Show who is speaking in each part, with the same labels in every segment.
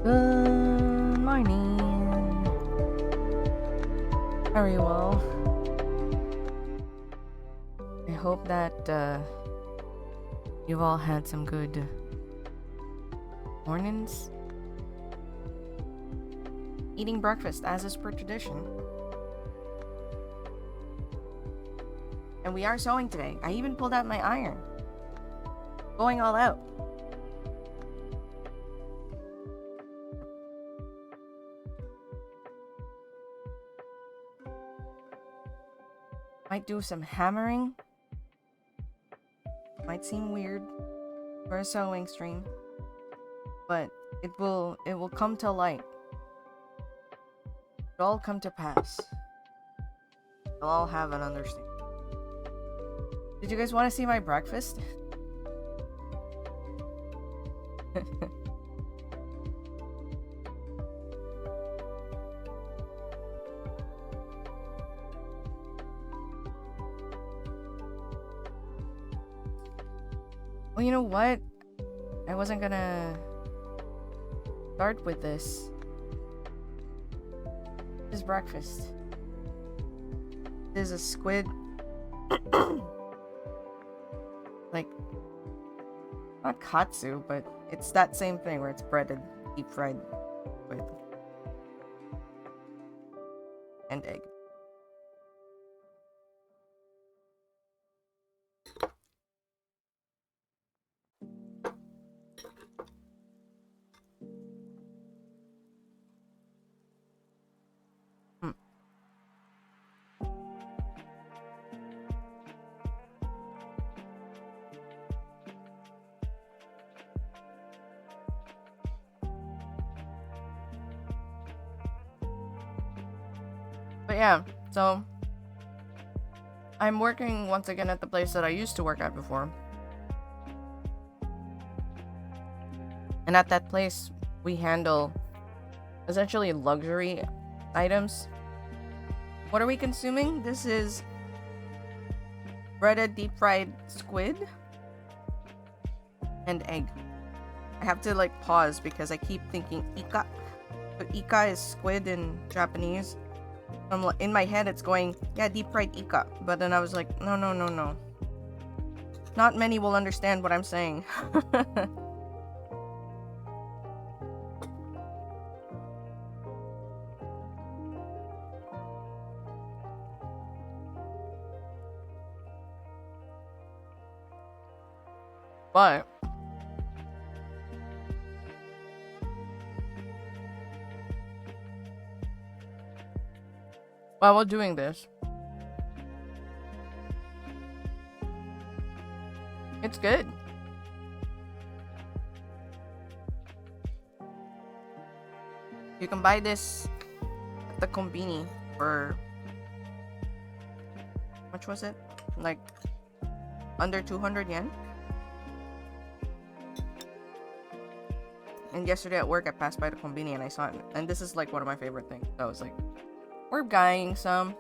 Speaker 1: Good morning. Very well. I hope that you've all had some good mornings. Eating breakfast as is per tradition. And we are sewing today. I even pulled out my iron. Going all out. Might do some hammering. Might seem weird for a sewing stream, but it will come to light. It'll all come to pass. You'll all have an understanding. Did you guys want to see my breakfast? Well, you know what? I wasn't gonna start with this. This is breakfast. This is a squid. Like, not katsu, but it's that same thing where it's breaded, deep fried with and egg. Hmm. But yeah, so I'm working once again at the place that I used to work at before. And at that place, we handle essentially luxury items. What are we consuming? This is breaded deep fried squid and egg. I have to like pause because I keep thinking ika. But ika is squid in Japanese. In my head, it's going, yeah, deep fried ika. But then I was like, no, no, no, no. Not many will understand what I'm saying. But while doing this, it's good. You can buy this at the kombini for, how much was it? Like under 200 yen. And yesterday at work, I passed by the kombini and I saw it. And this is like one of my favorite things. So I was like, we're buying some.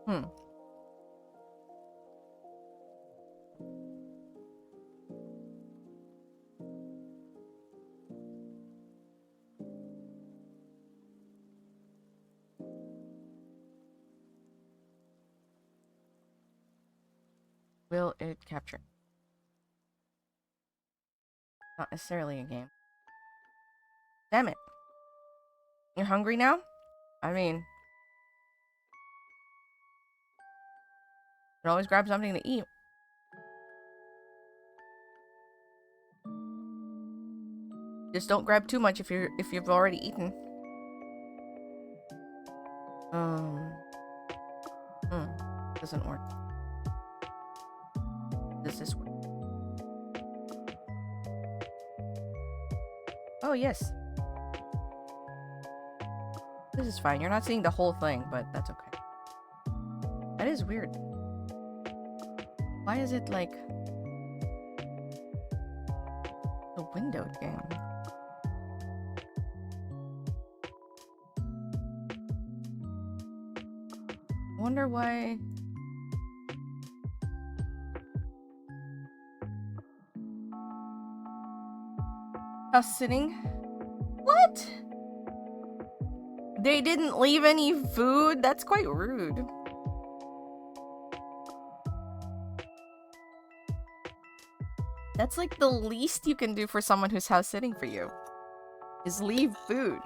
Speaker 1: Hmm. Will it capture? Not necessarily a game. Damn it. You're hungry now? I mean, you can always grab something to eat. Just don't grab too much if you've already eaten. Doesn't work. Does this work? Oh yes. This is fine. You're not seeing the whole thing, but that's okay. That is weird. Why is it like a windowed game? I wonder why. House sitting? What? They didn't leave any food? That's quite rude. That's like the least you can do for someone who's house sitting for you. Is leave food.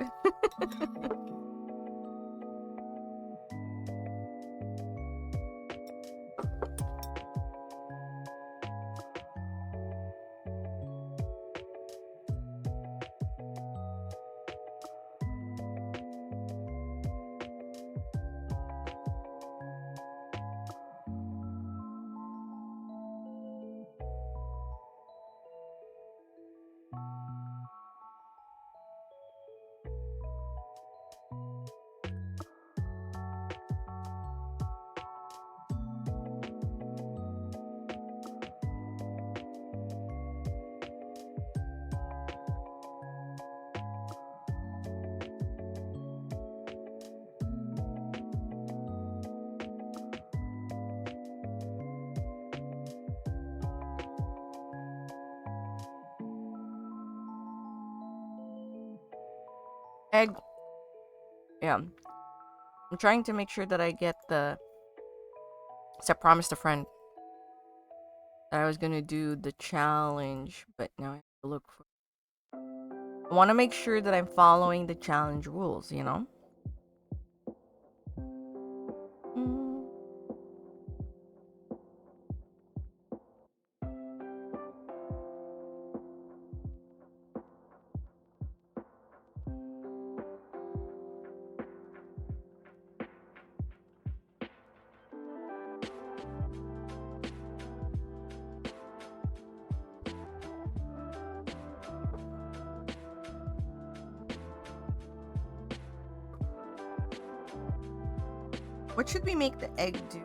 Speaker 1: Egg. Yeah. I'm trying to make sure that I get the... So I promised a friend that I was gonna do the challenge, but now I have to look for... I want to make sure that I'm following the challenge rules, you know? Mm. What should we make the egg do?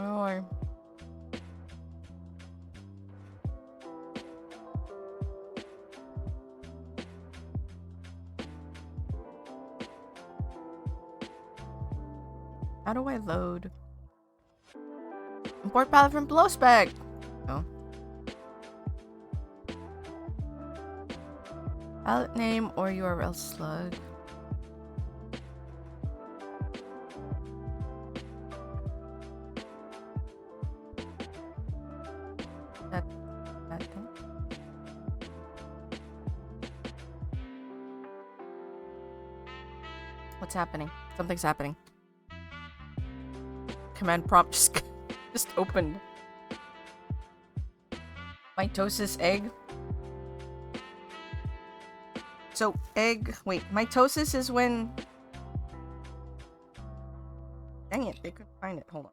Speaker 1: Oh, how do I load? Import palette from below spec. Oh. Palette name or URL slug. That thing. What's happening? Something's happening. Command prompt just opened. Mitosis egg. So egg. Wait, mitosis is when. Dang it! They couldn't find it. Hold on.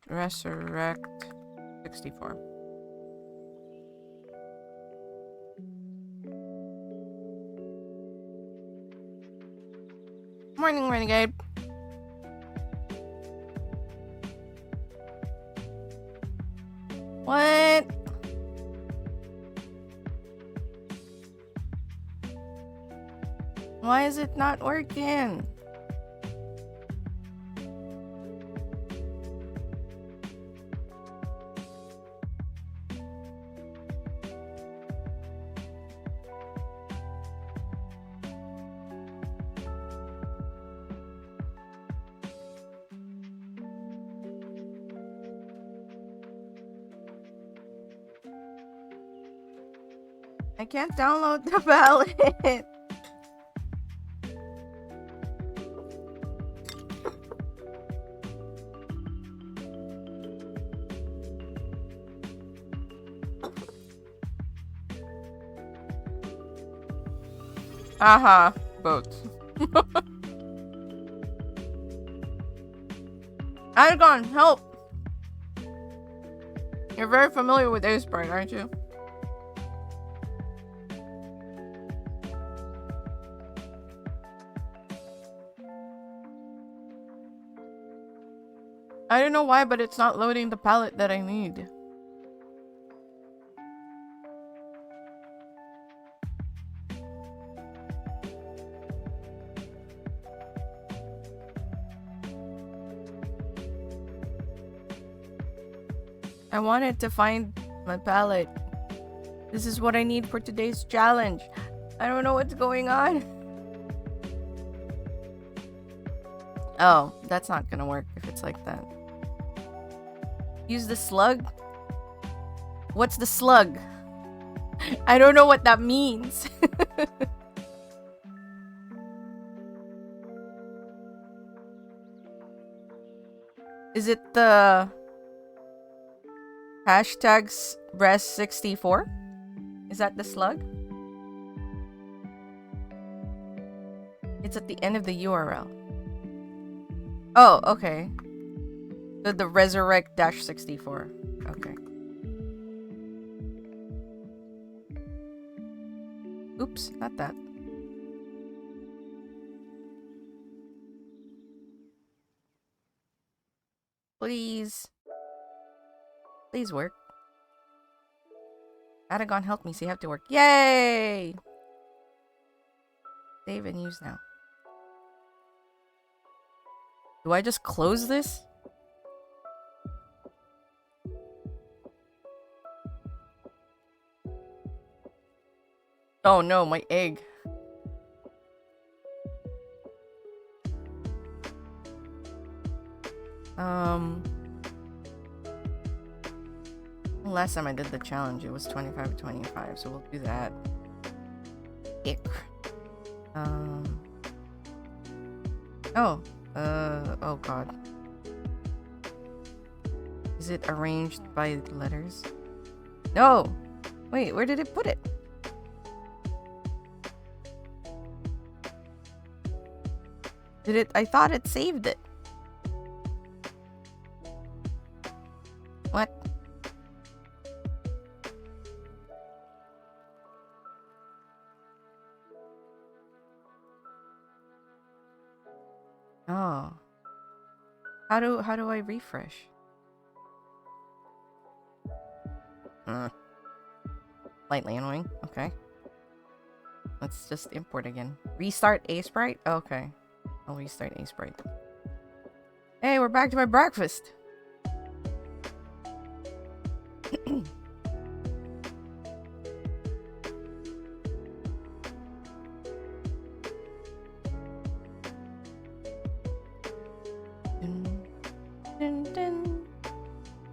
Speaker 1: Resurrect 64. Morning, Renegade. What? Why is it not working? I can't download the palette. Aha, boats. Anagon, help! You're very familiar with Ace-Sprite, aren't you? I don't know why, but it's not loading the palette that I need. I wanted to find my palette. This is what I need for today's challenge. I don't know what's going on. Oh, that's not gonna work if it's like that. Use the slug? What's the slug? I don't know what that means. Is it the hashtags res64? Is that the slug? It's at the end of the URL. Oh, okay. The resurrect-64. Okay. Oops, not that. Please. Please work. Aragon, help me, so you have to work. Yay! Save and use now. Do I just close this? Oh no, my egg. Last time I did the challenge, it was 25-25, so we'll do that. Ick. Oh god. Is it arranged by letters? No! Wait, where did it put it? Did it? I thought it saved it. What? Oh. How do I refresh? Slightly annoying. Okay. Let's just import again. Restart Asprite? Okay. I'll restart Asprite. Hey, we're back to my breakfast. Dun, dun.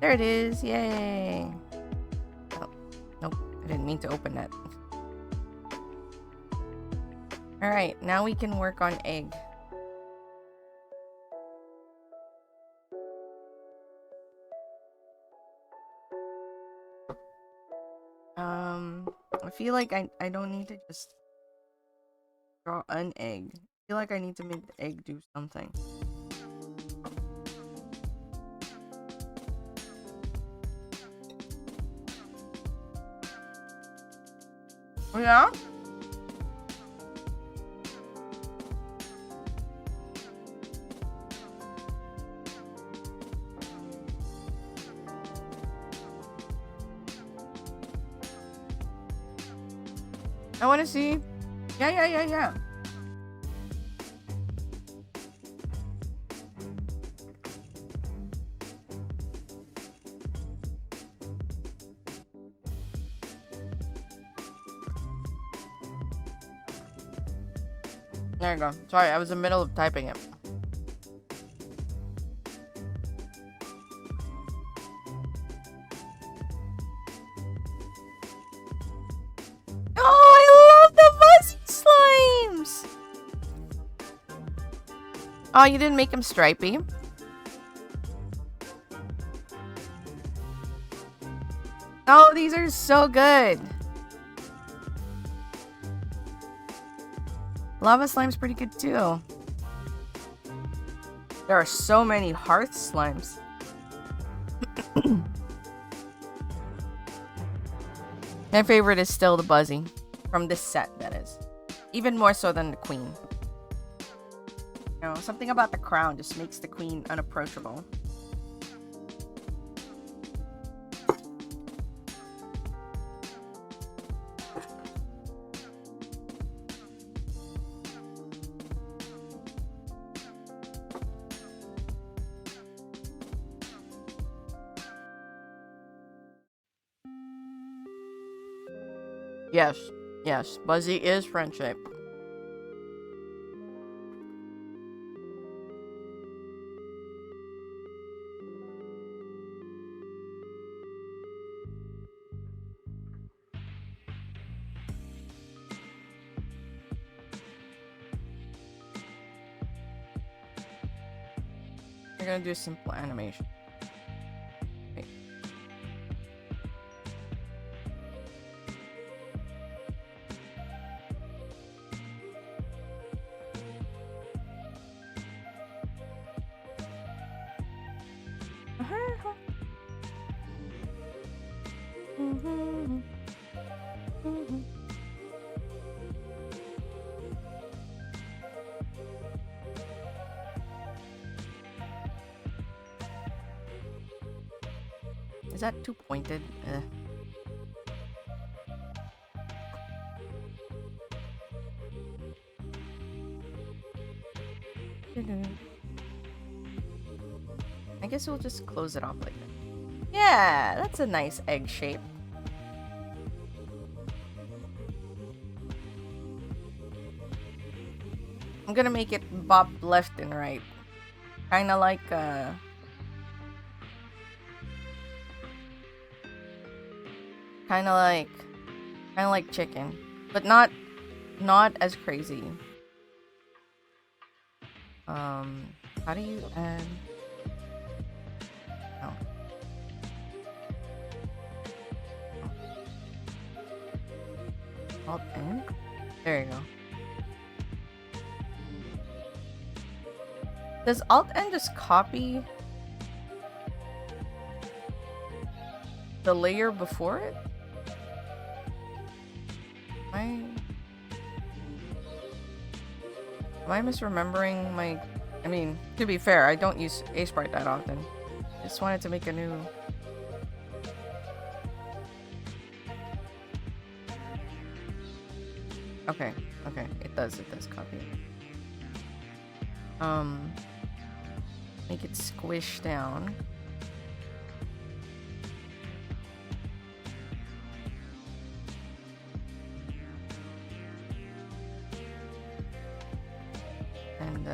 Speaker 1: There it is. Yay. Oh, nope. I didn't mean to open that. Alright, now we can work on egg. I feel like I don't need to just draw an egg. I feel like I need to make the egg do something. Oh yeah? I want to see. Yeah. There you go. Sorry, I was in the middle of typing it. Oh, you didn't make him stripy? Oh, these are so good. Lava slime's pretty good too. There are so many hearth slimes. My favorite is still the Buzzy. From this set, that is. Even more so than the Queen. You know, something about the crown just makes the Queen unapproachable. Yes, Buzzy is friendship. gonna do a simple animation. Wait. Is that too pointed? I guess we'll just close it off like that. Yeah, that's a nice egg shape. I'm gonna make it bop left and right. Kinda like Kinda like chicken. But not as crazy. How do you add... Oh. Alt N? There you go. Does Alt N just copy the layer before it? Am I misremembering my... I mean, to be fair, I don't use Sprite that often. I just wanted to make a new... Okay, it does copy. Make it squish down. And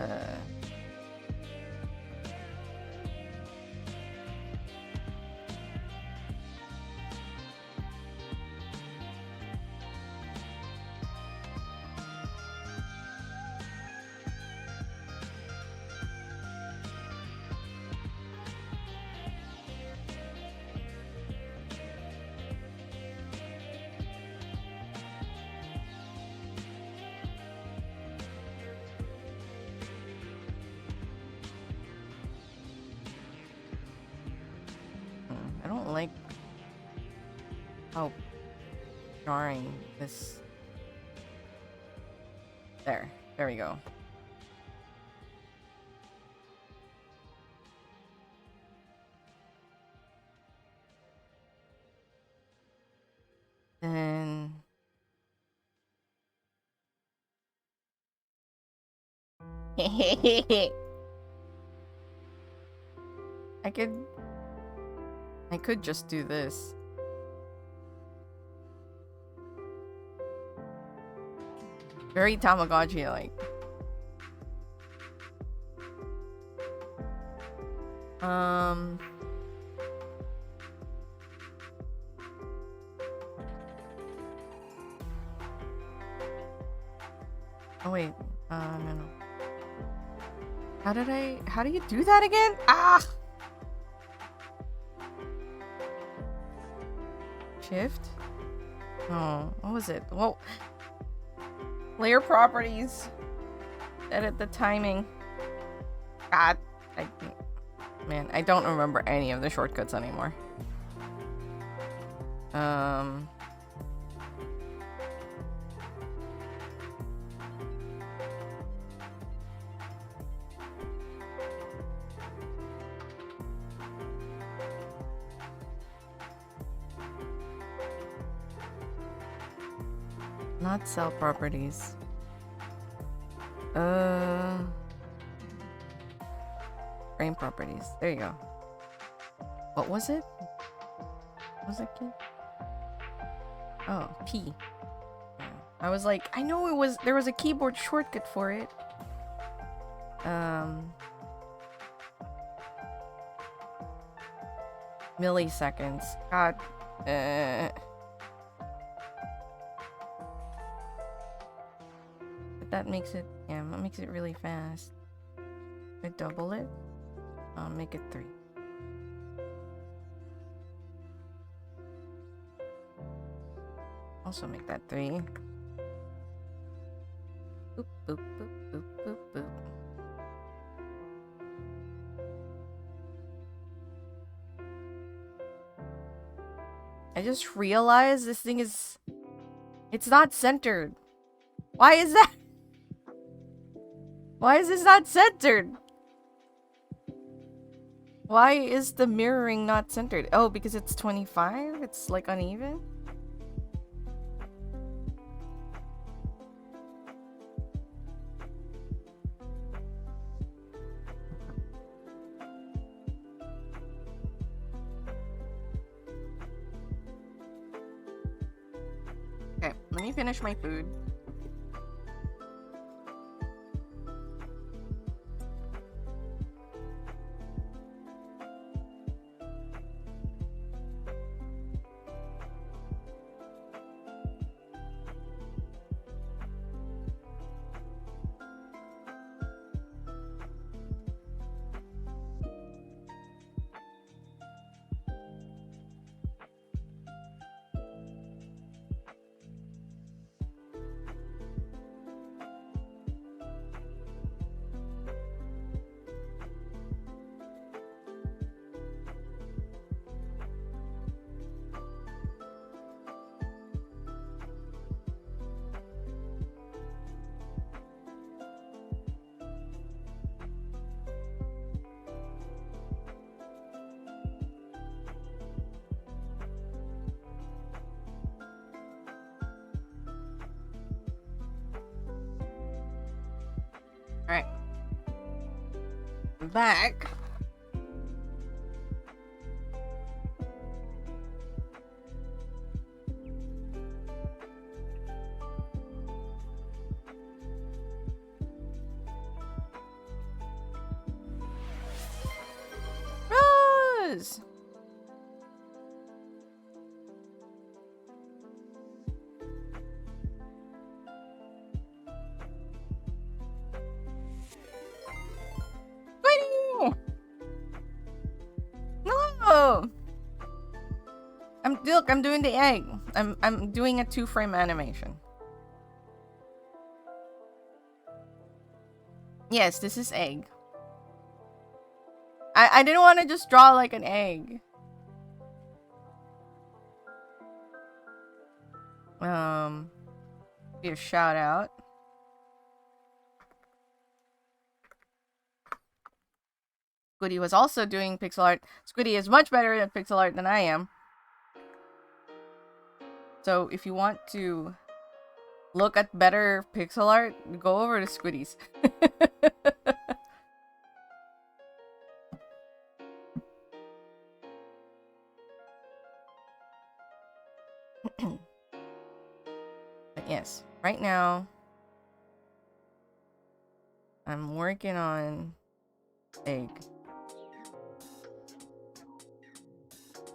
Speaker 1: I don't like how jarring this... There we go. Then... I could just do this. Very Tamagotchi-like. Oh wait, no. How do you do that again? Ah! Shift? Oh, what was it? Whoa. Layer properties. Edit the timing. God. Man, I don't remember any of the shortcuts anymore. Not cell properties. Frame properties. There you go. What was it? What was it key? Oh, P. Yeah. I was like, I know there was a keyboard shortcut for it. Milliseconds. God. But that makes it, yeah, that makes it really fast. I double it. I'll make it 3. Also make that 3. Boop, boop, boop, boop, boop, boop. I just realized this thing is... It's not centered. Why is that? Why is this not centered? Why is the mirroring not centered? Oh, because it's 25? It's like uneven? Okay, let me finish my food. Alright. I'm back. Rose! No! I'm doing the egg. I'm doing a 2-frame animation. Yes, this is egg. I didn't want to just draw like an egg. Be a shout out. Squiddy was also doing pixel art. Squiddy is much better at pixel art than I am. So if you want to look at better pixel art, go over to Squiddy's. But yes, right now I'm working on egg.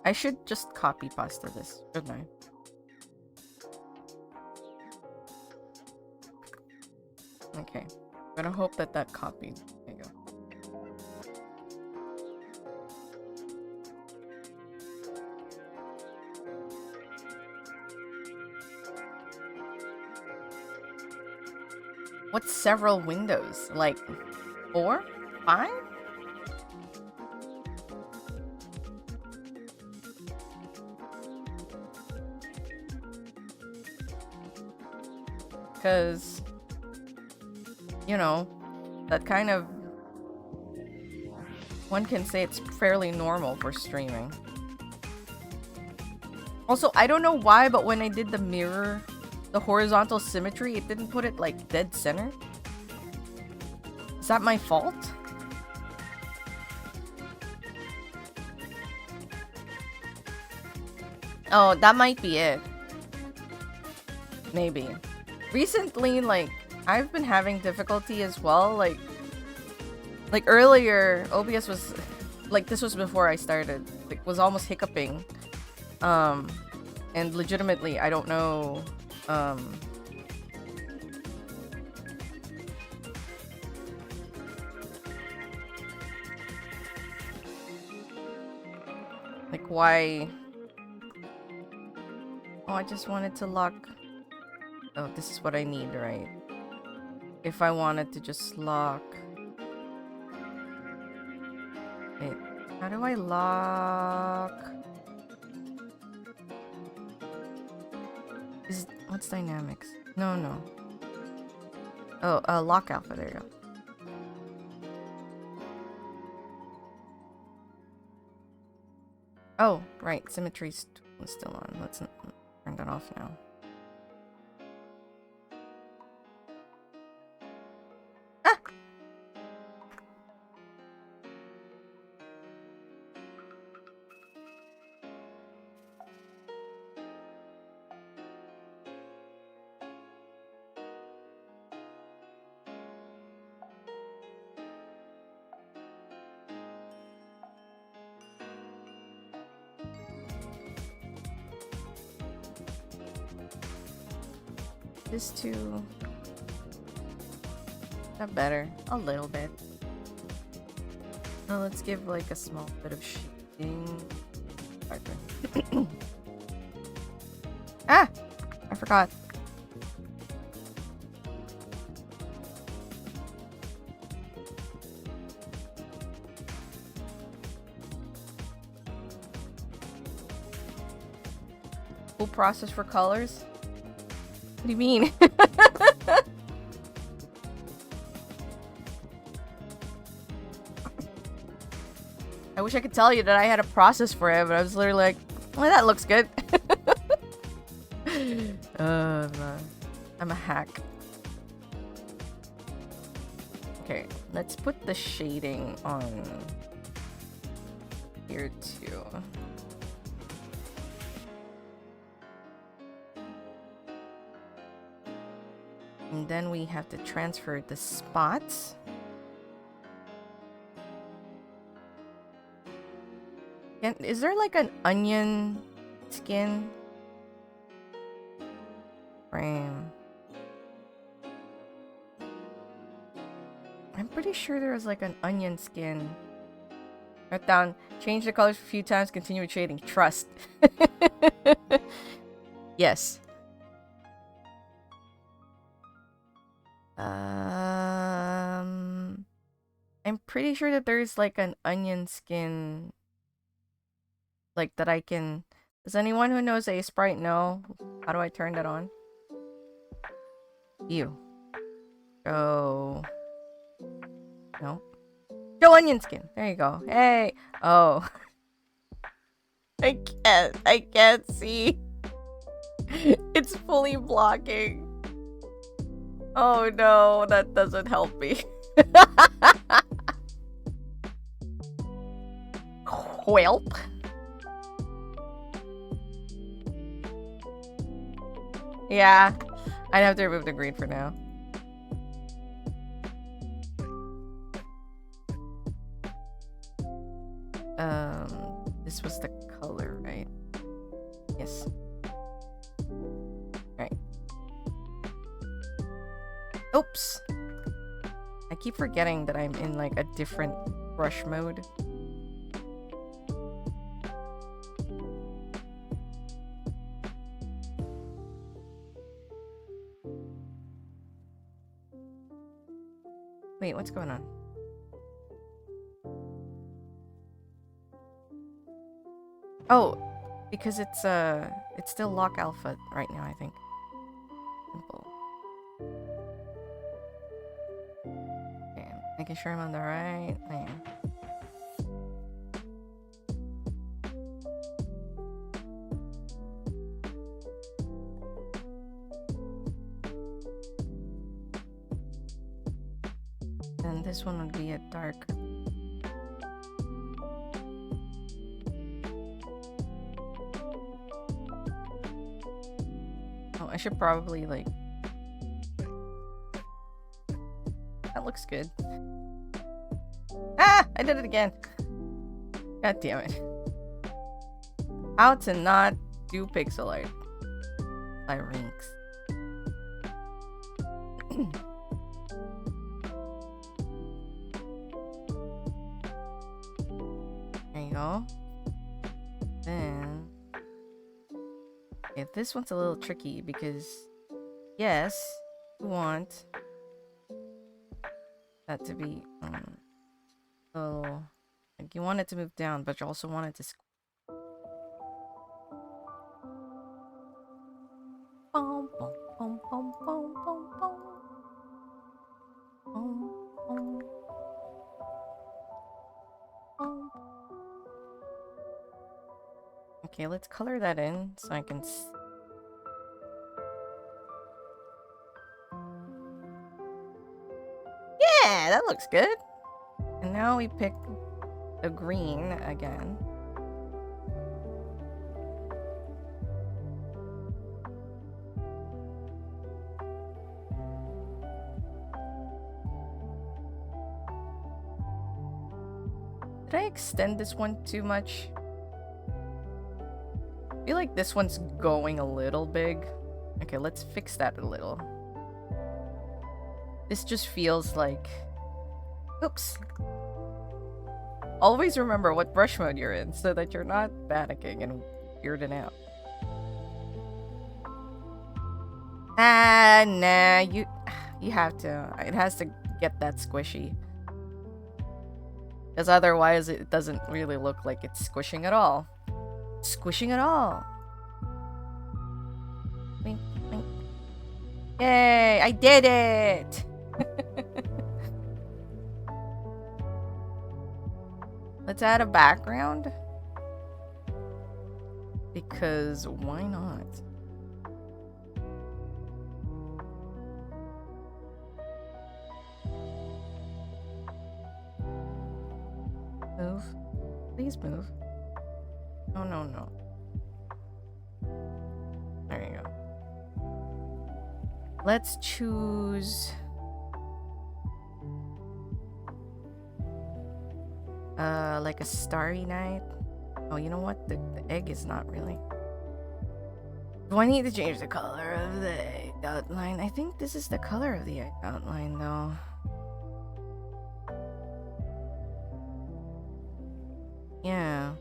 Speaker 1: I should just copy pasta this, shouldn't I? Okay, I'm gonna hope that that copied. There you go. What's several windows? Like 4? 5? Because, you know, that kind of... One can say it's fairly normal for streaming. Also, I don't know why, but when I did the mirror, the horizontal symmetry, it didn't put it, like, dead center. Is that my fault? Oh, that might be it. Maybe. Recently, like, I've been having difficulty as well. Like earlier, OBS was, like, this was before I started. Like, was almost hiccuping. And legitimately, I don't know, why... Oh, I just wanted to lock... Oh, this is what I need, right? If I wanted to just lock... Wait, how do I lock... What's dynamics? No. Oh, lock alpha, there you go. Oh, right, symmetry's still on. Let's turn that off now. Ah! This too. Not better. A little bit. Now let's give like a small bit of shading. Ah! I forgot. Full process for colors? What do you mean? I wish I could tell you that I had a process for it, but I was literally like, well, that looks good. I'm a hack. Okay, let's put the shading on here too. And then we have to transfer the spots. Is there like an onion skin frame? I'm pretty sure there was like an onion skin. Write down, change the colors a few times, continue with shading. Trust. Yes. I'm pretty sure that there's like an onion skin, like that I can. Does anyone who knows a sprite know? How do I turn that on? You. Oh. No. Show onion skin. There you go. Hey. Oh. I can't see. It's fully blocking. Oh no, that doesn't help me. Whelp. Yeah, I'd have to remove the green for now. This was the color, right? Yes. Right. Oops. I keep forgetting that I'm in like a different brush mode. Wait, what's going on? Oh, because it's still lock alpha right now, I think. Simple. Okay, making sure I'm on the right thing. Then this one would be a dark. Oh, I should probably like. That looks good. Ah! I did it again. God damn it. How to not do pixel art. By Rinks. There you go. Then... Okay, this one's a little tricky because... Yes, you want... that to be... little... Like, you want it to move down, but you also want it to... Boom, boom, boom, boom, boom, boom, boom. Boom, boom. Boom. Okay, let's color that in so I can... Yeah, that looks good. And now we pick the green again. Did I extend this one too much? I feel like this one's going a little big. Okay, let's fix that a little. This just feels like... Oops. Always remember what brush mode you're in so that you're not panicking and weirding out. Ah, nah, you have to. It has to get that squishy. Because otherwise it doesn't really look like it's squishing at all. Squishing at all. Wink, wink. Yay, I did it! Let's add a background. Because why not? Move. Please move. No, no, no. There you go. Let's choose... like a starry night. Oh, you know what? The egg is not really... Do I need to change the color of the egg outline? I think this is the color of the egg outline, though. Yeah.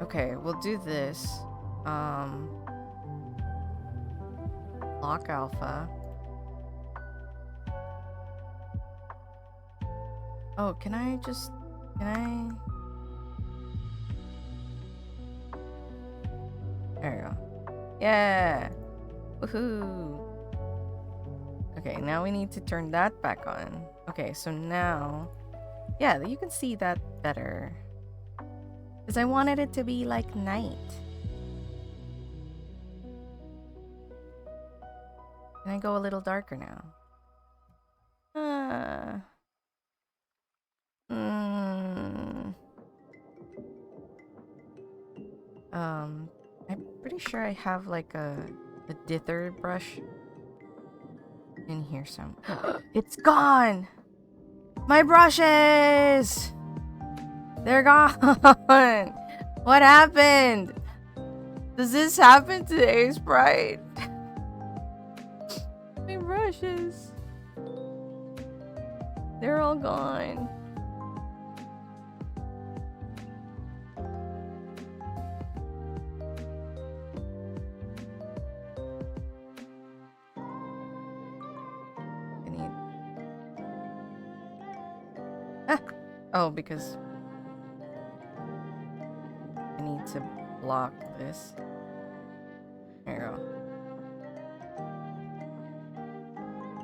Speaker 1: Okay, we'll do this. Lock alpha. Oh, can I... There you go. Yeah! Woohoo! Okay, now we need to turn that back on. Okay, so now... Yeah, you can see that better. Because I wanted it to be like night. Can I go a little darker now? I'm pretty sure I have like a dither brush in here some. It's gone! My brushes! They're gone! What happened? Does this happen to Ace Bright? My brushes. They're all gone. Oh, because I need to block this. There you go.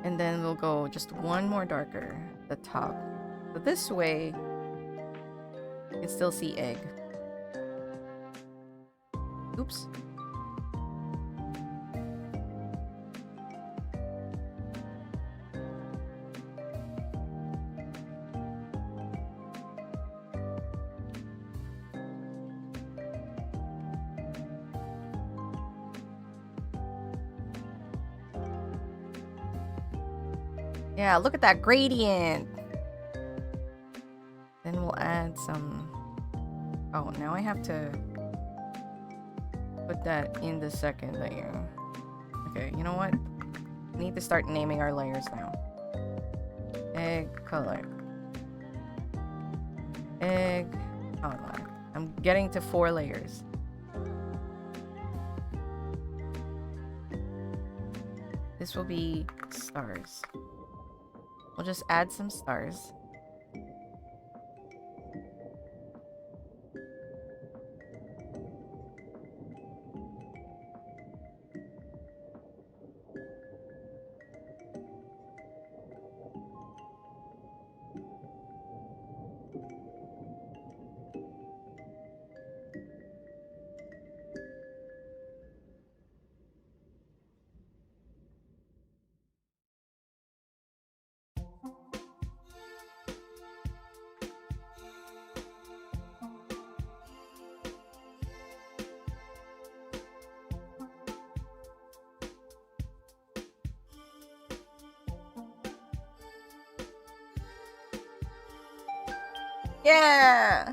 Speaker 1: And then we'll go just one more darker at the top. So this way, you can still see egg. Oops. Yeah, look at that gradient. Then we'll add some... Oh, now I have to put that in the second layer. Okay, you know what? We need to start naming our layers now. Egg color. Egg. Hold on. I'm getting to 4 layers. This will be stars. We'll just add some stars. Yeah!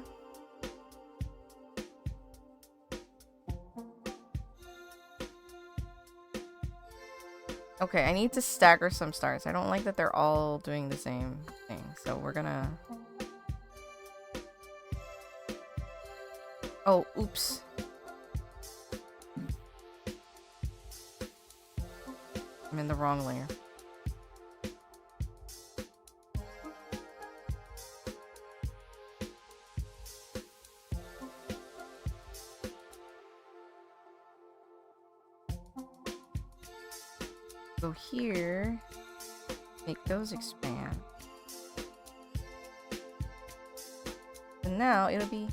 Speaker 1: Okay, I need to stagger some stars. I don't like that they're all doing the same thing. So we're gonna... Oh, oops. I'm in the wrong layer. Go here, make those expand. And now it'll be...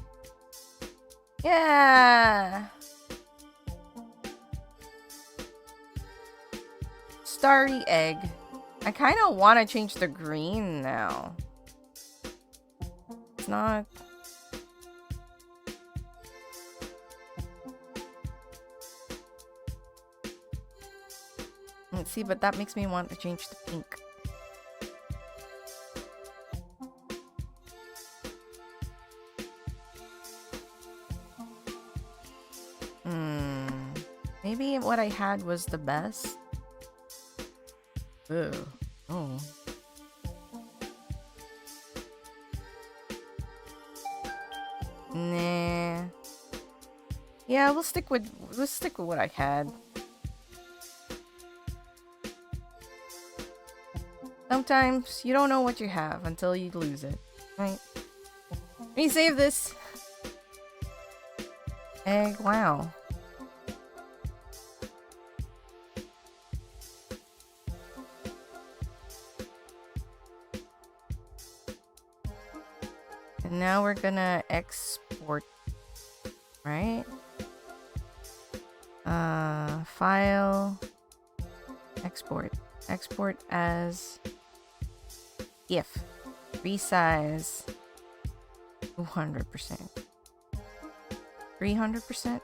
Speaker 1: Yeah! Starry egg. I kind of want to change the green now. It's not... Let's see, but that makes me want to change to pink. Maybe what I had was the best. Ew. Oh. Nah. Yeah, we'll stick with what I had. Sometimes you don't know what you have until you lose it, right? Let me save this. Egg, wow. And now we're gonna export, right? File, export. Export as GIF. Resize 200%. 300%?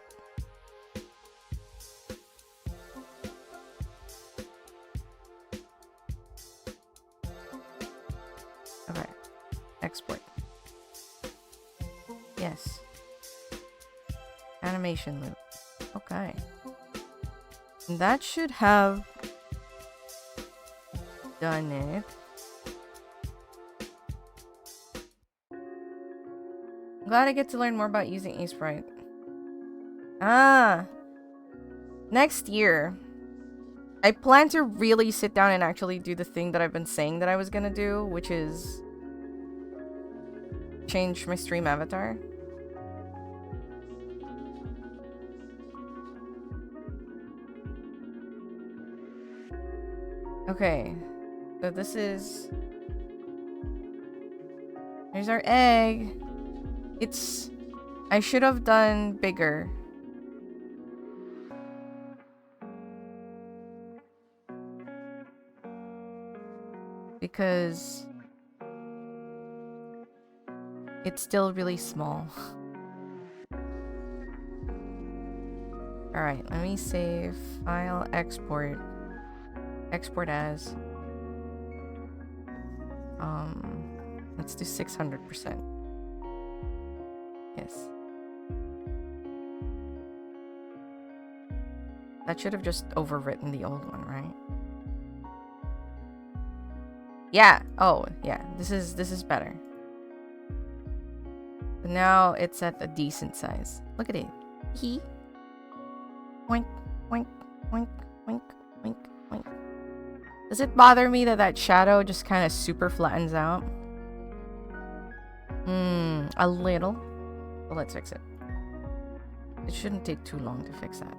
Speaker 1: Okay. Export. Yes. Animation loop. Okay. And that should have done it. I'm glad I get to learn more about using Sprite. Next year, I plan to really sit down and actually do the thing that I've been saying that I was gonna do, which is change my stream avatar. Okay, so this is... Here's our egg. It's... I should have done bigger. Because... it's still really small. Alright, let me save. File, export. Export as... let's do 600%. Yes. That should have just overwritten the old one, right? Yeah. Oh, yeah. This is better. But now it's at a decent size. Look at it. He. Oink, oink, oink, oink, oink, oink. Does it bother me that that shadow just kind of super flattens out? A little. Well, let's fix it. It shouldn't take too long to fix that.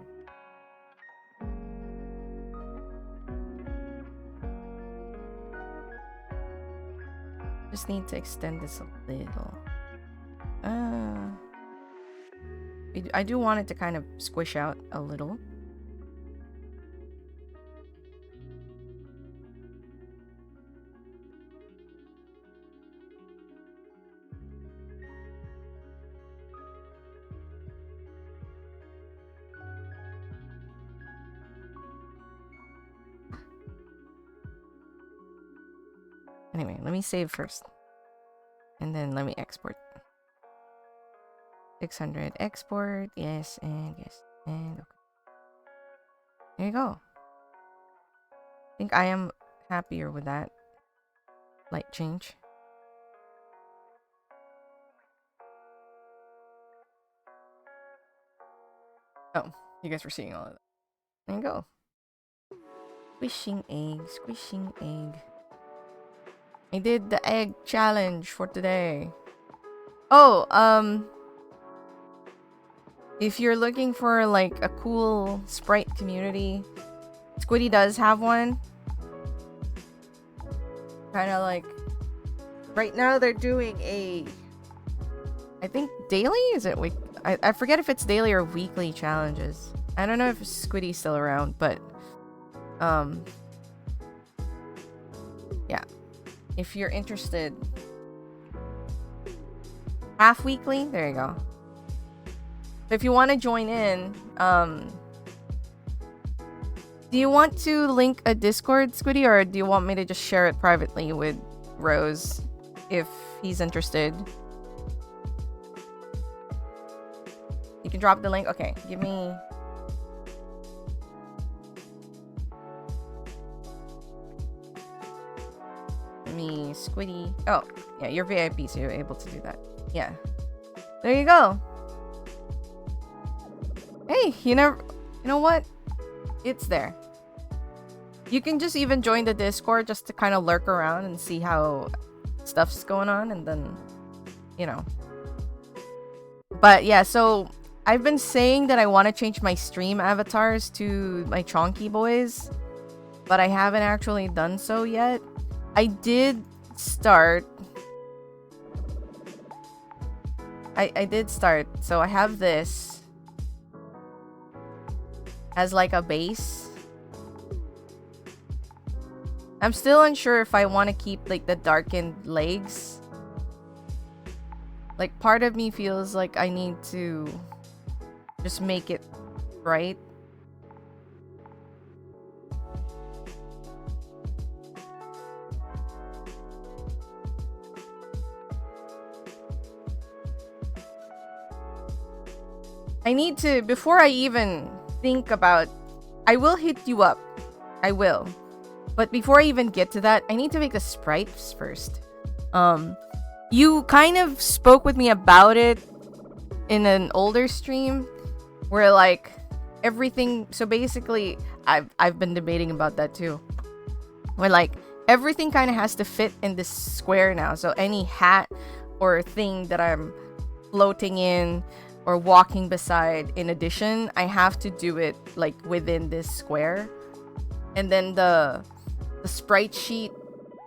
Speaker 1: Just need to extend this a little. I do want it to kind of squish out a little. Anyway, let me save first. And then let me export. 600 export. Yes, and yes. And okay. There you go. I think I am happier with that light change. Oh, you guys were seeing all of that. There you go. Squishing egg, squishing egg. I did the egg challenge for today. Oh, if you're looking for like a cool sprite community, Squiddy does have one. Kind of like right now they're doing a, I think daily, is it week? I forget if it's daily or weekly challenges. I don't know if Squiddy's still around, but yeah. If you're interested, half weekly, there you go. If you want to join in, do you want to link a Discord, Squiddy, or do you want me to just share it privately with Rose if he's interested? You can drop the link. Okay, give me. Squiddy. Oh, yeah, you're VIP, so you're able to do that. Yeah. There you go. Hey, you know what? It's there. You can just even join the Discord just to kind of lurk around and see how stuff's going on, and then, you know. But yeah, so I've been saying that I want to change my stream avatars to my Chonky boys, but I haven't actually done so yet. I did start. I did start. So I have this as like a base. I'm still unsure if I want to keep like the darkened legs. Like part of me feels like I need to just make it bright. I need to, before I even think about, I will hit you up. I will. But before I even get to that, I need to make the sprites first. You kind of spoke with me about it in an older stream where like everything, so basically I've been debating about that too. Where like everything kind of has to fit in this square now. So any hat or thing that I'm floating in or walking beside, in addition, I have to do it like within this square. And then the sprite sheet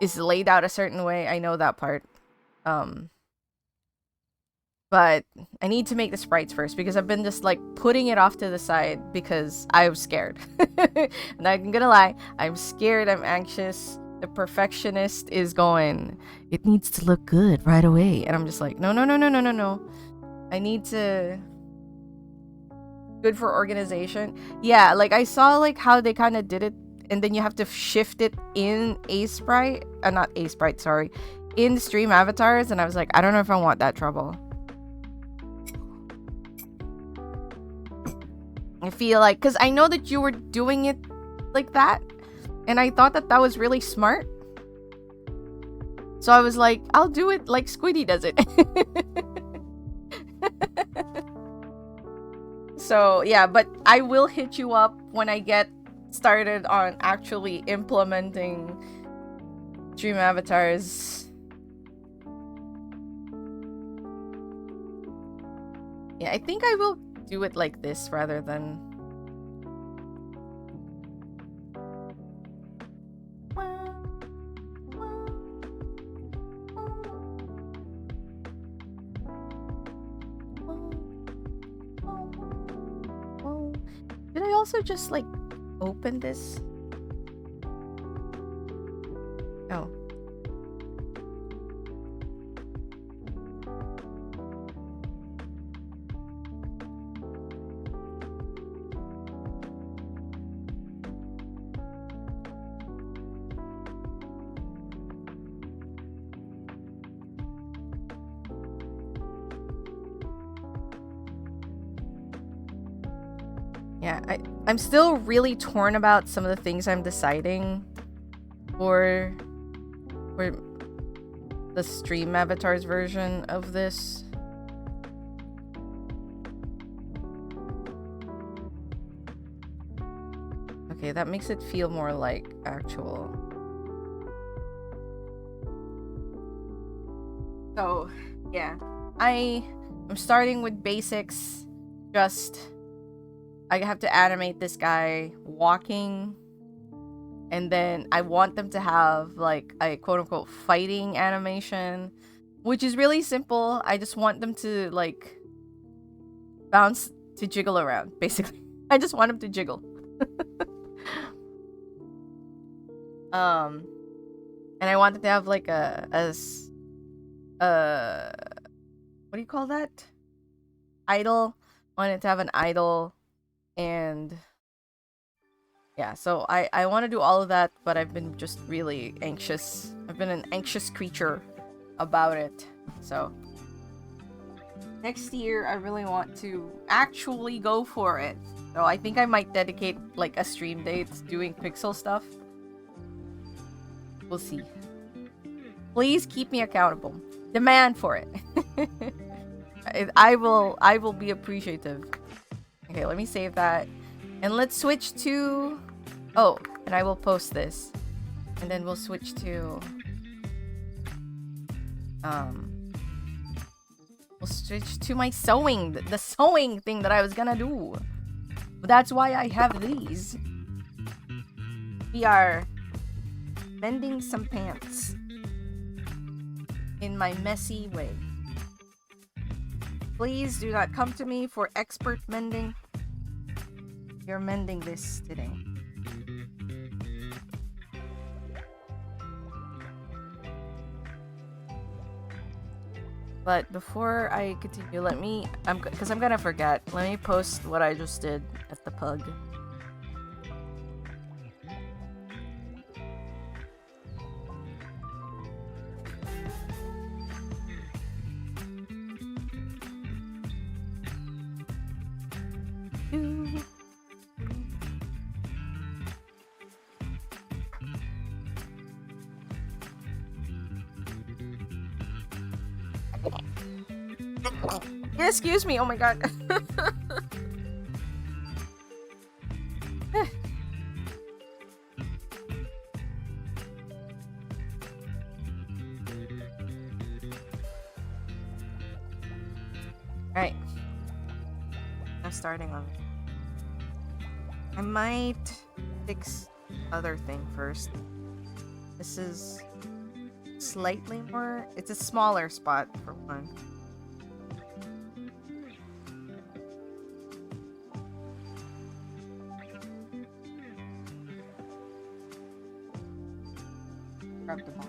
Speaker 1: is laid out a certain way. I know that part. But I need to make the sprites first because I've been just like putting it off to the side because I was scared. Not even gonna lie, I'm scared, I'm anxious. The perfectionist is going, it needs to look good right away. And I'm just like, no. I need to, good for organization. Yeah, like I saw like how they kind of did it, and then you have to shift it in Sprite, not Sprite, sorry, in stream avatars, and I was like, I don't know if I want that trouble. I feel like, because I know that you were doing it like that, and I thought that that was really smart. So I was like, I'll do it like Squiddy does it. So yeah, but I will hit you up when I get started on actually implementing stream avatars. Yeah, I think I will do it like this rather than... Did I also just like open this? Oh. Yeah, I'm still really torn about some of the things I'm deciding for the stream avatars version of this. Okay, that makes it feel more like actual. So, yeah. I'm starting with basics. Just I have to animate this guy walking, and then I want them to have like a quote-unquote fighting animation, which is really simple. I just want them to like bounce, to jiggle around, basically. I just want them to jiggle. And I want them to have like what do you call that? Idol. I want it to have an idol. And yeah, so I want to do all of that, but I've been just really anxious. I've been an anxious creature about it. So next year I really want to actually go for it. So I think I might dedicate like a stream day to doing pixel stuff. We'll see. Please keep me accountable. Demand for it. I will be appreciative. Okay, let me save that. And let's switch to... Oh, and I will post this. And then we'll switch to... We'll switch to my sewing. The sewing thing that I was gonna do. But that's why I have these. We are mending some pants. In my messy way. Please do not come to me for expert mending. You're mending this today. But before I continue, because I'm gonna forget, let me post what I just did at the pug. Yeah, excuse me, oh my god. Alright. I'm starting on it. I might fix other thing first. This is slightly more... It's a smaller spot for one. Grab the ball.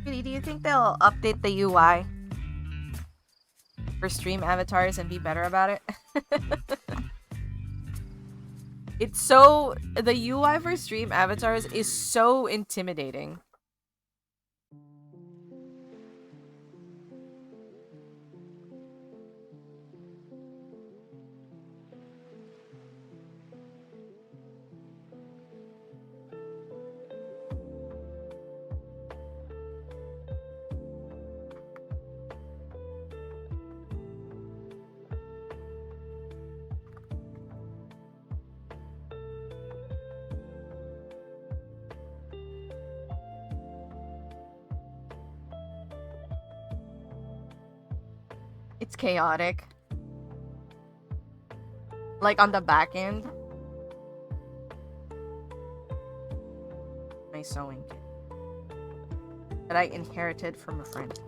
Speaker 1: Do you think they'll update the UI for stream avatars and be better about it? It's so... The UI for stream avatars is so intimidating. It's chaotic. Like on the back end. My sewing kit that I inherited from a friend.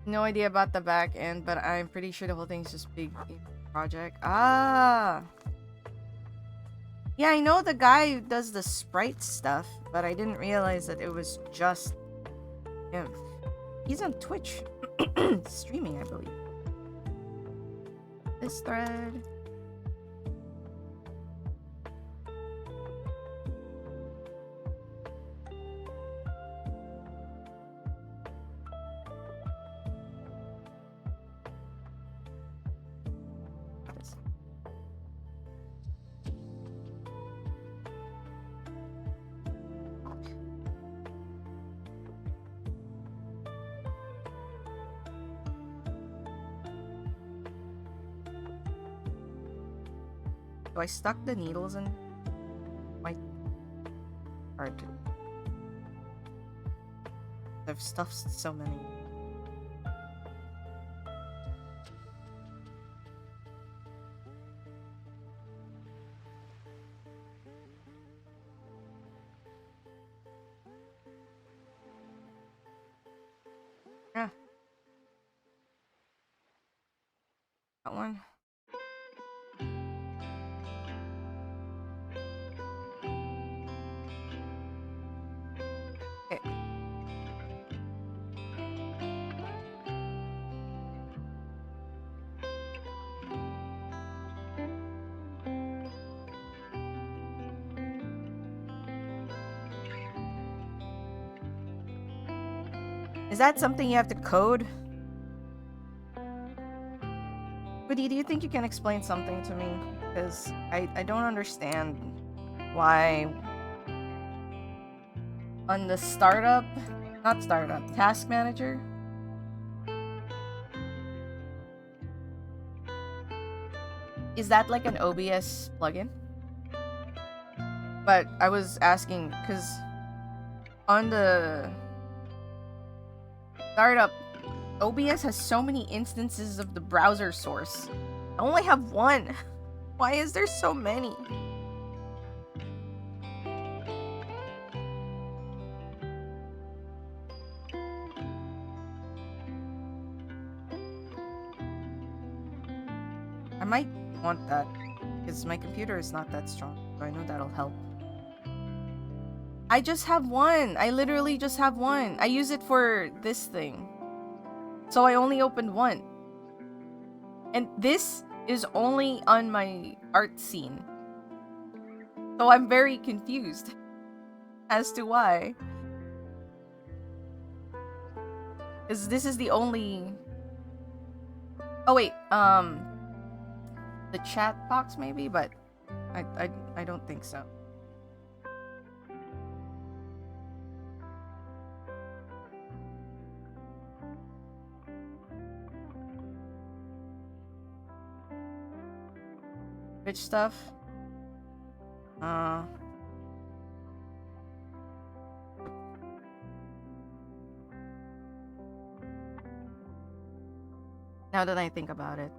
Speaker 1: No idea about the back end, but I'm pretty sure the whole thing's just big project. Ah! Yeah, I know the guy who does the sprite stuff, but I didn't realize that it was just him. He's on Twitch. Streaming, I believe. This thread. So I stuck the needles in my card. I've stuffed so many. Yeah. That one. Okay. Is that something you have to code? Woody, do you think you can explain something to me? Because I don't understand why on the task manager. Is that like an OBS plugin? But I was asking because on the startup, OBS has so many instances of the browser source. I only have one. Why is there so many? I might want that because my computer is not that strong, so I know that'll help. I just have one. I literally just have one. I use it for this thing. So I only opened one. And this is only on my art scene. So I'm very confused as to why. Because this is the only... Oh wait, the chat box maybe, but I don't think so. Which stuff? Now that I think about it.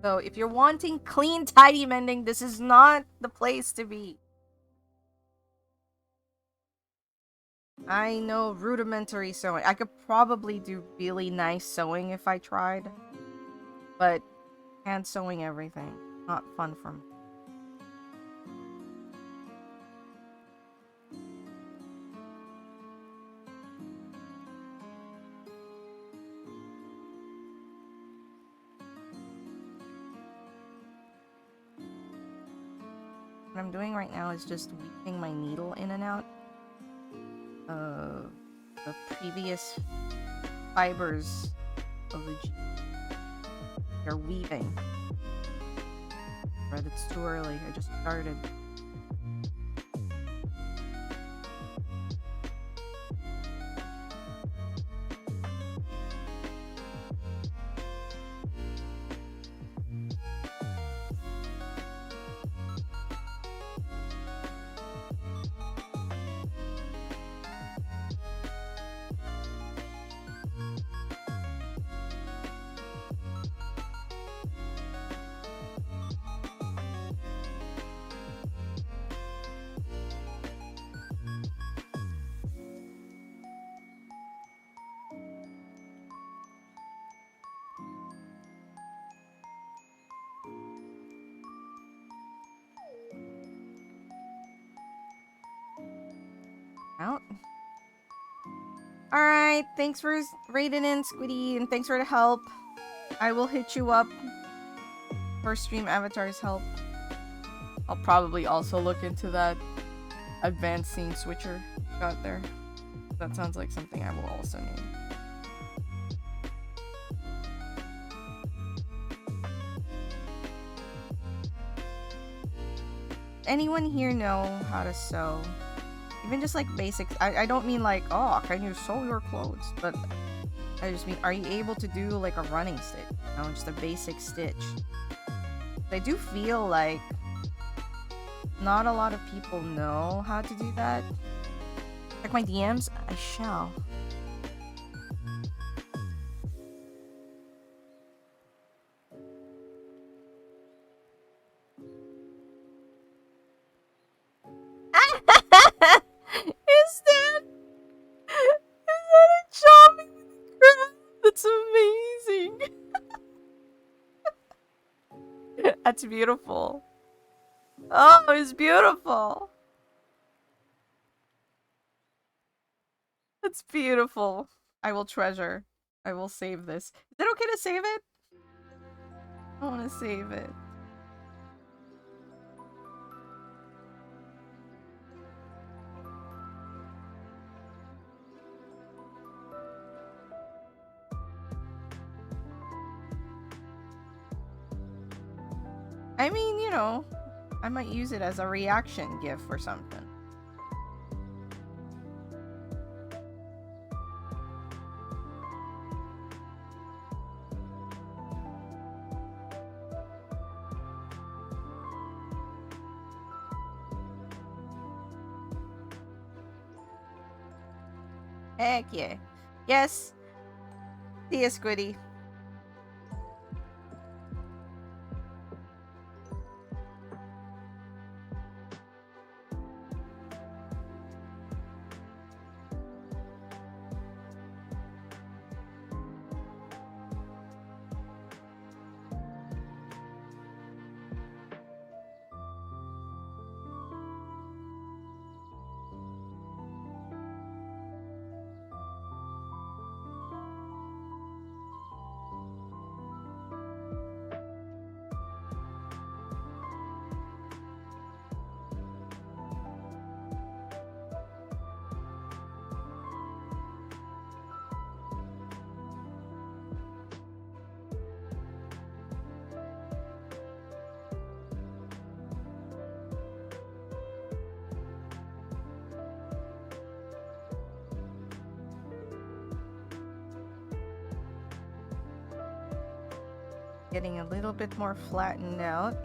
Speaker 1: So if you're wanting clean, tidy mending, this is not the place to be. I know rudimentary sewing. I could probably do really nice sewing if I tried. But hand sewing everything. Not fun for me. What I'm doing right now is just weaving my needle in and out of the previous fibers of the they're weaving. But it's too early. I just started. Out. Alright, thanks for raiding in, Squiddy, and thanks for the help. I will hit you up for stream avatars help. I'll probably also look into that advanced scene switcher got there. That sounds like something I will also need. Anyone here know how to sew? Even just like basics. I don't mean like, oh, can you sew your clothes? But I just mean, are you able to do like a running stitch? You know, just a basic stitch. I do feel like not a lot of people know how to do that. Check my DMs? I shall. Is that a chopping crab? That's amazing. That's beautiful. Oh, it's beautiful. That's beautiful. I will treasure. I will save this. Is it okay to save it? I want to save it. I mean, you know, I might use it as a reaction gif or something. Heck yeah. Yes. See ya, Squiddy. Getting a little bit more flattened out.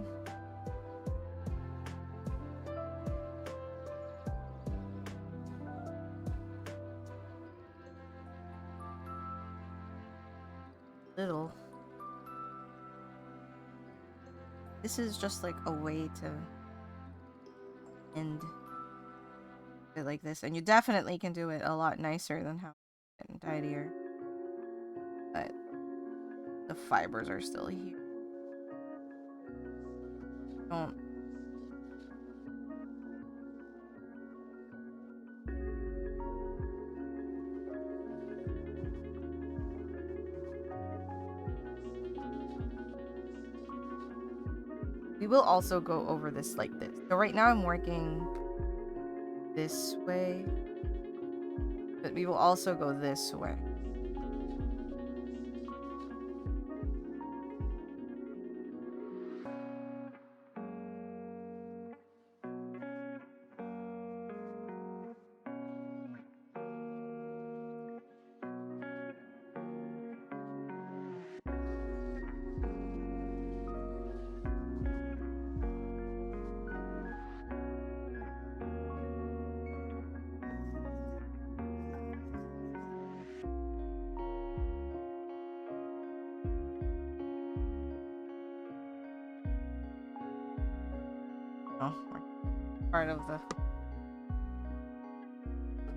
Speaker 1: Little. This is just like a way to end it like this, and you definitely can do it a lot nicer than how and tidier. But the fibers are still here. Don't. We will also go over this like this. So right now I'm working this way. But we will also go this way. Oh, part of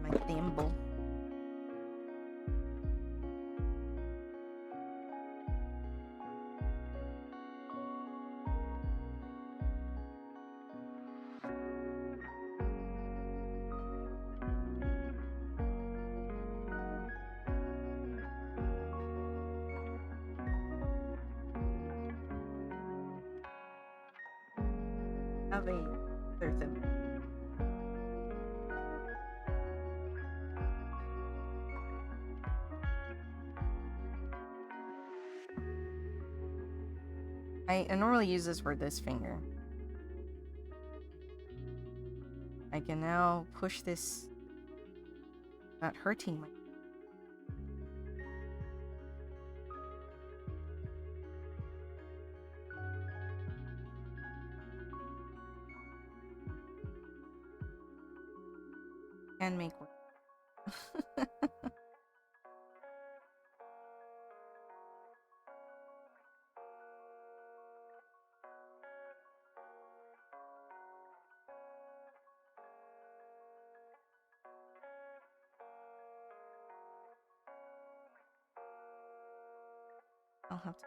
Speaker 1: my thimble. Have a other thimble. I normally use this for this finger. I can now push this without hurting my. Can make work. I'll have to.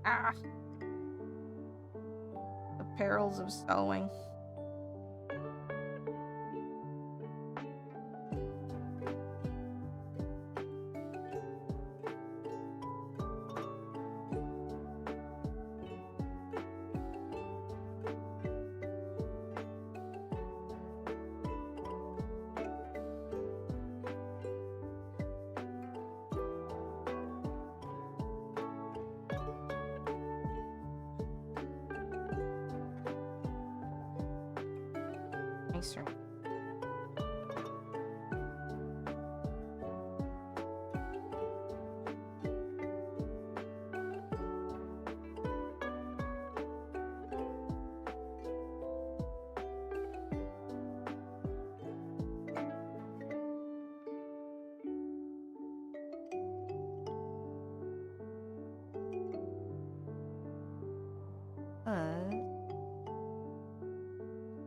Speaker 1: Ah! The perils of sewing. Nicer.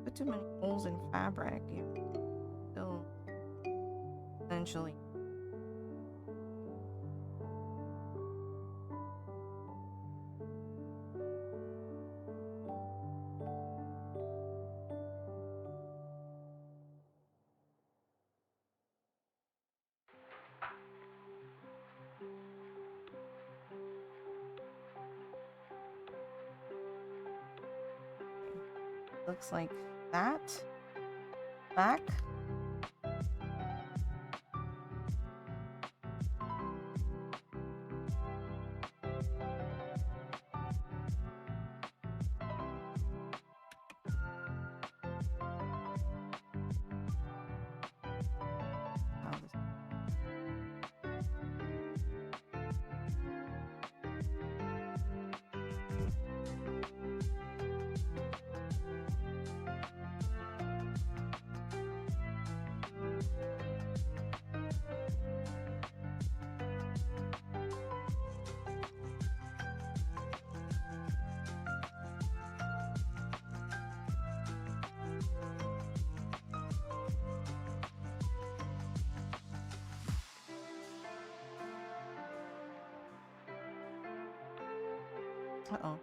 Speaker 1: Put too many holes in fabric, you still essentially. looks like that. Back. Uh-oh.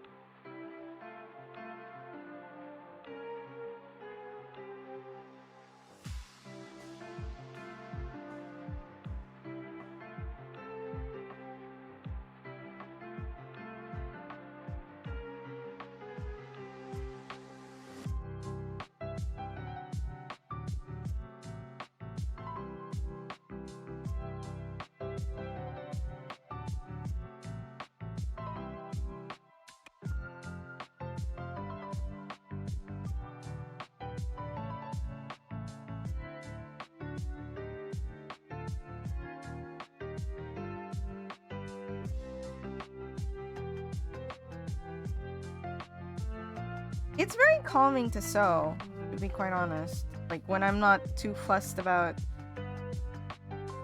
Speaker 1: It's very calming to sew, to be quite honest. Like, when I'm not too fussed about...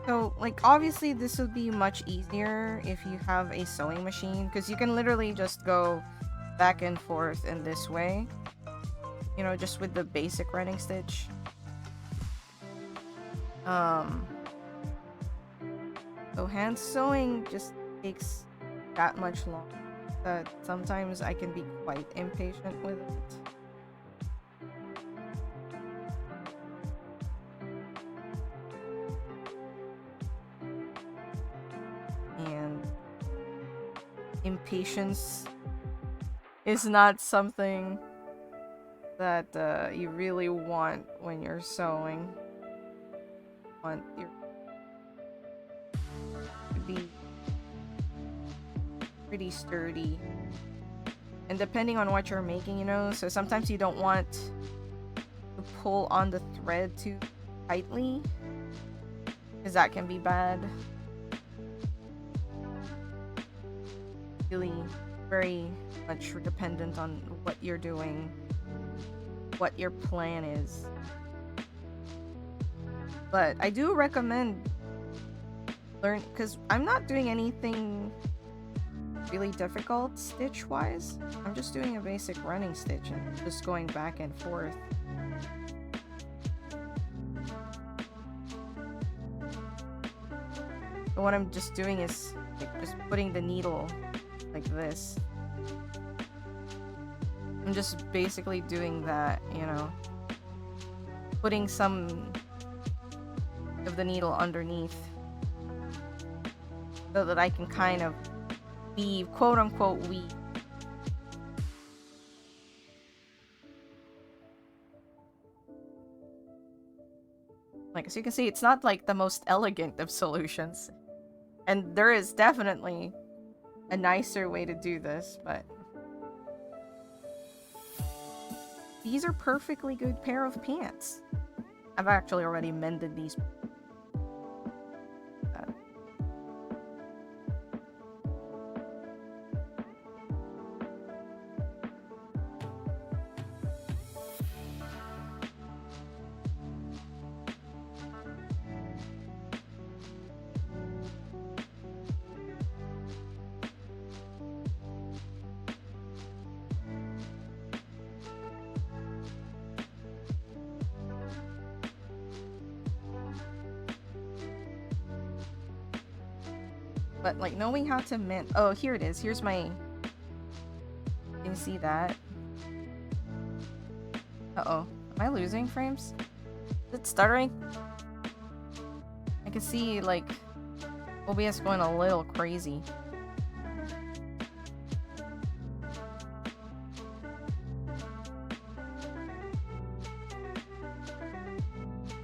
Speaker 1: So, like, obviously this would be much easier if you have a sewing machine, because you can literally just go back and forth in this way. You know, just with the basic running stitch. So hand sewing just takes that much longer that sometimes I can be quite impatient with it. And impatience is not something that you really want when you're sewing. You want your to be pretty sturdy. And depending on what you're making, you know, so sometimes you don't want to pull on the thread too tightly, because that can be bad. Really very much dependent on what you're doing, what your plan is. But I do recommend learn, because I'm not doing anything really difficult stitch wise. I'm just doing a basic running stitch and just going back and forth. But what I'm just doing is like just putting the needle like this. I'm just basically doing that, you know, putting some of the needle underneath so that I can kind of weave, quote unquote weave. Like, as you can see, it's not like the most elegant of solutions. And there is definitely a nicer way to do this, but these are perfectly good pair of pants. I've actually already mended these. But like knowing how to mend. Oh, here it is. Here's my. Can you see that? Uh-oh. Am I losing frames? Is it stuttering? I can see like OBS going a little crazy.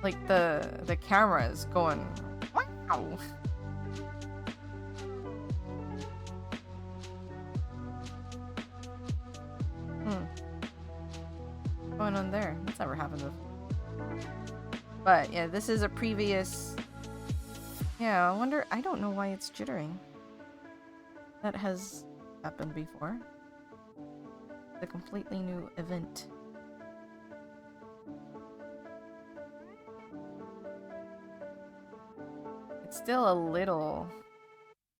Speaker 1: like the camera is going wow. What's going on there? That's never happened before. But yeah, this is a previous. Yeah, I wonder. I don't know why it's jittering. That has happened before. It's a completely new event. It's still a little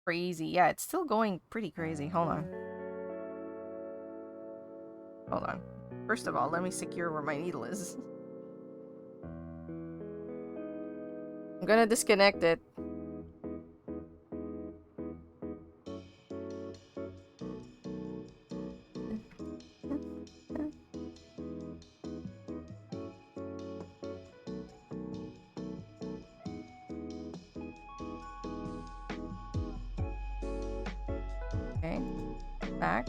Speaker 1: crazy. Yeah, it's still going pretty crazy. Hold on. Hold on. First of all, let me secure where my needle is. I'm gonna disconnect it. Okay, back.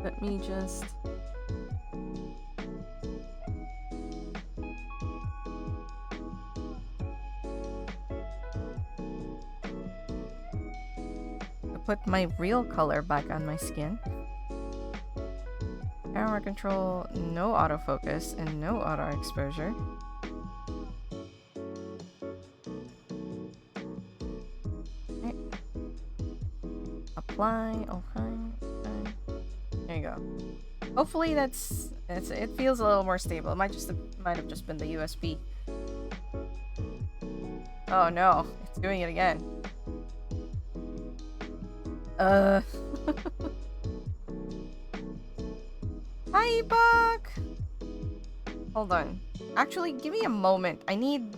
Speaker 1: Let me just... put my real color back on my skin. Camera control, no autofocus, and no auto exposure. Okay. Apply, okay. There you go. Hopefully it feels a little more stable. It might have just been the USB. Oh no, it's doing it again. Hi, Buck! Hold on. Actually, give me a moment. I need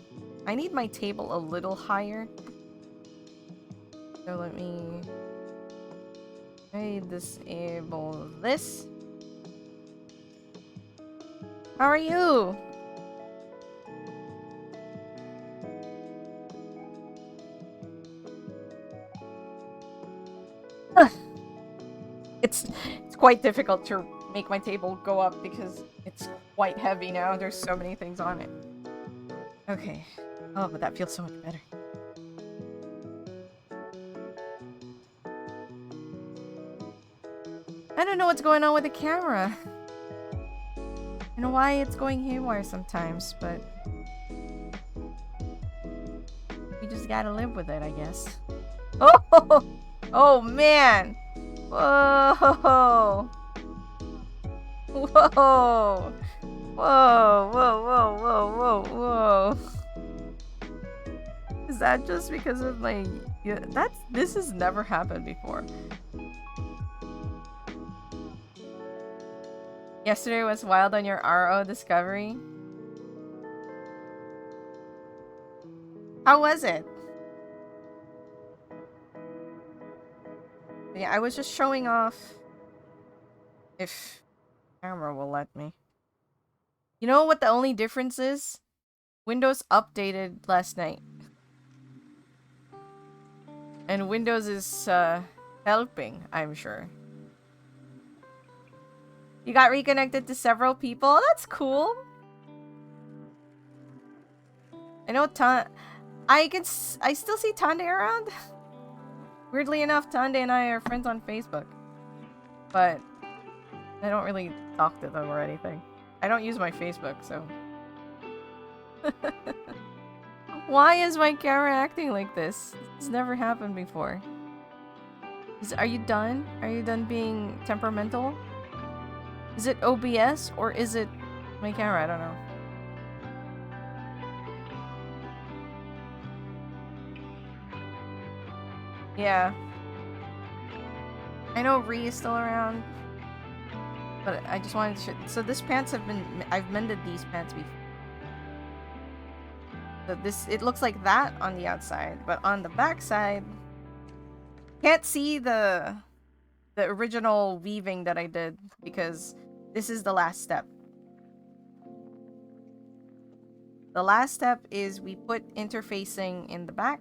Speaker 1: my table a little higher. So let me disable this. How are you? It's quite difficult to make my table go up because it's quite heavy now. There's so many things on it. Okay. Oh, but that feels so much better. I don't know what's going on with the camera. I know why it's going haywire sometimes, but we just gotta live with it, I guess. Oh! Oh, man! Whoa! Whoa! Whoa! Whoa! Whoa! Whoa! Whoa! Is that just because of my... Yeah, this has never happened before. Yesterday was wild on your RO discovery. How was it? Yeah, I was just showing off if camera will let me. You know what the only difference is? Windows updated last night. And Windows is helping, I'm sure. You got reconnected to several people? That's cool. I know I still see Tande around. Weirdly enough, Tande and I are friends on Facebook. But I don't really talk to them or anything. I don't use my Facebook, so... Why is my camera acting like this? It's never happened before. Are you done? Are you done being temperamental? Is it OBS or is it my camera? I don't know. Yeah. I know Ree is still around. But I just wanted to... So this pants I've mended these pants before. So it looks like that on the outside, but on the back side, can't see the original weaving that I did because this is the last step. The last step is we put interfacing in the back,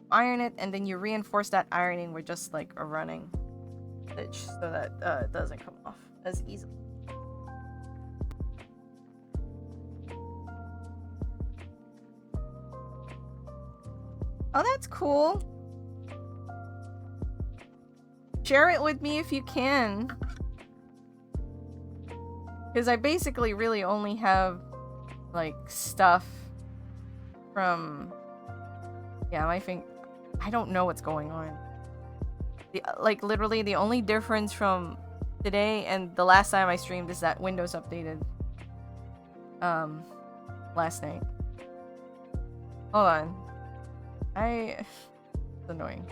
Speaker 1: iron it, and then you reinforce that ironing with just like a running stitch so that it doesn't come off as easily. Oh, that's cool. Share it with me if you can. Because I basically really only have, like, stuff from... Yeah, I think... I don't know what's going on. Like, literally, the only difference from today and the last time I streamed is that Windows updated. Last night. Hold on. It's annoying.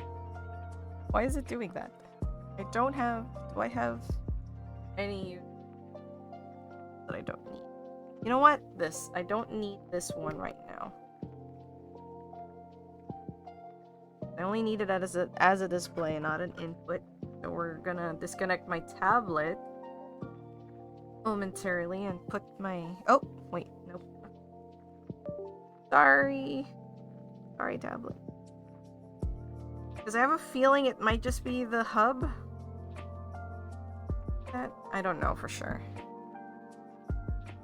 Speaker 1: Why is it doing that? I don't have... Do I have any that I don't need? You know what? This. I don't need this one right now. I only need it as a display, not an input. So we're gonna disconnect my tablet momentarily and put my... Oh, wait, nope. Sorry. Sorry, tablet. Because I have a feeling it might just be the hub. That I don't know for sure.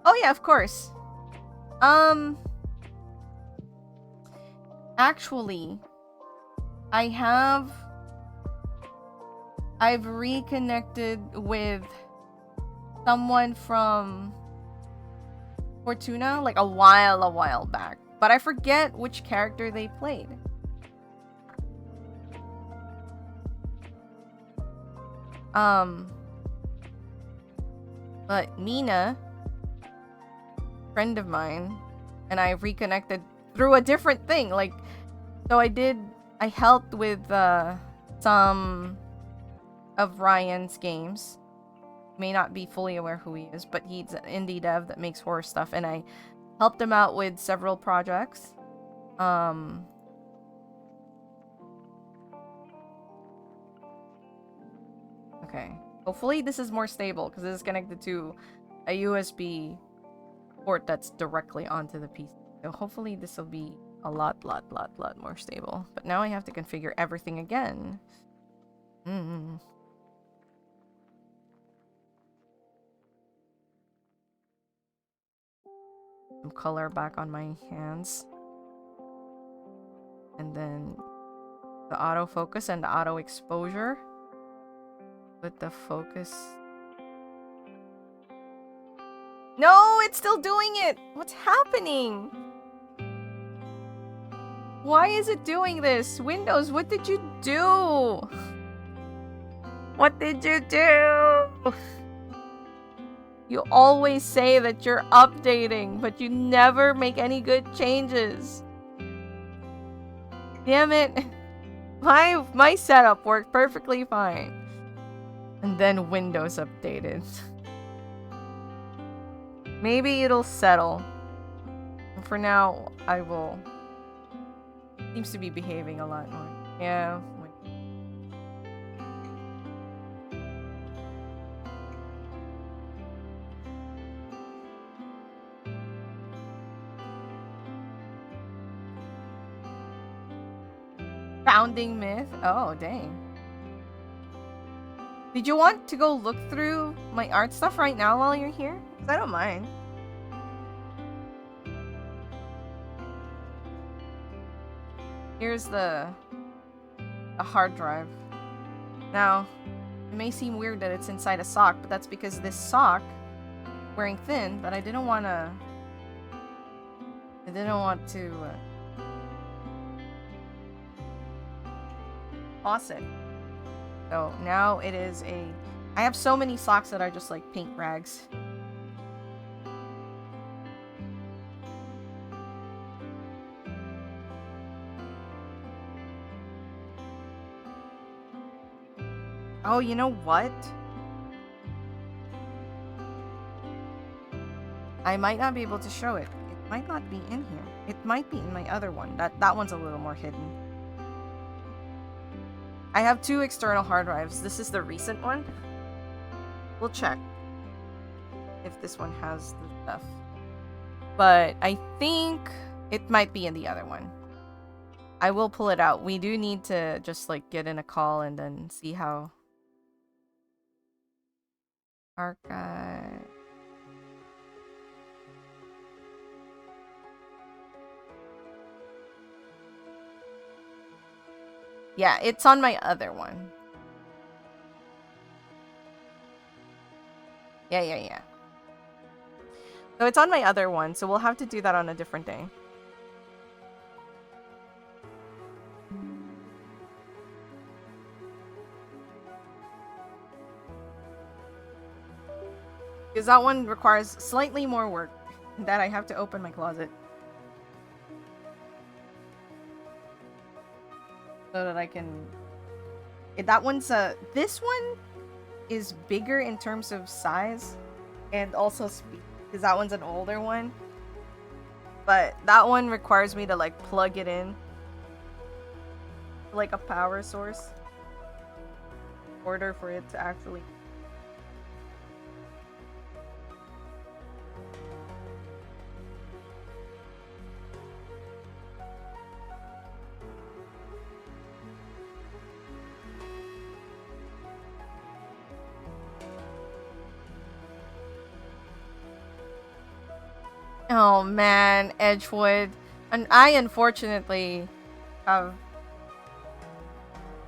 Speaker 1: Oh yeah, of course. Actually, I've reconnected with someone from Fortuna like a while back, but I forget which character they played. But Mina, friend of mine, and I reconnected through a different thing. Like, so I helped with some of Ryan's games. May not be fully aware who he is, but he's an indie dev that makes horror stuff, and I helped him out with several projects. Okay. Hopefully this is more stable, because this is connected to a USB port that's directly onto the PC. So hopefully this will be a lot more stable. But now I have to configure everything again. Some color back on my hands. And then the autofocus and the auto exposure. With the focus. No, it's still doing it! What's happening? Why is it doing this? Windows, what did you do? What did you do? You always say that you're updating, but you never make any good changes. Damn it. My setup worked perfectly fine. And then Windows updated. Maybe it'll settle. For now, I will... Seems to be behaving a lot more. Yeah. Founding myth? Oh, dang. Did you want to go look through my art stuff right now while you're here? Because I don't mind. Here's a hard drive. Now, it may seem weird that it's inside a sock, but that's because this sock, wearing thin, that I didn't want to toss it. So now it is I have so many socks that are just like paint rags. Oh, you know what? I might not be able to show it. It might not be in here. It might be in my other one. That one's a little more hidden. I have 2 external hard drives. This is the recent one. We'll check if this one has the stuff. But I think it might be in the other one. I will pull it out. We do need to just like get in a call and then see how... Archive... Yeah, it's on my other one. Yeah. So it's on my other one, so we'll have to do that on a different day. Because that one requires slightly more work. That I have to open my closet. So that I can... That one's this one is bigger in terms of size. And also speed. Because that one's an older one. But that one requires me to like plug it in. Like a power source. In order for it to actually... Oh man, Edgewood. And I unfortunately have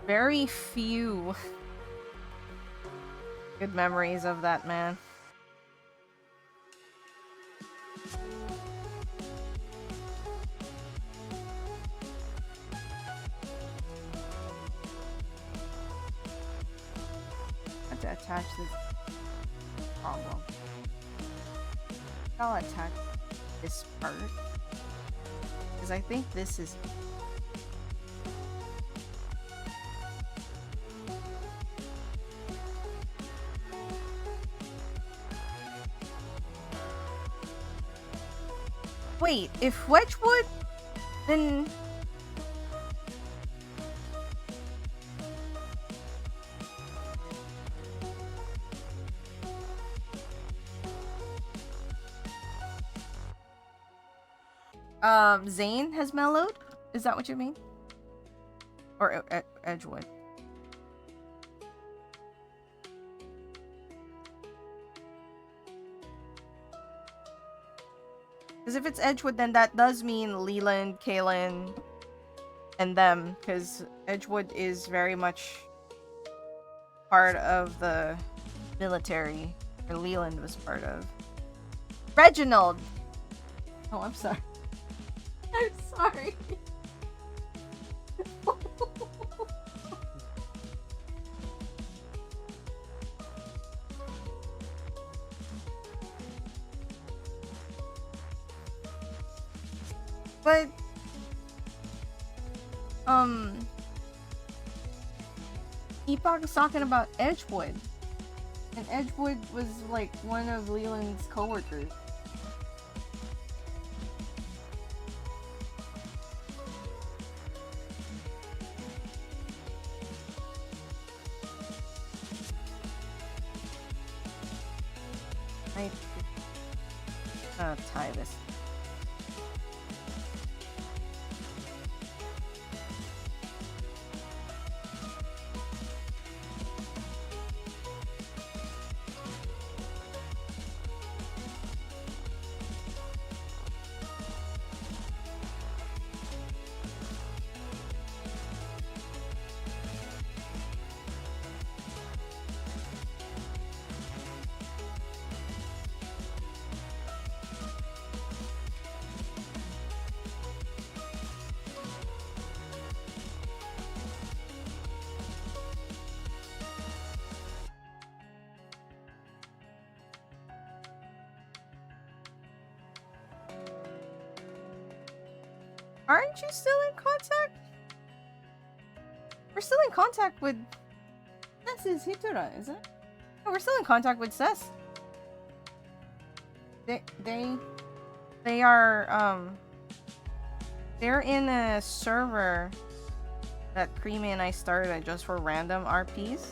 Speaker 1: very few good memories of that man. I have to attach this problem. I'll attach this part. Because I think this is... Wait, if Wedgwood, then... Zane has mellowed? Is that what you mean? Or Edgewood? Because if it's Edgewood, then that does mean Leland, Kaylin, and them. Because Edgewood is very much part of the military. Or Leland was part of. Reginald! Oh, I'm sorry. I'm sorry. But, Epoch is talking about Edgewood. And Edgewood was, like, one of Leland's coworkers. Tie this. Aren't you still in contact? We're still in contact with... This is Hitura, isn't it? No, we're still in contact with Sess. They are, they're in a server that Creamy and I started just for random RPs.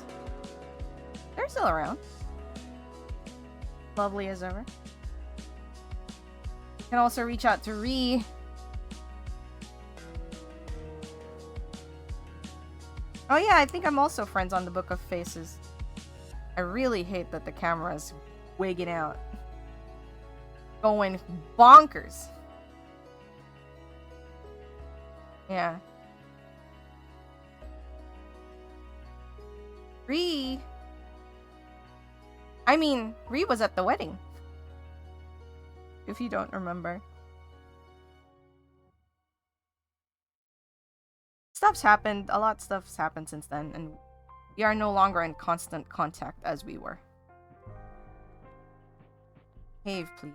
Speaker 1: They're still around. Lovely as ever. You can also reach out to Ree. Oh yeah, I think I'm also friends on the Book of Faces. I really hate that the camera's wigging out. Going bonkers. Yeah. Ree. I mean, Ree was at the wedding. If you don't remember. Stuff's happened. A lot of stuff's happened since then, and we are no longer in constant contact as we were. Cave, please.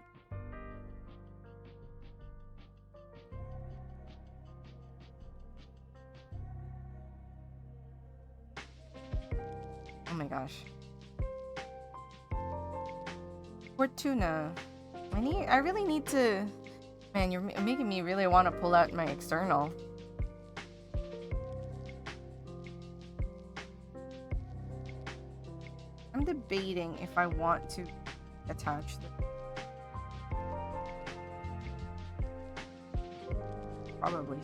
Speaker 1: Oh my gosh. Fortuna. I really need to... Man, you're making me really want to pull out my external. I'm debating if I want to attach this. Probably.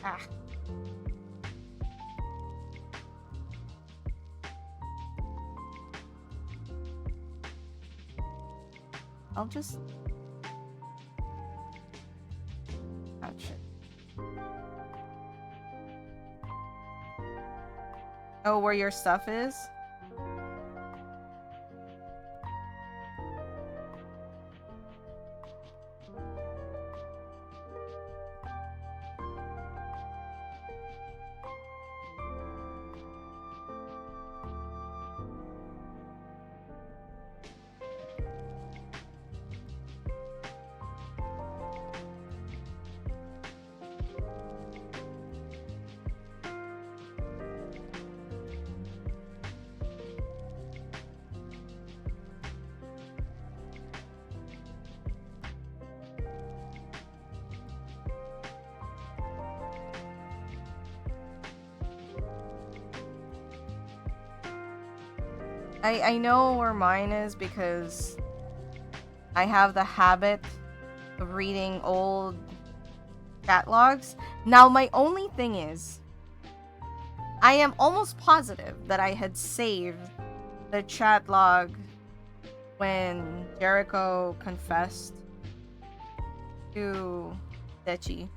Speaker 1: Ah. I'll just touch it. Oh, where your stuff is? I know where mine is because I have the habit of reading old chat logs. Now, my only thing is, I am almost positive that I had saved the chat log when Jericho confessed to Dechi.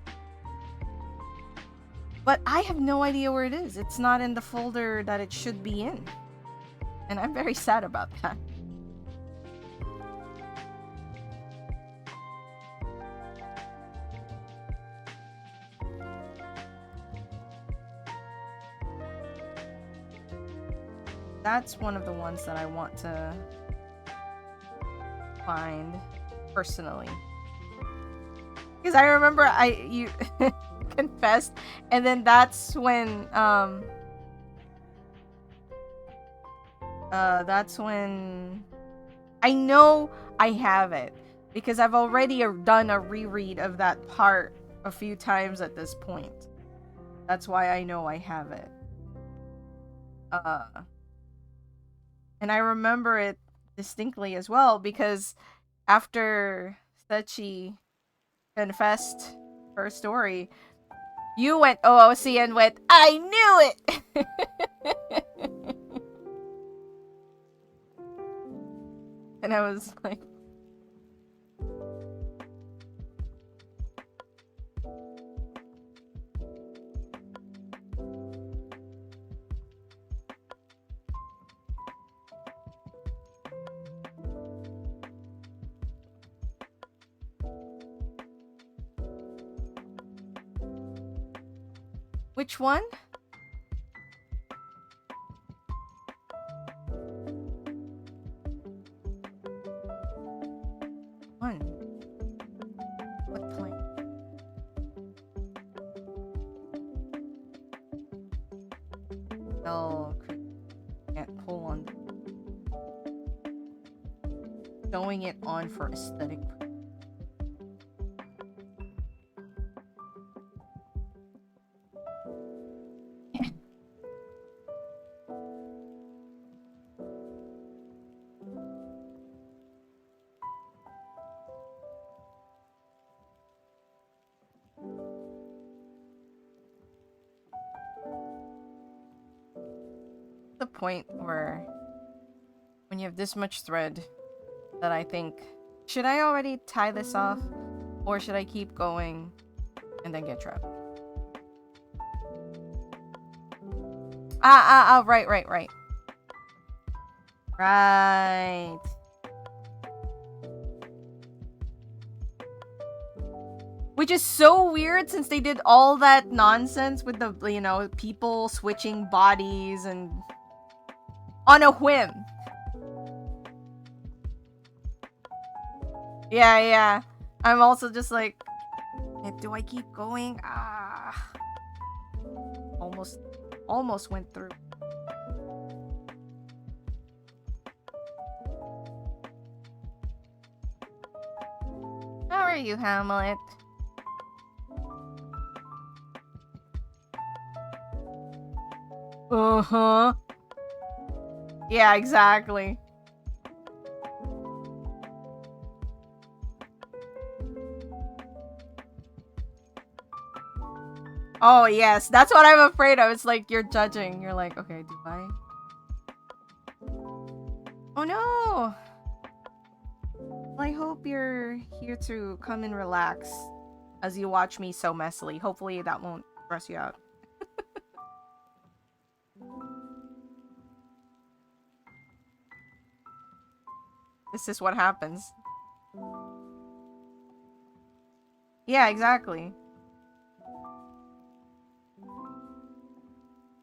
Speaker 1: But I have no idea where it is. It's not in the folder that it should be in. And I'm very sad about that. That's one of the ones that I want to find personally. Because I remember you confessed, and then that's when I know I have it because I've already done a reread of that part a few times at this point. That's why I know I have it. And I remember it distinctly as well because after Sechi confessed her story, you went OOC and went, I knew it! And I was like... Which one? One. What plane? Oh, can't pull on. Showing it on for aesthetic. point where when you have this much thread that I think, should I already tie this off or should I keep going and then get trapped? Right. Right. Which is so weird since they did all that nonsense with the, you know, people switching bodies and on a whim. Yeah. I'm also just like, do I keep going? Almost went through. How are you, Hamlet? Uh-huh. Yeah, exactly. Oh, yes. That's what I'm afraid of. It's like you're judging. You're like, okay, do I? Oh, no. Well, I hope you're here to come and relax as you watch me so messily. Hopefully that won't stress you out. This is what happens. Yeah, exactly.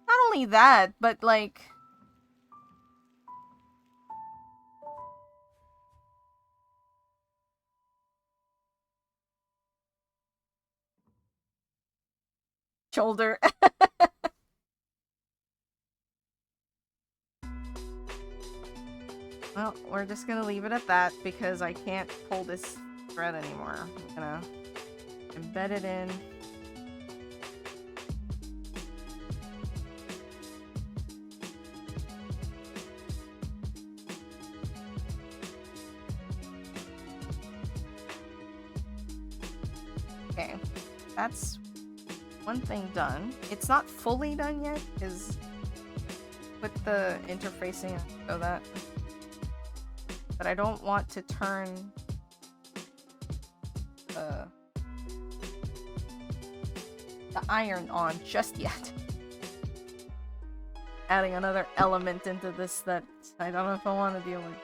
Speaker 1: Not only that, but like... shoulder. Well, we're just gonna leave it at that because I can't pull this thread anymore. I'm gonna embed it in. Okay, that's one thing done. It's not fully done yet, because with the interfacing so that, but I don't want to turn the iron on just yet. Adding another element into this that I don't know if I want to deal with.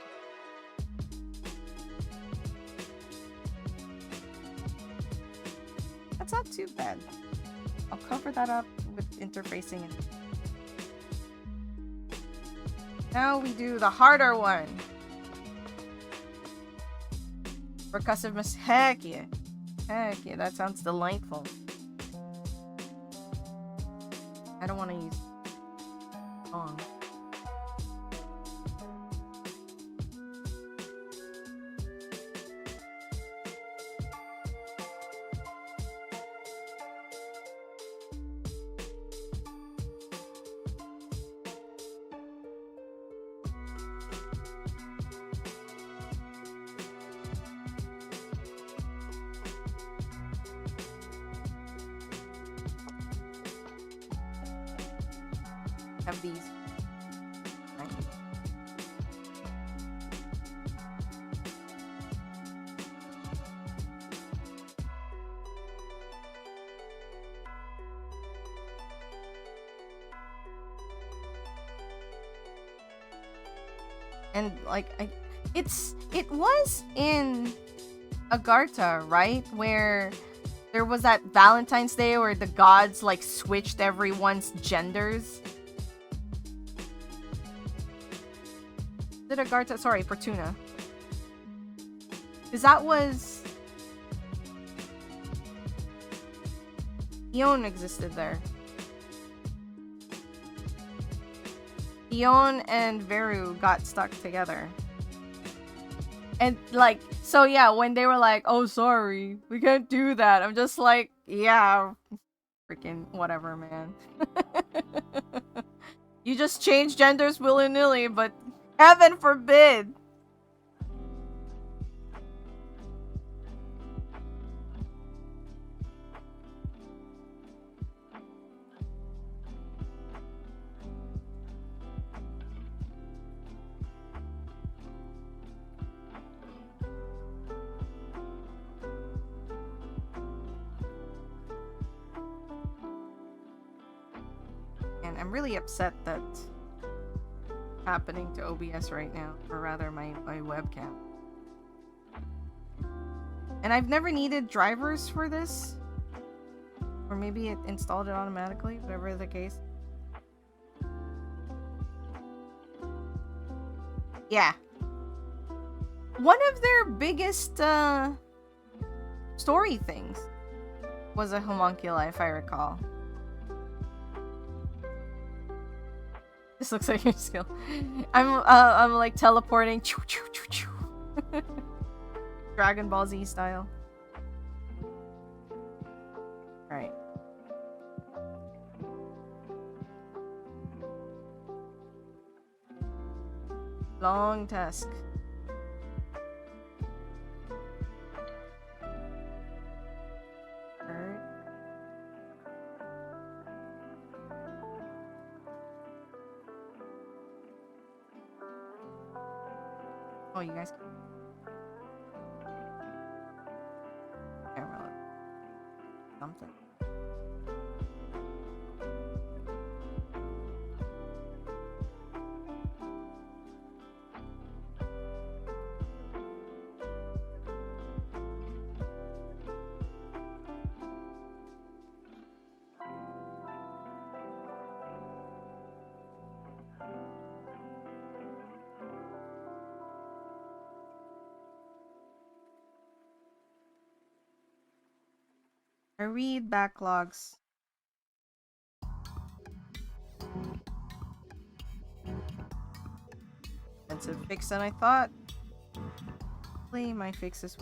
Speaker 1: That's not too bad. I'll cover that up with interfacing. Now we do the harder one. Percussive heck yeah. Heck yeah, that sounds delightful. I don't want to use song. Have these. Right. And like it was in Agartha, right? Where there was that Valentine's Day where the gods like switched everyone's genders. Did Agartha? Sorry, Fortuna. Because that was... Eon existed there. Eon and Veru got stuck together. And like, so yeah, when they were like, oh sorry, we can't do that. I'm just like, yeah, freaking whatever, man. You just change genders willy-nilly, but heaven forbid. And I'm really upset that's happening to OBS right now, or rather my webcam. And I've never needed drivers for this. Or maybe it installed it automatically, whatever the case. Yeah. One of their biggest story things was a homunculi, if I recall. This looks like your skill. I'm like teleporting. Dragon Ball Z style. Right. Long task. Alright. Oh, you guys can... Something. I read backlogs. Expensive fix than I thought. Hopefully my fix is...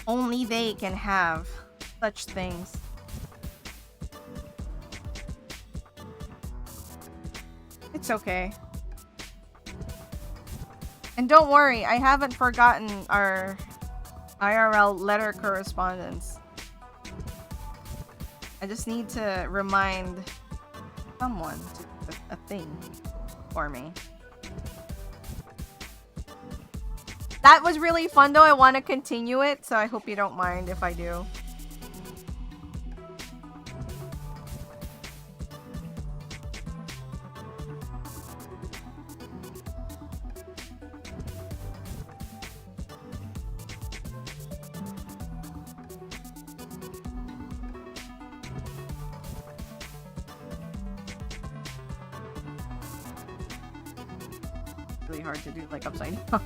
Speaker 1: Only they can have such things. It's okay. And don't worry, I haven't forgotten our IRL letter correspondence. I just need to remind someone to do a thing for me. That was really fun though. I want to continue it, so I hope you don't mind if I do. Really hard to do, like upside down.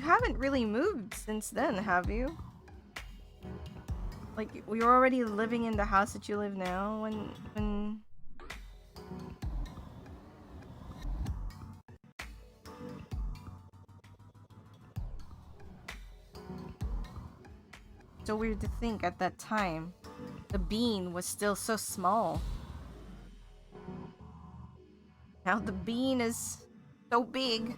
Speaker 1: You haven't really moved since then, have you? Like, you're already living in the house that you live now when... So weird to think at that time, the bean was still so small. Now the bean is so big.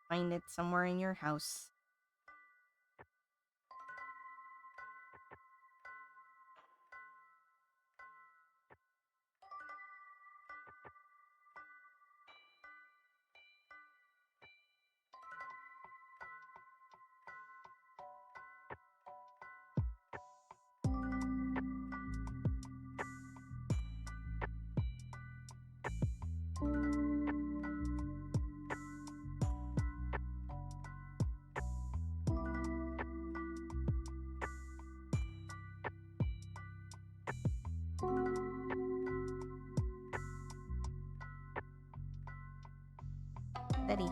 Speaker 1: Find it somewhere in your house. Steady.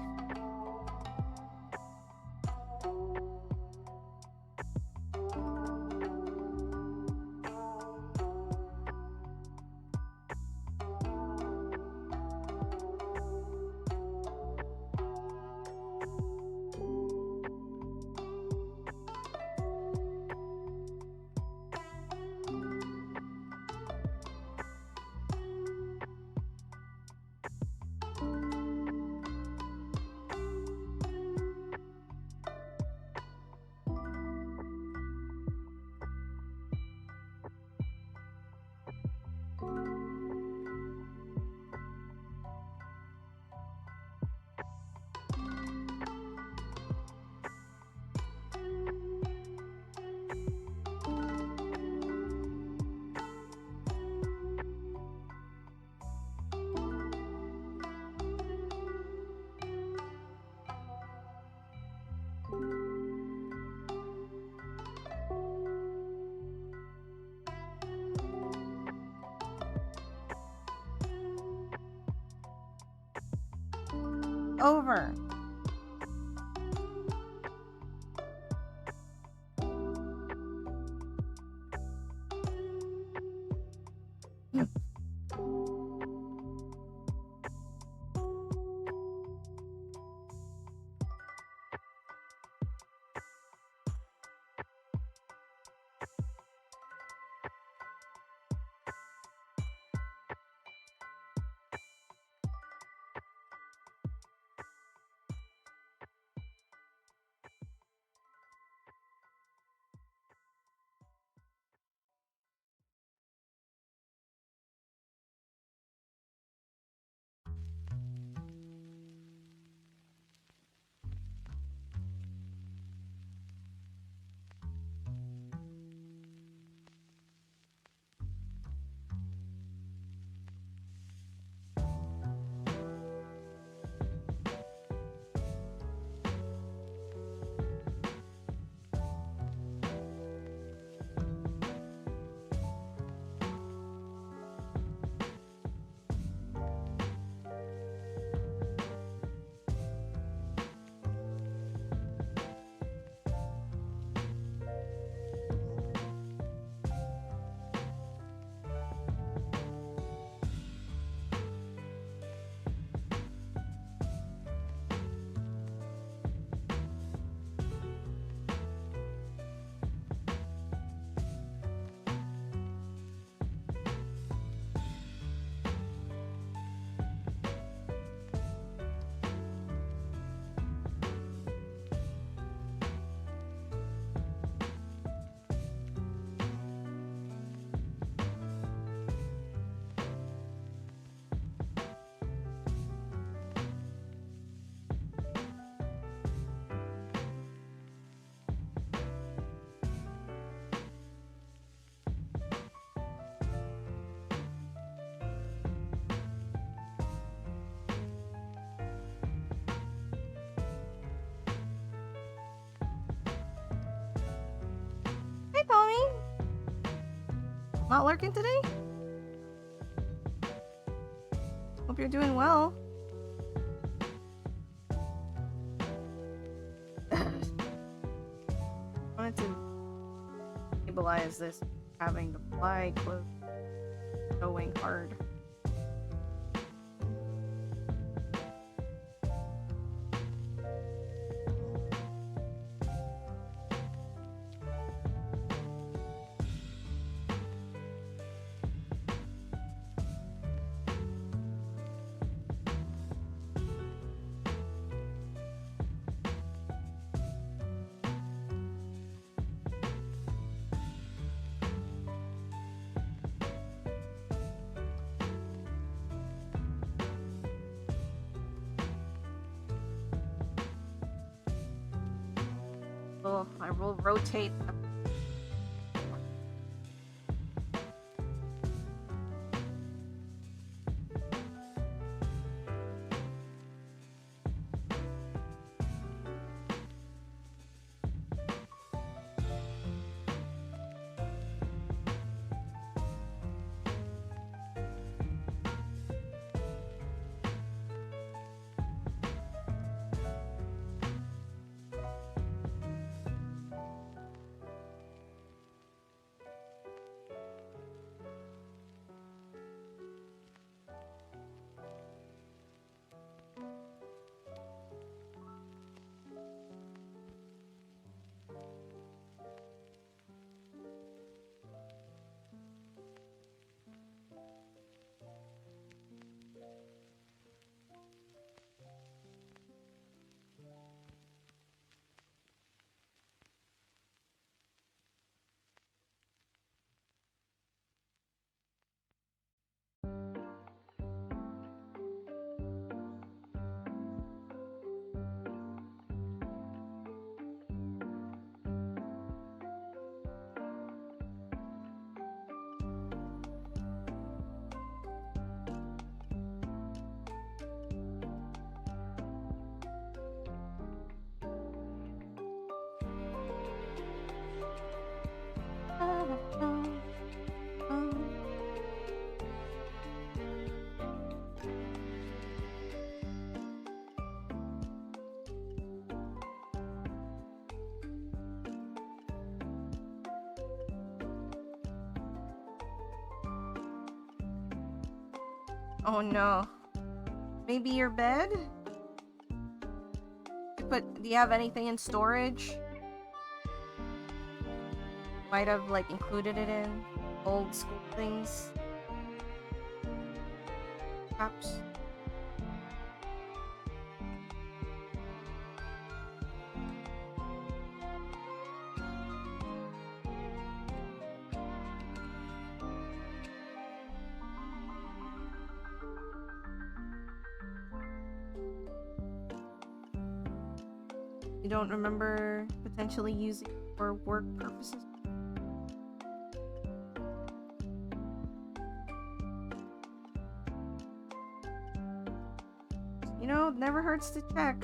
Speaker 1: Over. Not lurking today? Hope you're doing well. Wanted to stabilize this having the fly close going hard. Oh, I will rotate. Oh no. Maybe your bed? But do you have anything in storage? Might have like included it in old school things. Perhaps. You don't remember potentially using it for work purposes? You know, it never hurts to check.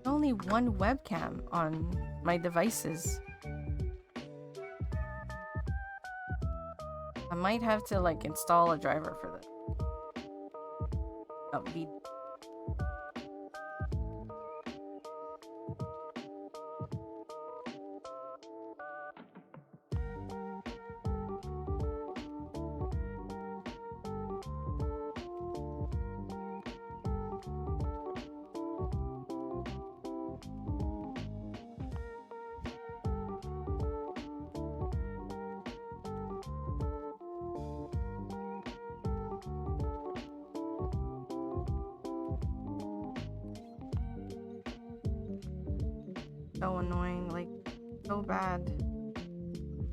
Speaker 1: Only one webcam on my devices. I might have to like install a driver for that. That would be so annoying, like so bad.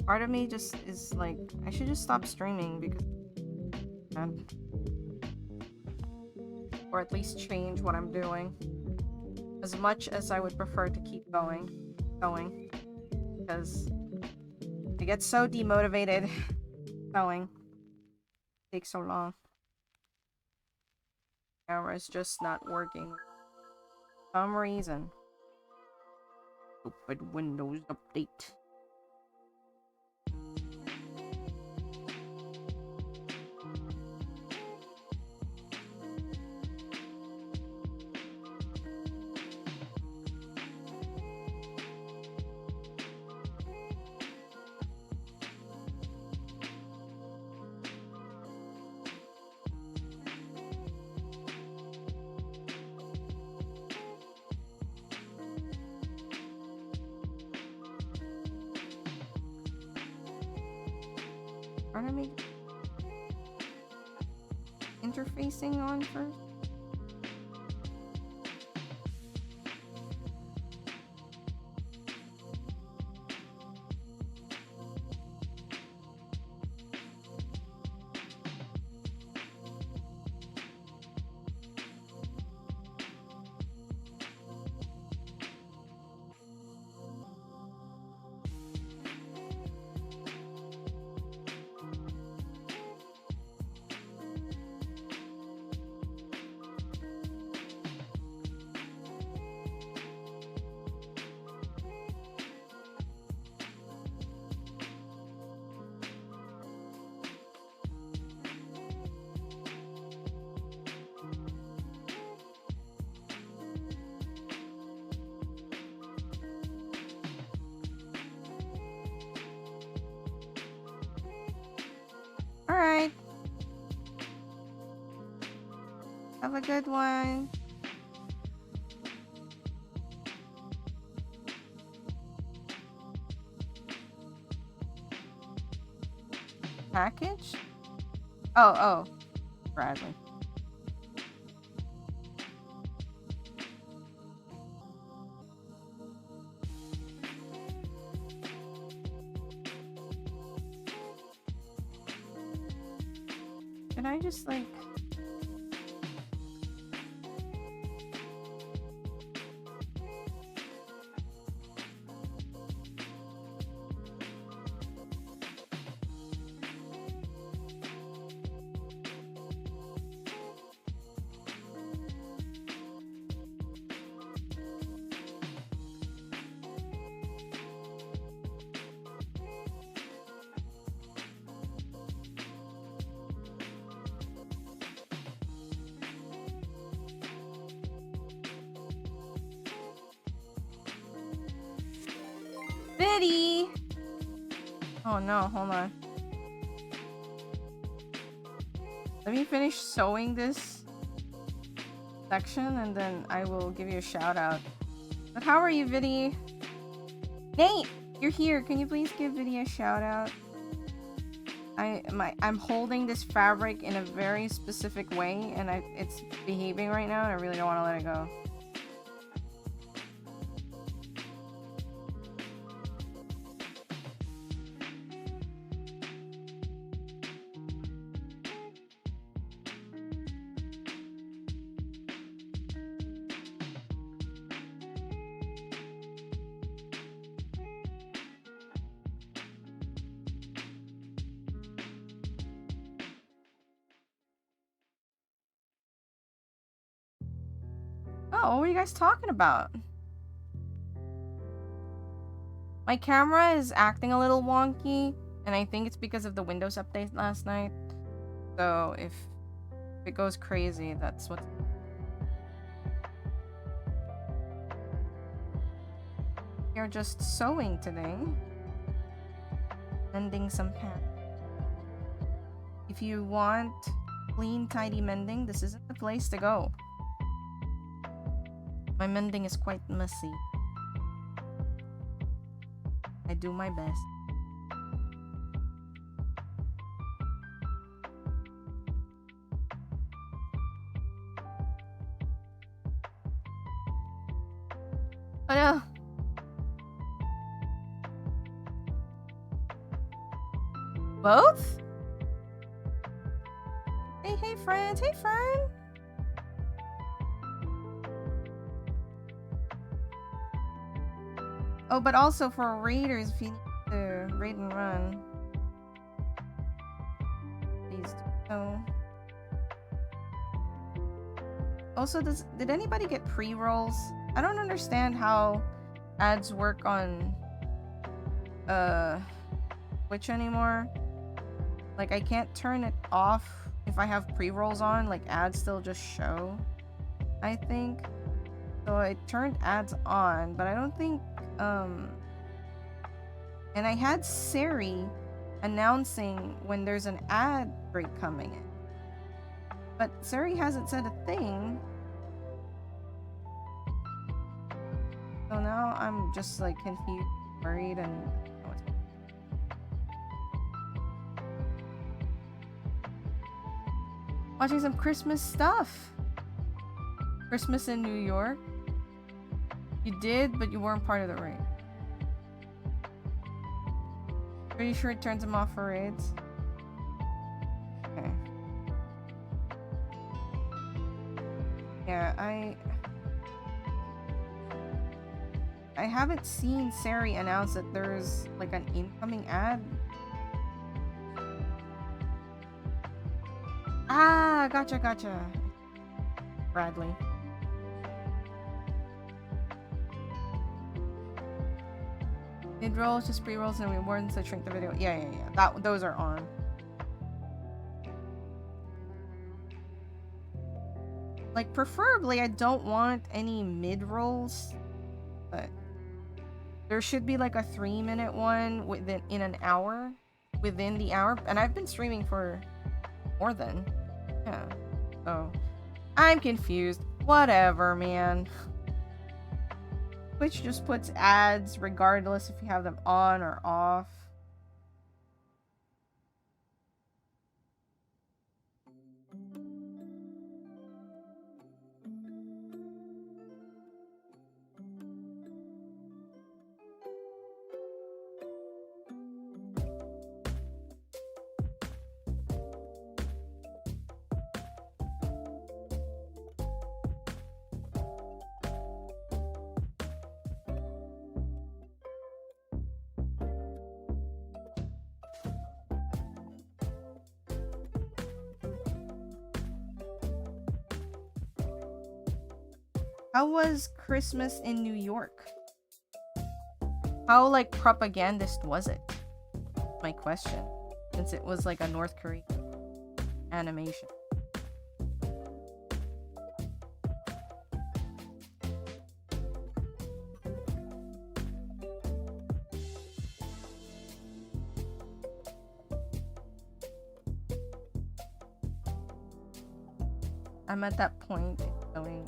Speaker 1: Part of me just is like, I should just stop streaming because, or at least change what I'm doing. As much as I would prefer to keep going, because I get so demotivated. Going, it takes so long. Camera's just not working for some reason. Stupid Windows update. Pardon me? Interfacing on first? Alright. Have a good one. Package? Oh. Bradley. Can I just like... Biddy! Oh no, hold on. Let me finish sewing this section and then I will give you a shout out. But how are you, Viddy? Nate! You're here. Can you please give Viddy a shout out? I'm holding this fabric in a very specific way and it's behaving right now and I really don't want to let it go. What were you guys talking about? My camera is acting a little wonky, and I think it's because of the Windows update last night. So if it goes crazy, that's what's... You're just sewing today. Mending some pants. If you want clean, tidy mending, this isn't the place to go. My mending is quite messy. I do my best. Oh no! Both? Hey friends, hey Fern! Oh, but also for raiders, if you need to raid and run, please do so. Also, did anybody get pre-rolls? I don't understand how ads work on Twitch anymore. Like, I can't turn it off if I have pre-rolls on. Like, ads still just show, I think. So I turned ads on, but I don't think and I had Siri announcing when there's an ad break coming in, but Siri hasn't said a thing. So now I'm just like confused, worried, and watching some Christmas stuff. Christmas in New York. You did, but you weren't part of the raid. Pretty sure it turns them off for raids. Okay. Yeah, I haven't seen Sari announce that there's like an incoming ad. Ah, gotcha. Bradley. Mid rolls, just pre rolls, and rewards that shrink the video. Yeah. Those are on. Like, preferably, I don't want any mid rolls, but there should be like a 3-minute one in an hour, within the hour, and I've been streaming for more than, yeah. So I'm confused. Whatever, man. Twitch just puts ads regardless if you have them on or off. How was Christmas in New York? How, like, propagandist was it? My question. Since it was like a North Korean animation. I'm at that point going...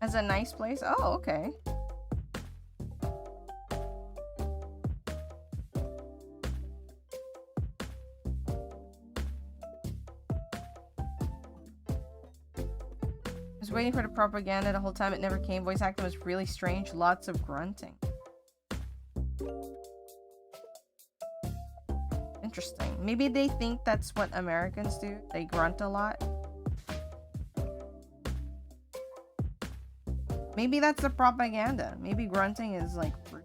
Speaker 1: As a nice place? Oh, okay. Because waiting for the propaganda the whole time. It never came. Voice acting was really strange. Lots of grunting. Interesting. Maybe they think that's what Americans do. They grunt a lot. Maybe that's the propaganda. Maybe grunting is like rude.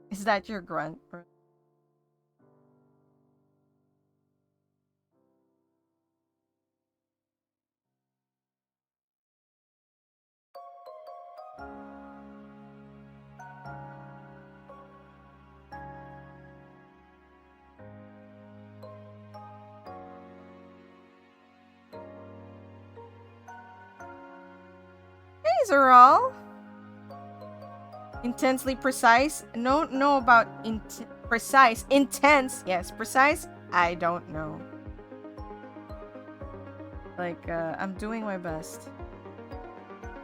Speaker 1: Is that your grunt? Hey, Zeral! Intensely precise? Don't know about precise. Intense! Yes, precise? I don't know. Like, I'm doing my best.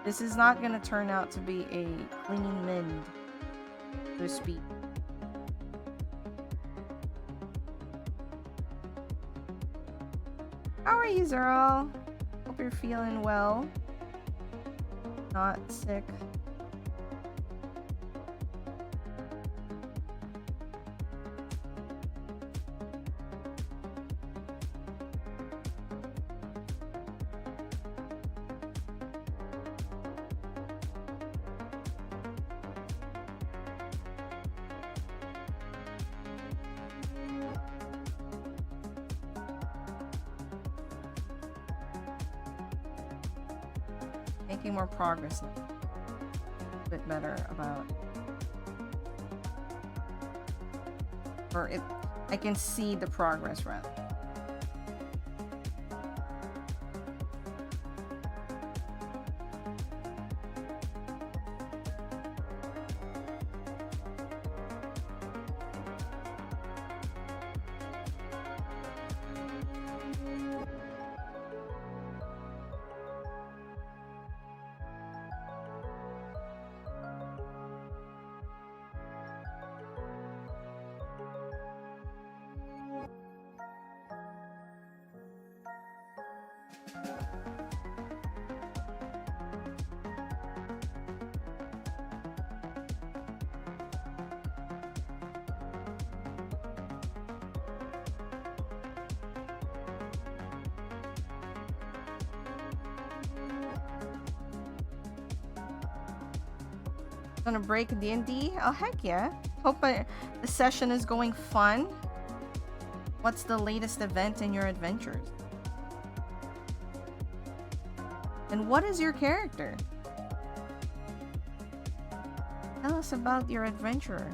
Speaker 1: This is not gonna turn out to be a clean mend, so to speak. How are you, Zeral? Hope you're feeling well. Not sick. Making more progress now. A bit better about, or it, I can see the progress rather. Gonna break D&D? Oh, heck yeah. Hope the session is going fun. What's the latest event in your adventures? And what is your character? Tell us about your adventurer.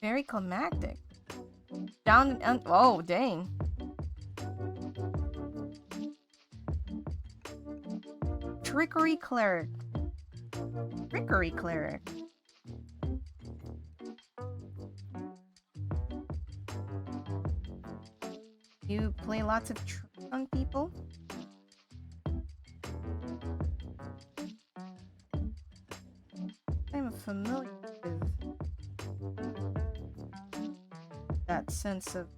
Speaker 1: Very climactic. Down and oh dang. Trickery cleric. Trickery cleric. You play lots of tricks on people? I'm familiar with that sense of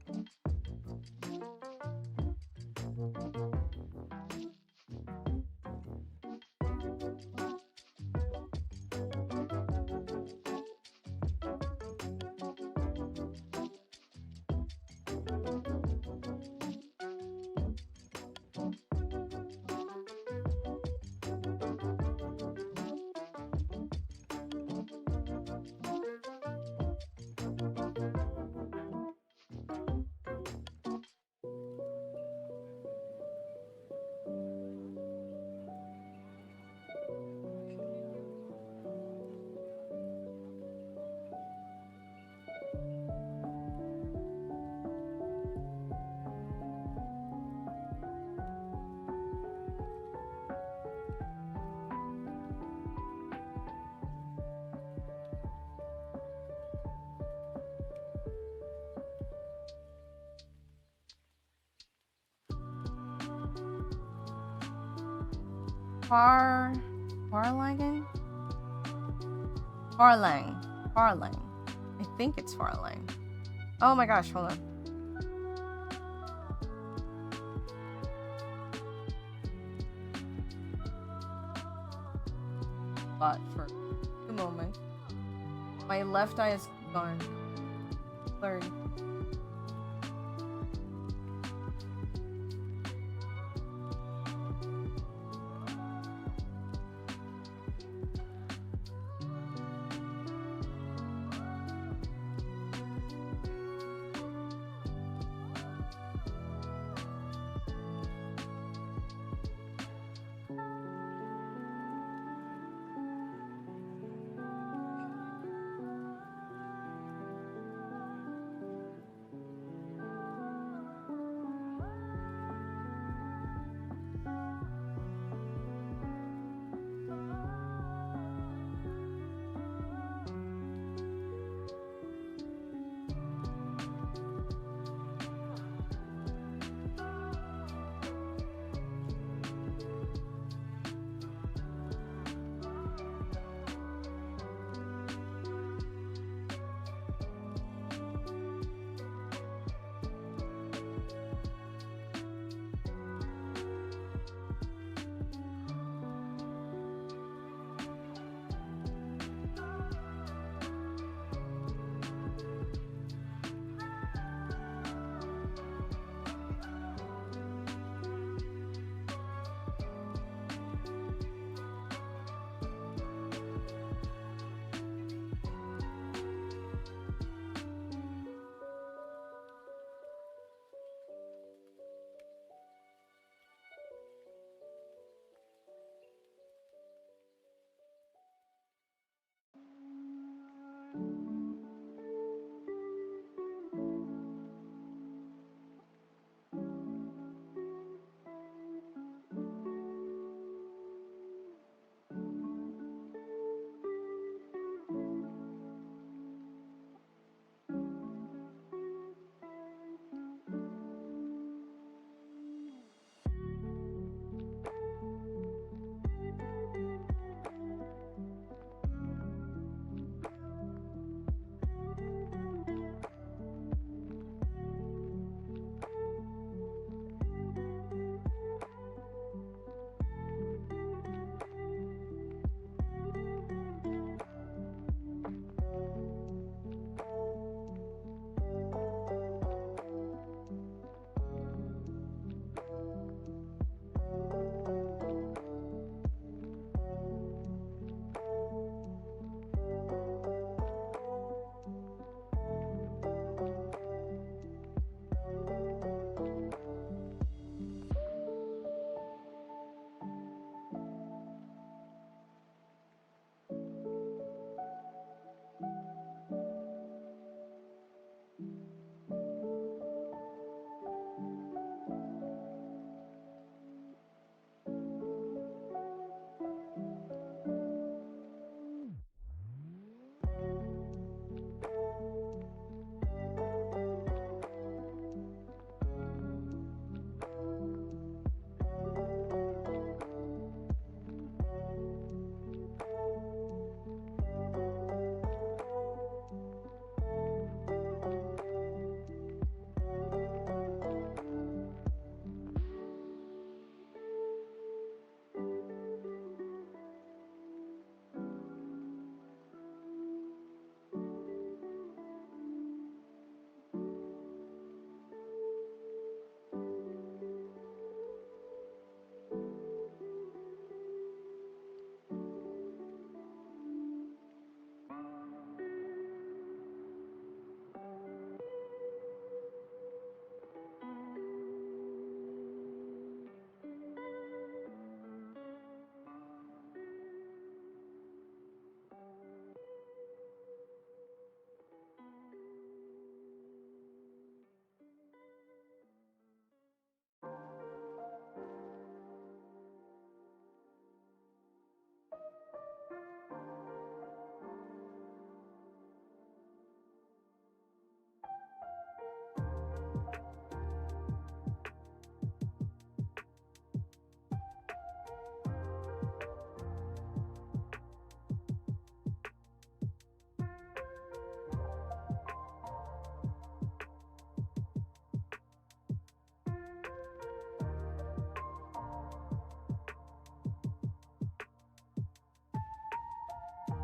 Speaker 1: Farlang? Farlang. I think it's Farlang. Oh my gosh, hold on. But for a moment, my left eye is gone. Blurry.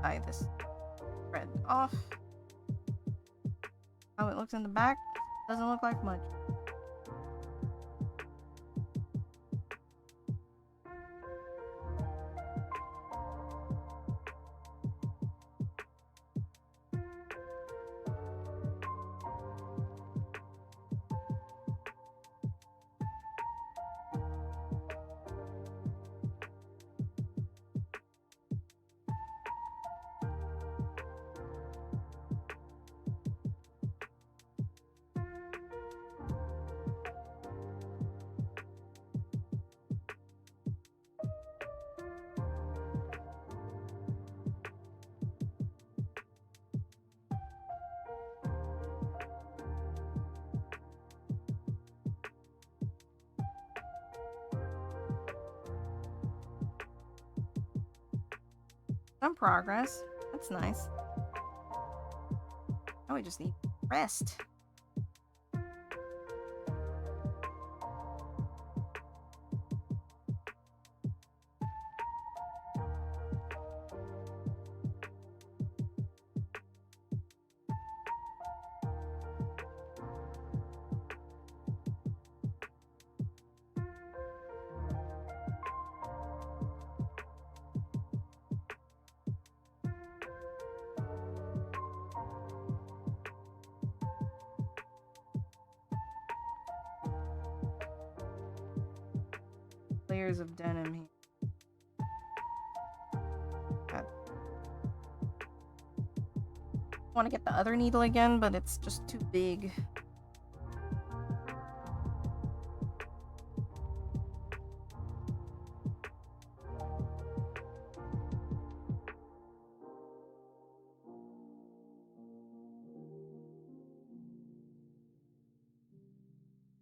Speaker 1: tie this thread off. How it looks in the back doesn't look like much. Some progress. That's nice. Now we just need rest. Layers of denim here. I want to get the other needle again, but it's just too big.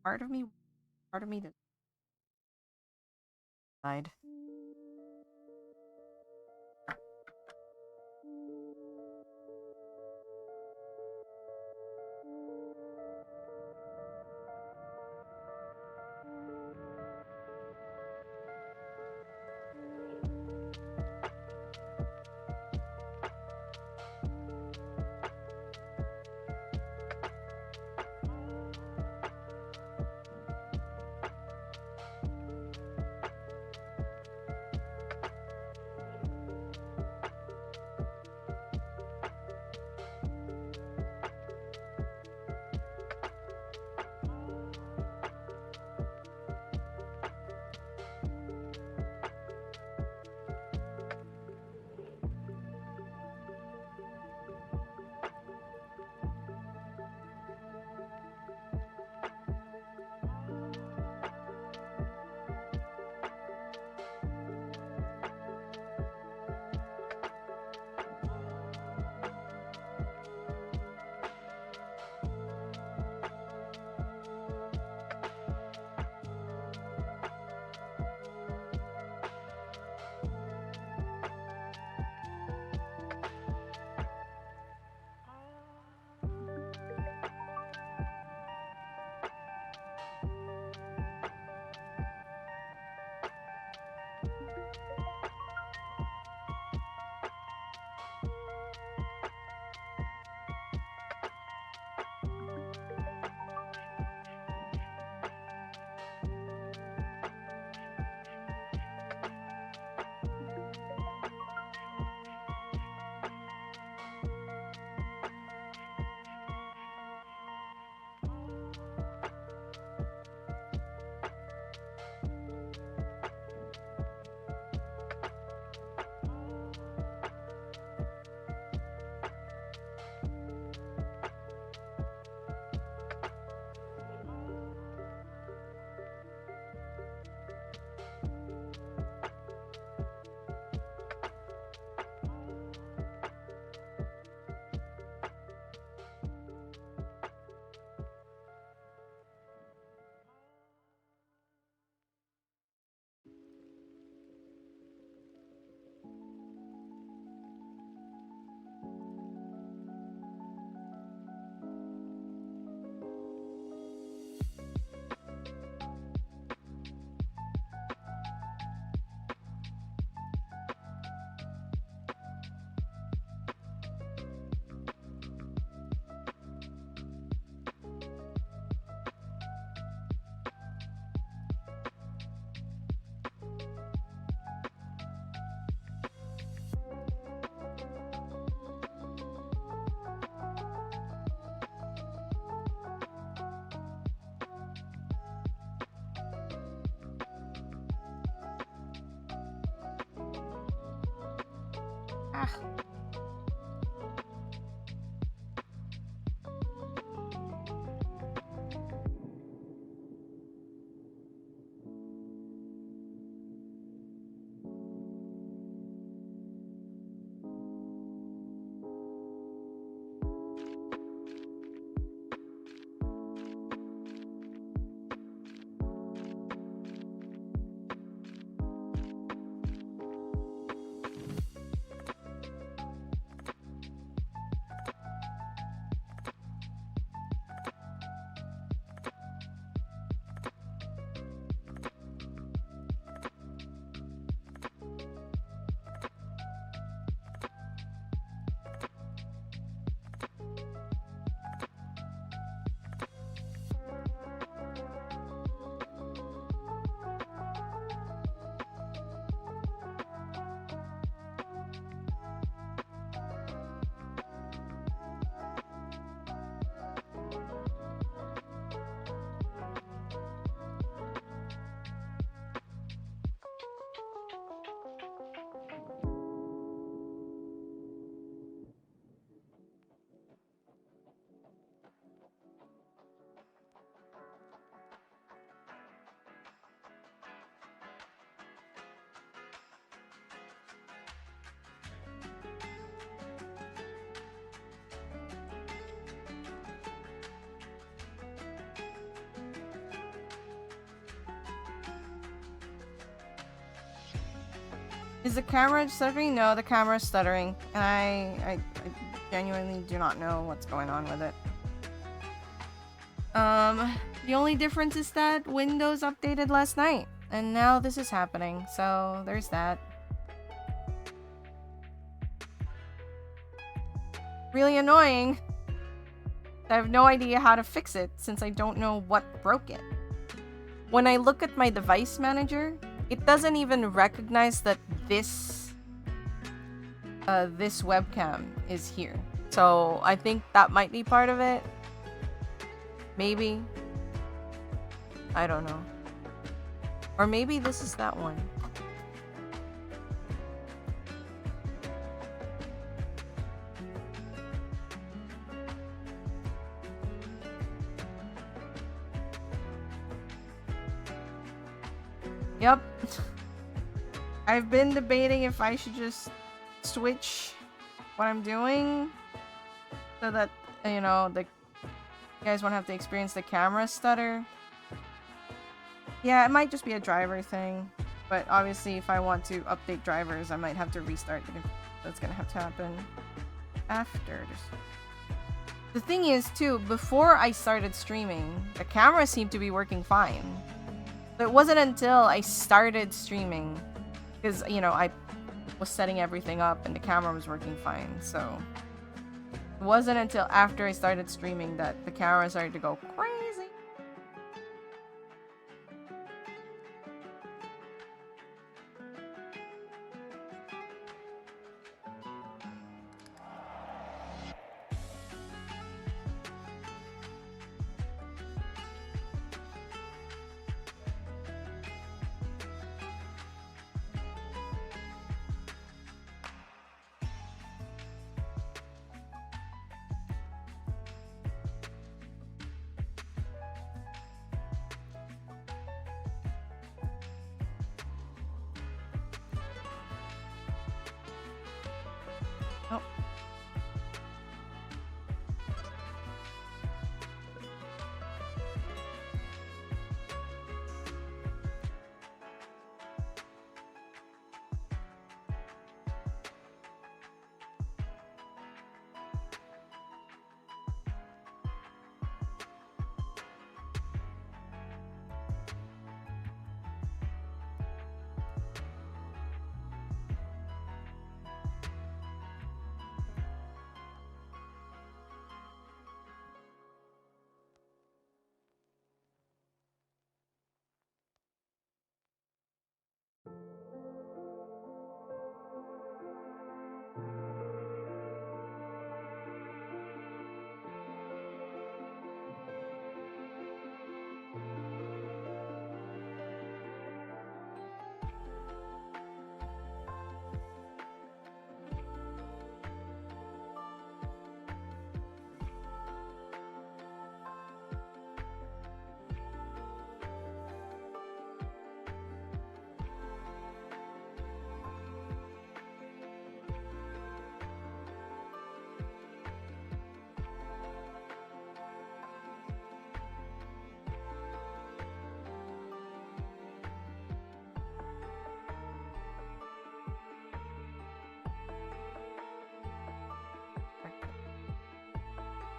Speaker 1: Part of me died. Ah. Is the camera stuttering? No, the camera's stuttering. And I genuinely do not know what's going on with it. The only difference is that Windows updated last night. And now this is happening. So, there's that. Really annoying. I have no idea how to fix it since I don't know what broke it. When I look at my device manager, it doesn't even recognize that this webcam is here. So I think that might be part of it. Maybe. I don't know. Or maybe this is that one. Yep. I've been debating if I should just switch what I'm doing so that, you know, you guys won't have to experience the camera stutter. Yeah, it might just be a driver thing, but obviously if I want to update drivers, I might have to restart it. That's gonna have to happen after this. The thing is, too, before I started streaming, the camera seemed to be working fine. So it wasn't until I started streaming, because, you know, I was setting everything up and the camera was working fine, so it wasn't until after I started streaming that the camera started to go crazy.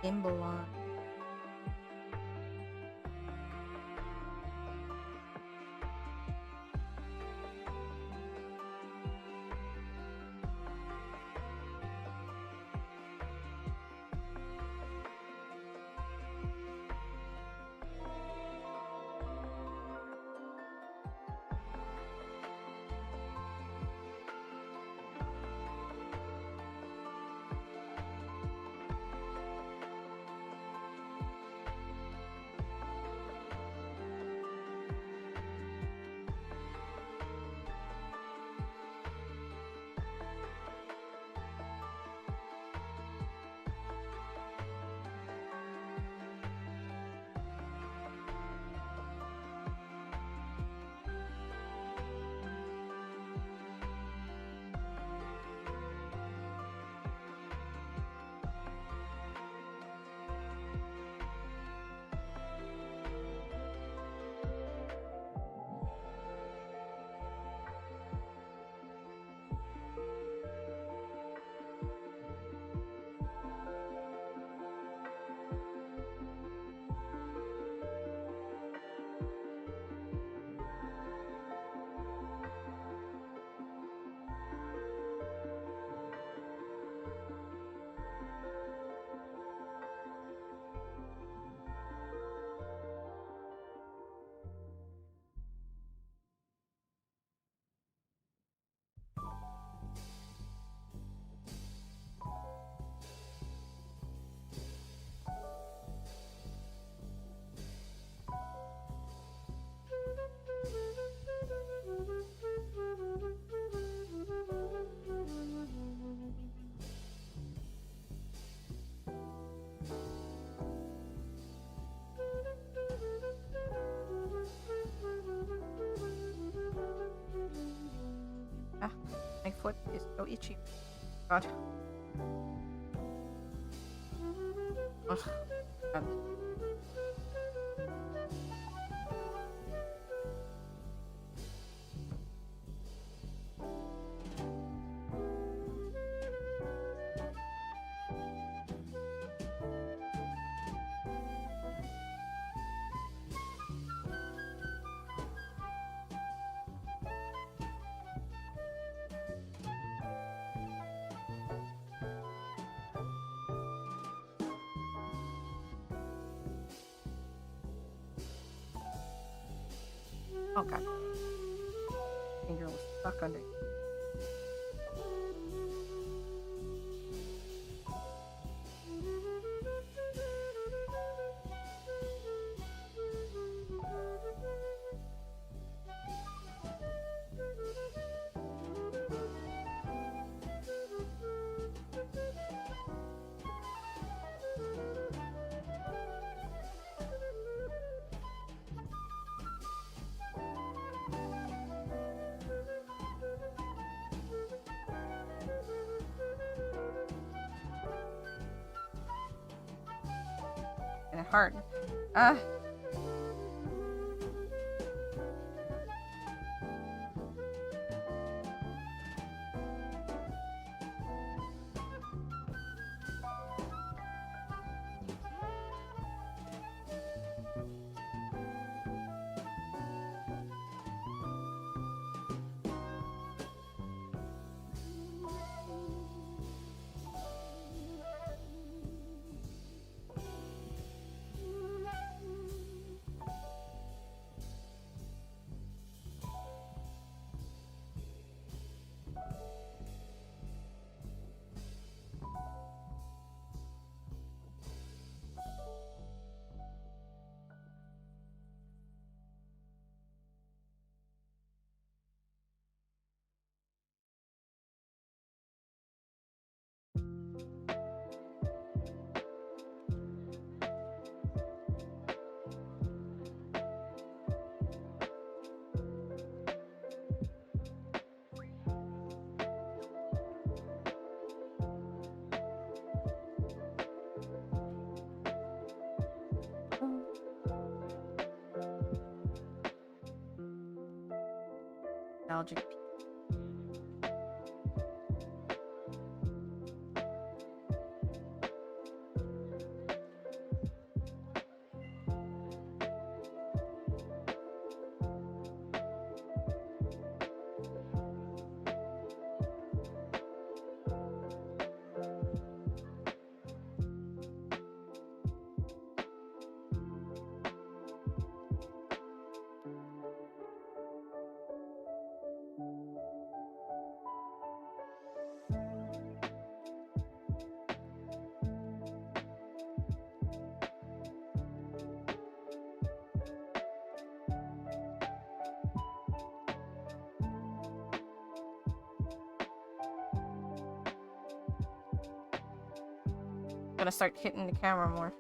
Speaker 1: Imbalance. Ah, my foot is so itchy. God. Oh, God. Oh, God. Finger was stuck under. And hard. Ah. Nostalgic. gonna start hitting the camera more.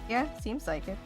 Speaker 1: Yeah, seems like it.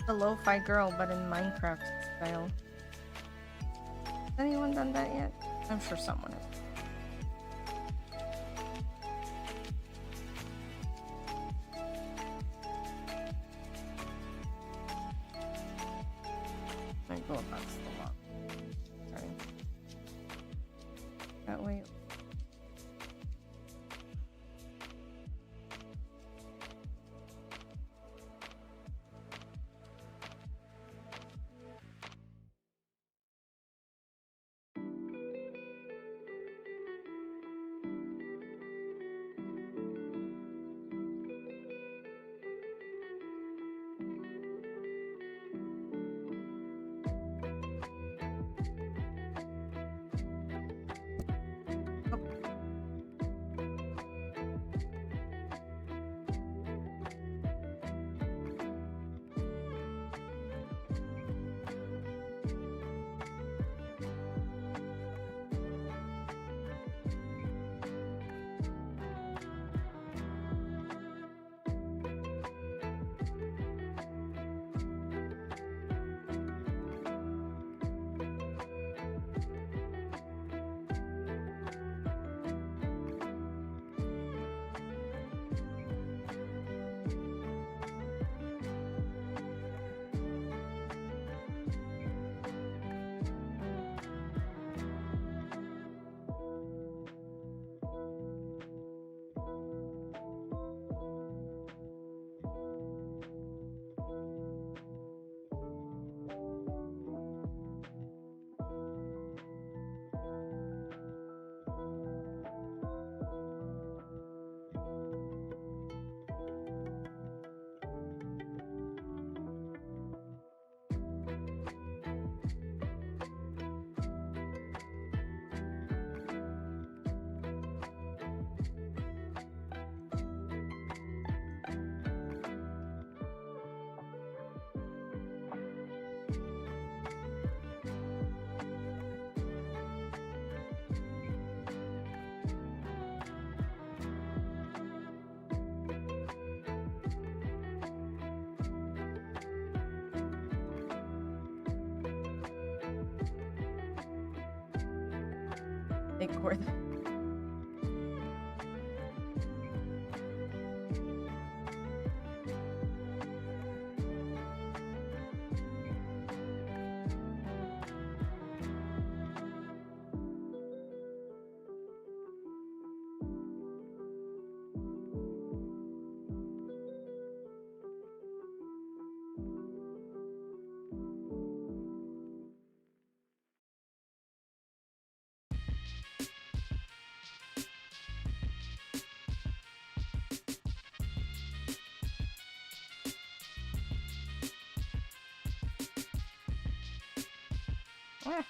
Speaker 1: A lo-fi girl, but in Minecraft style. Has anyone done that yet? I'm sure someone has. I go about the lot. Sorry. That way. Ignore that. Ah.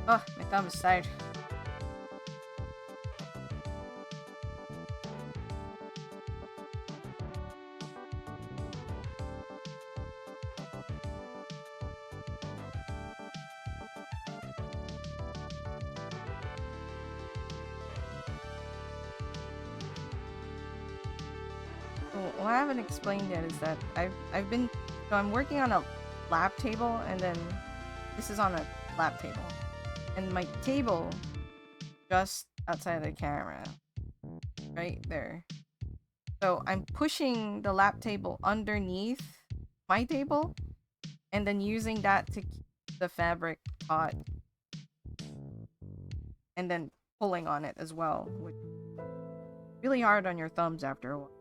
Speaker 1: Oh, my thumb is tired. What I haven't explained yet is that I've been So I'm working on a lab table, and then this is on a lab table. And my table just outside of the camera. Right there. So I'm pushing the lap table underneath my table and then using that to keep the fabric hot. And then pulling on it as well, which is really hard on your thumbs after a while.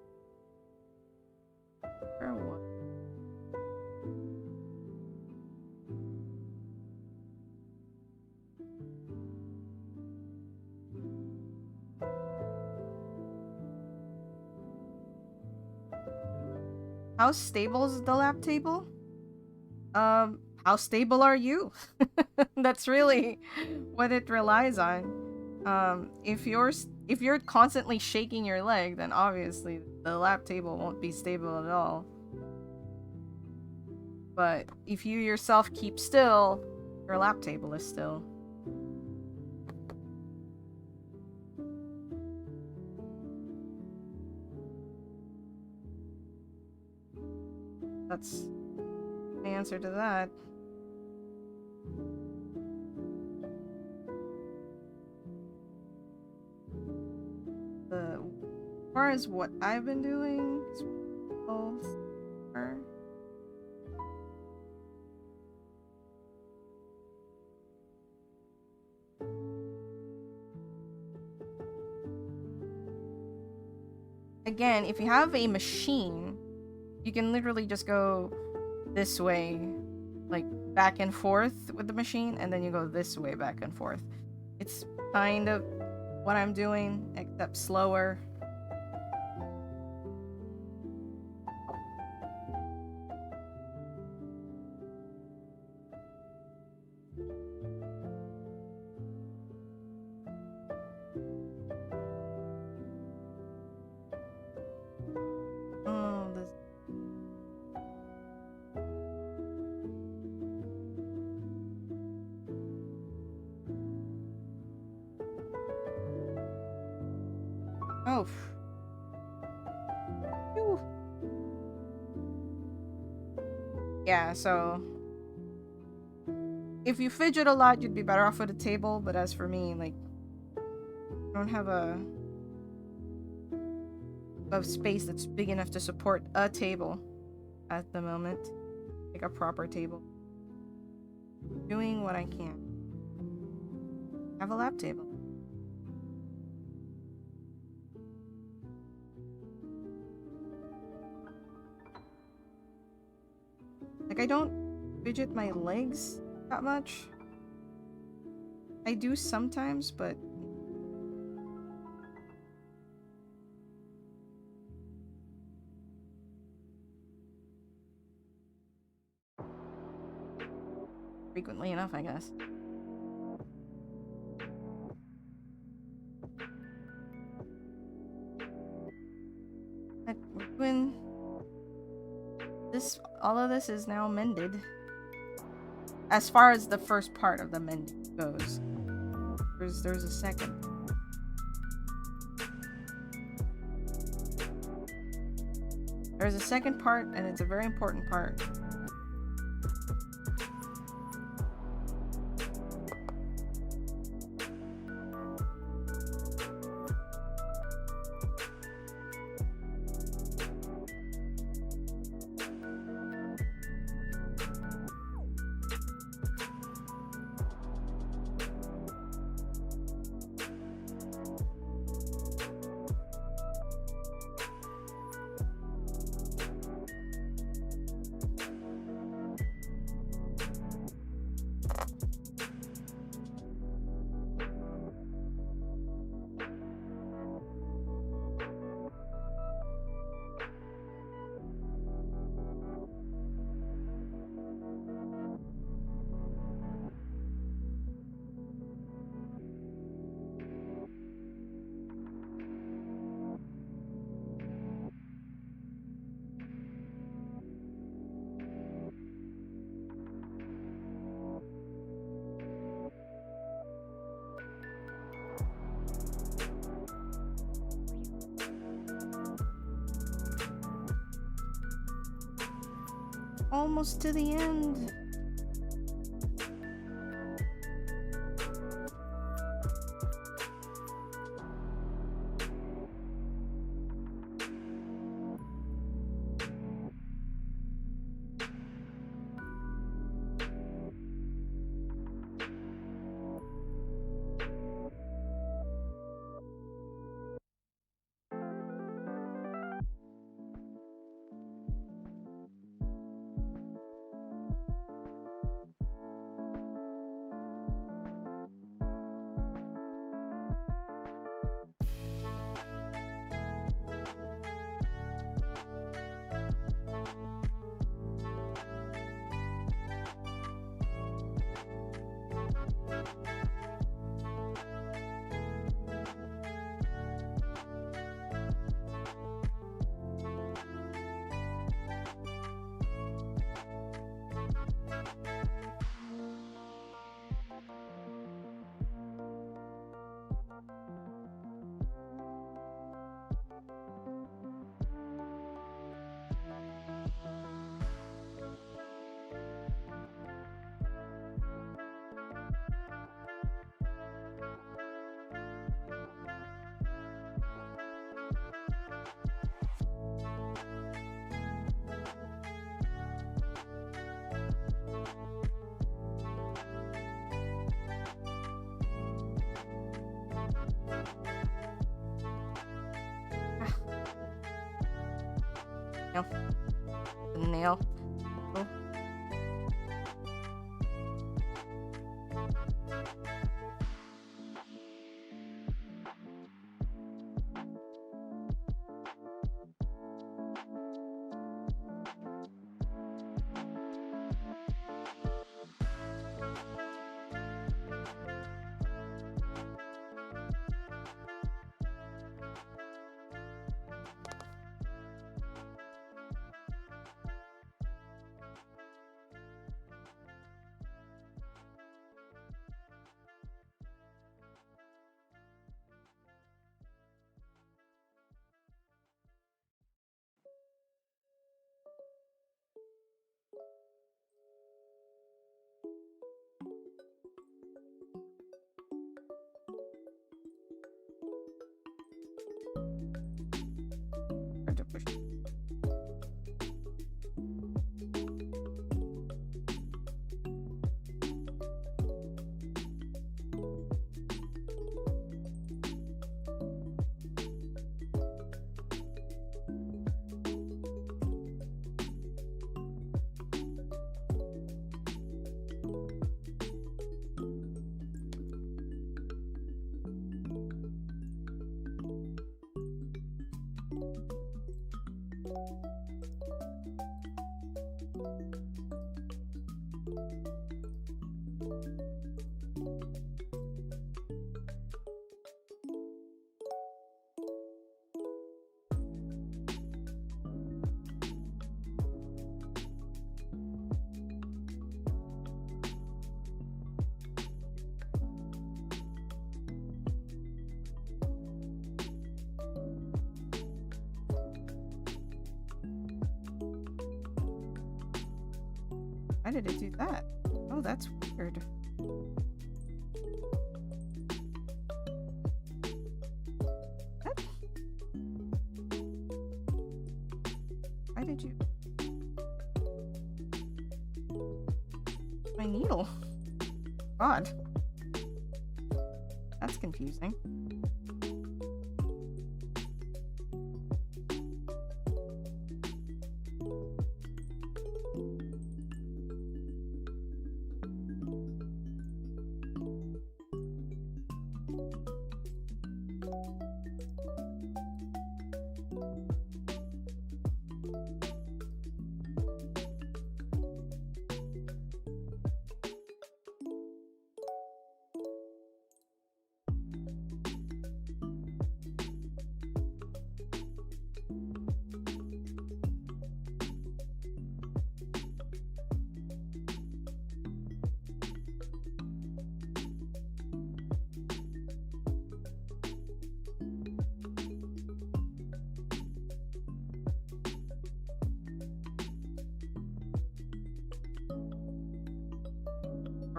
Speaker 1: How stable is the lap table? How stable are you? That's really what it relies on. If you're constantly shaking your leg, then obviously the lap table won't be stable at all. But if you yourself keep still, your lap table is still. That's the answer to that. As far as what I've been doing, again, if you have a machine, you can literally just go this way, like back and forth with the machine, and then you go this way back and forth. It's kind of what I'm doing, except slower. Oh. Whew. Yeah, so if you fidget a lot, you'd be better off with a table, but as for me, like, I don't have a space that's big enough to support a table at the moment. Like a proper table. Doing what I can. Have a lap table. Like, I don't fidget my legs that much. I do sometimes, but frequently enough, I guess. When all of this is now mended. As far as the first part of the mending goes. There's a second. There's a second part, and it's a very important part. Almost to the end. No. The nail. Oh. Hard to push. Why did it do that? Oh, that's weird. What? Why did you... My needle. God. That's confusing.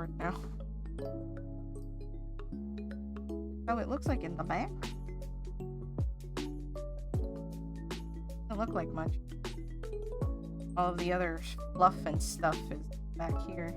Speaker 1: short now. Oh, it looks like in the back. Doesn't look like much. All of the other fluff and stuff is back here.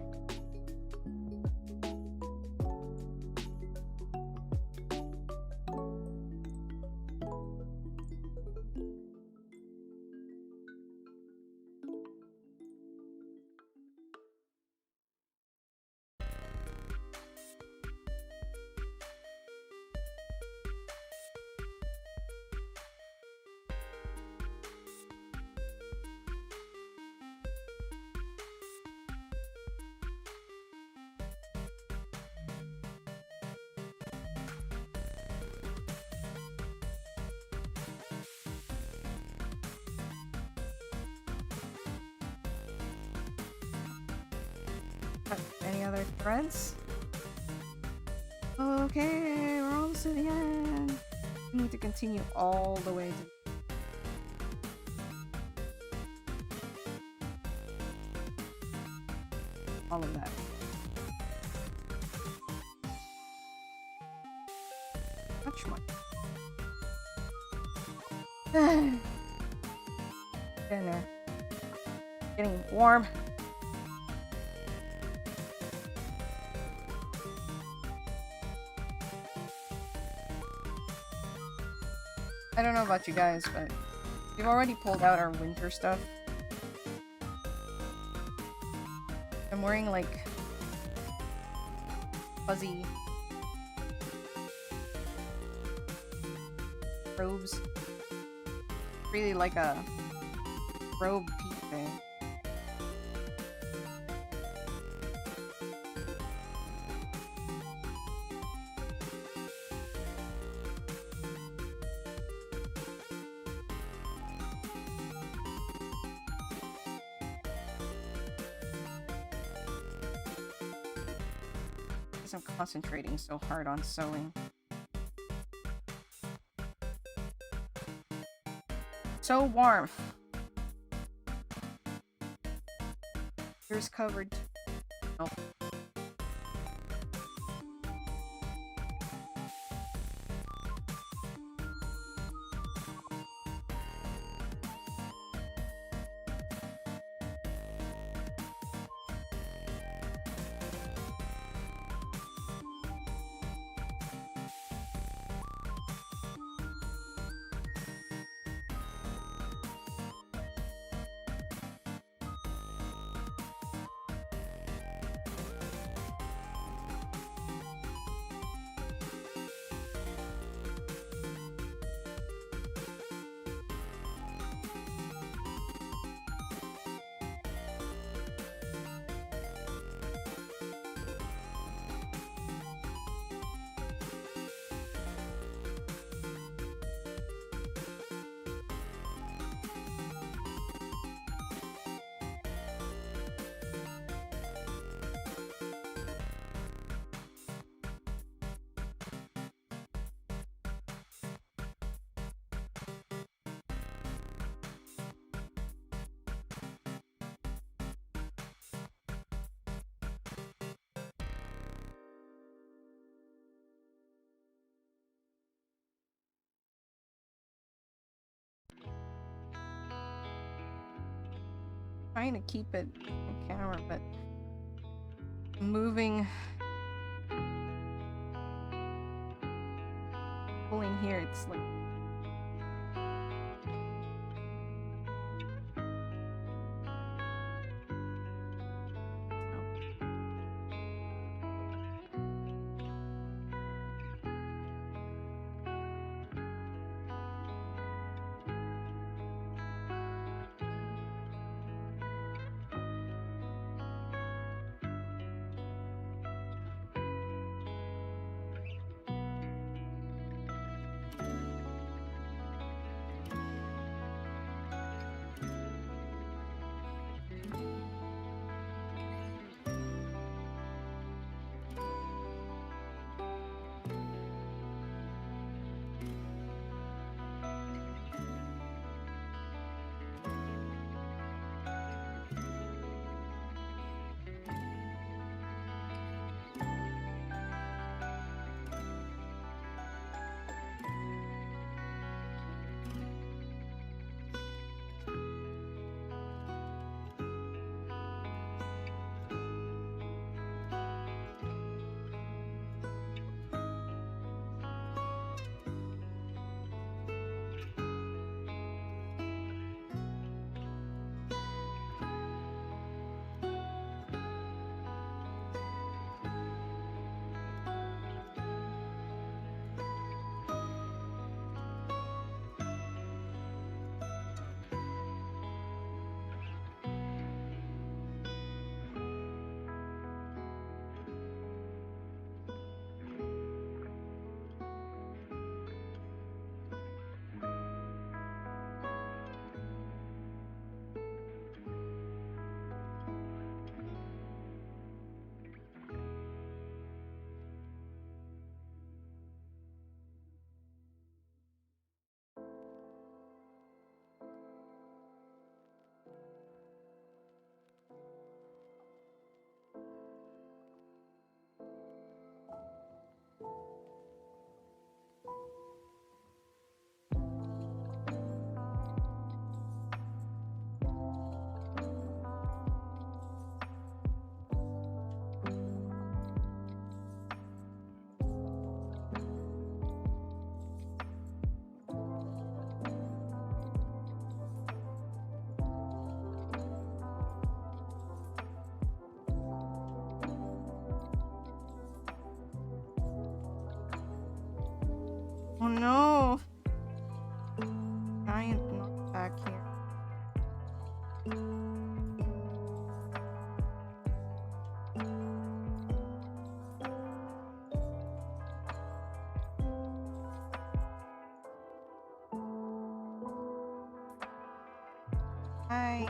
Speaker 1: Any other threads? Okay, we're almost to the end. We need to continue all the way to... all of that. Much more. Getting there. Getting warm. I don't know about you guys, but we've already pulled out our winter stuff. I'm wearing like fuzzy robes. Really like a robe piece thing. I'm concentrating so hard on sewing. So warm. Ears covered. Oh. Trying to keep it on camera, but moving, pulling here, it's like Oh no! Giant knockback here. Hi.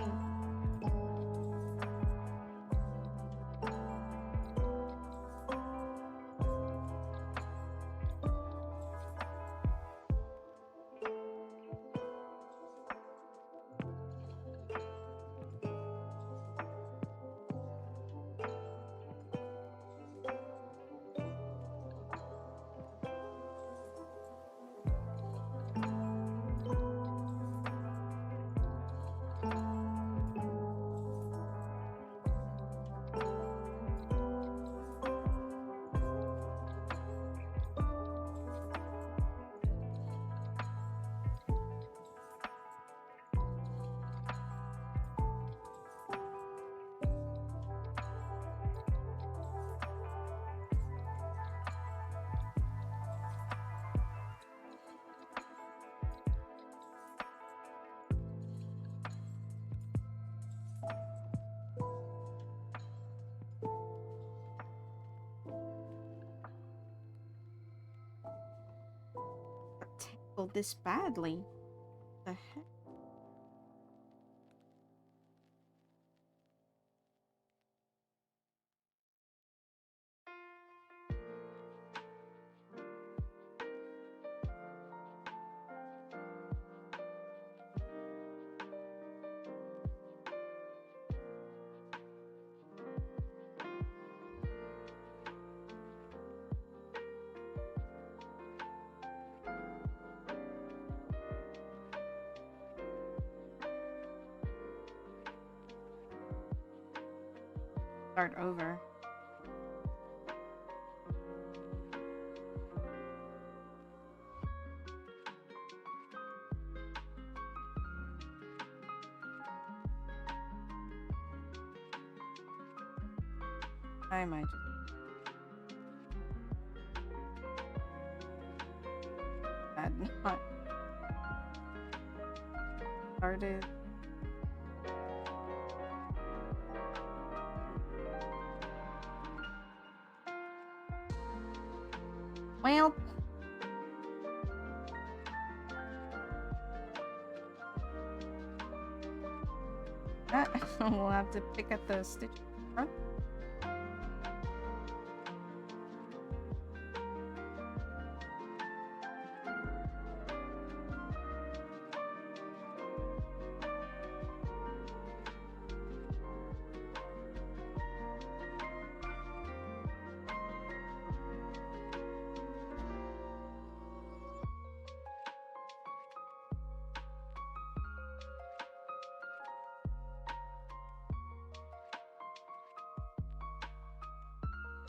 Speaker 1: Tangled this badly. The heck? Start over. I might just had not started. Well, we'll have to pick at the stitch front.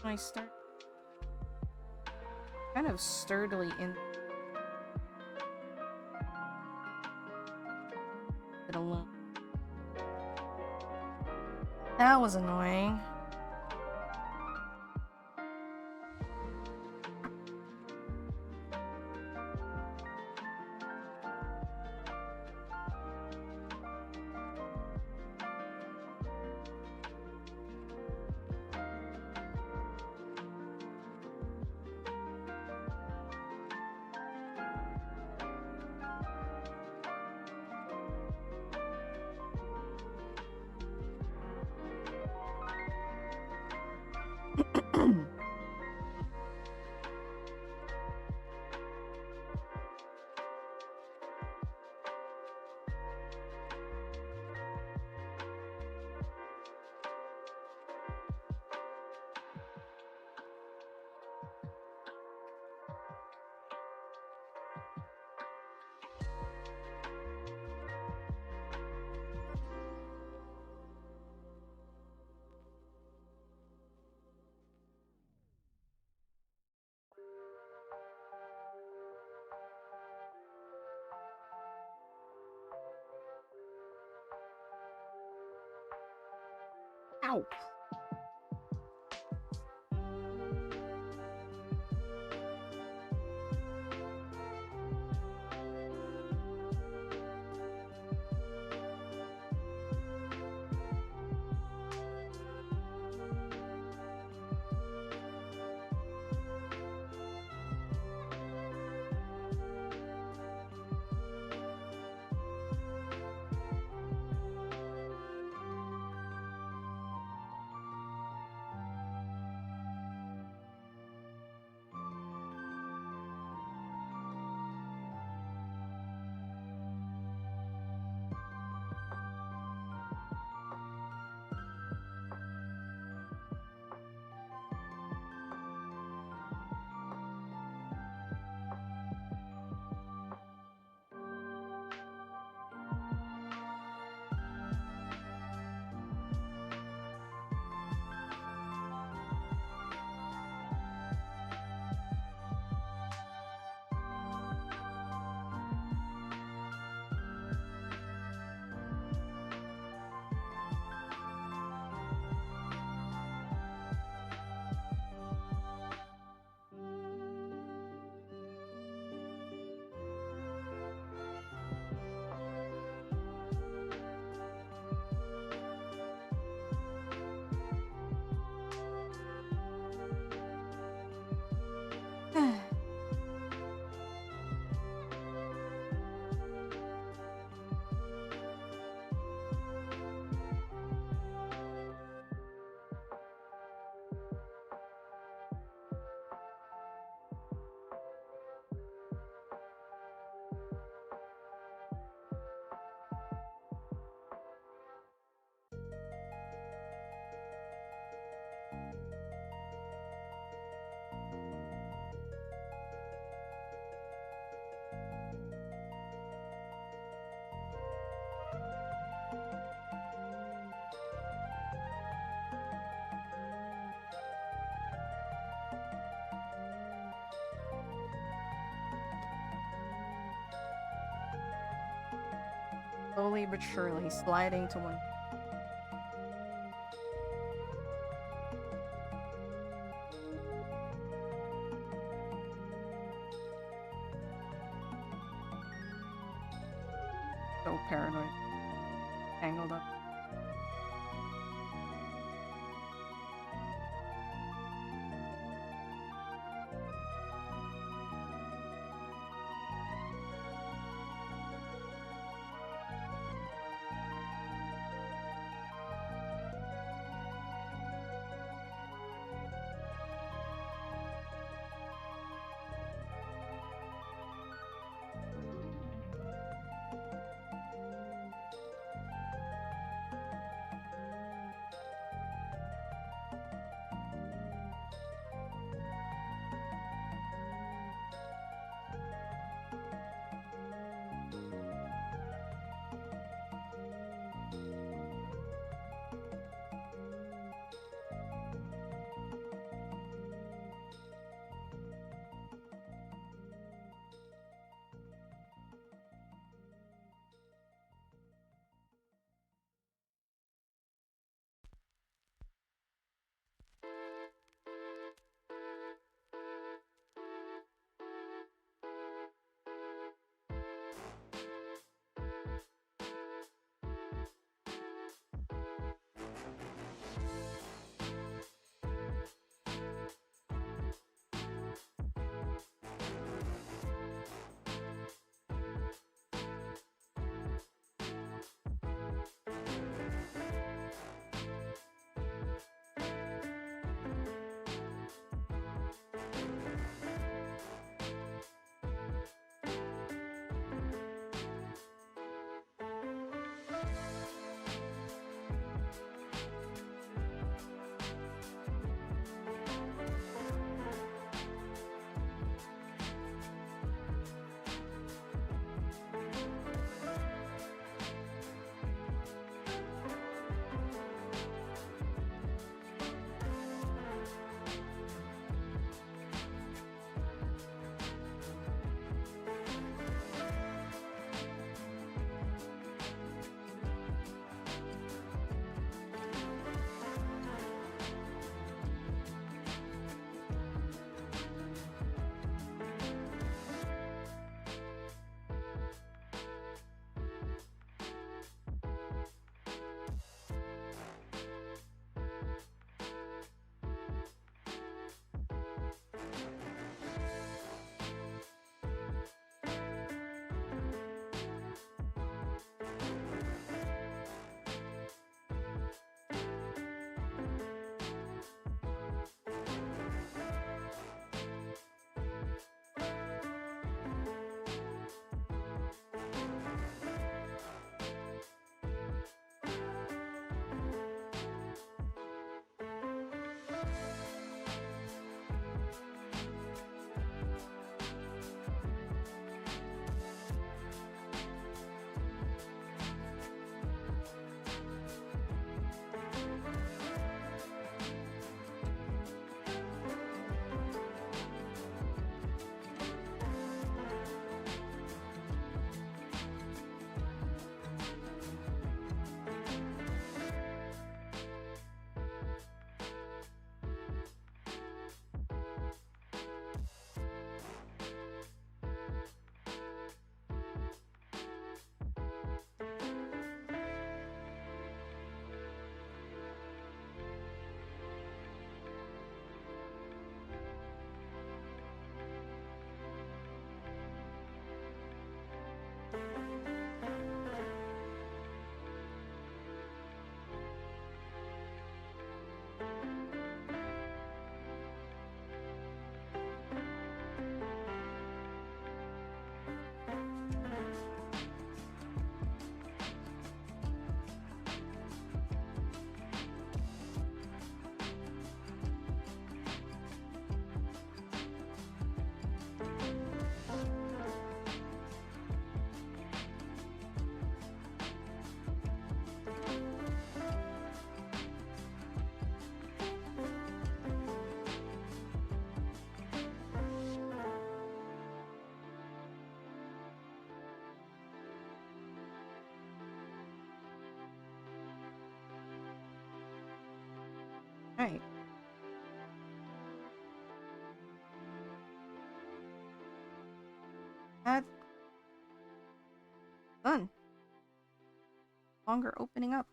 Speaker 1: I start kind of sturdily in it alone. That was annoying. Ow. Slowly but surely sliding to one. So paranoid. Tangled up. Right. That's done. Longer opening up.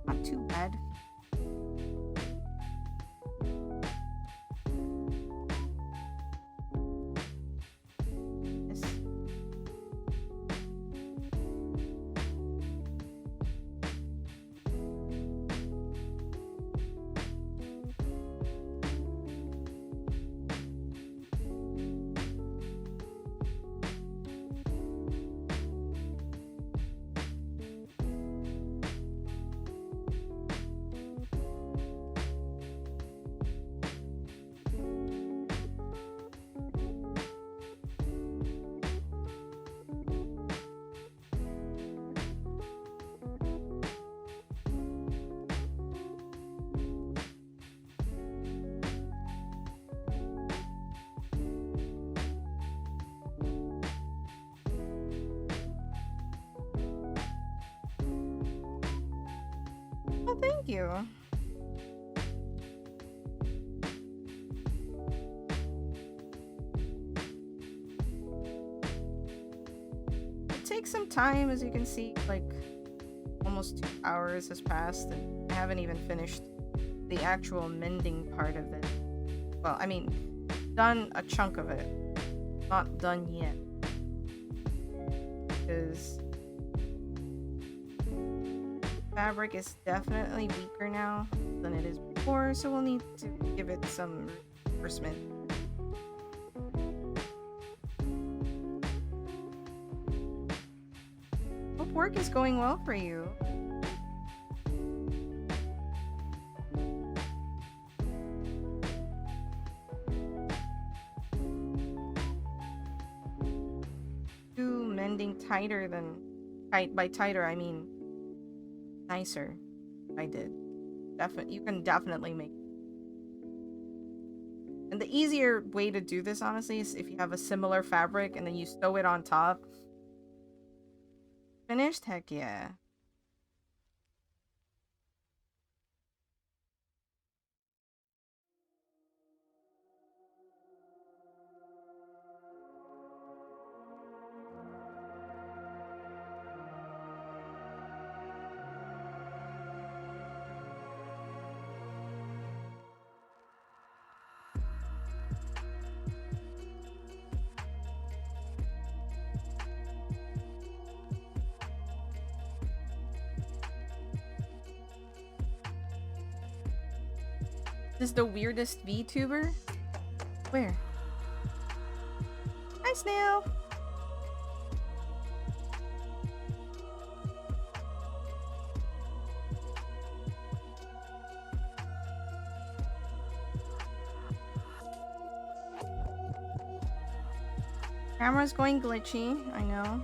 Speaker 1: Not too bad. Yes. Well, thank you. It takes some time, as you can see, like almost 2 hours has passed, and I haven't even finished the actual mending part of it. Well, I mean, done a chunk of it. Not done yet. Because fabric is definitely weaker now than it is before, so we'll need to give it some reinforcement. Hope work is going well for you. Do mending tighter than tight. By tighter I mean nicer. I did. You can definitely make. And the easier way to do this, honestly, is if you have a similar fabric and then you sew it on top. Finished? Heck yeah. This is the weirdest VTuber? Where? Hi, Snail! Camera's going glitchy, I know.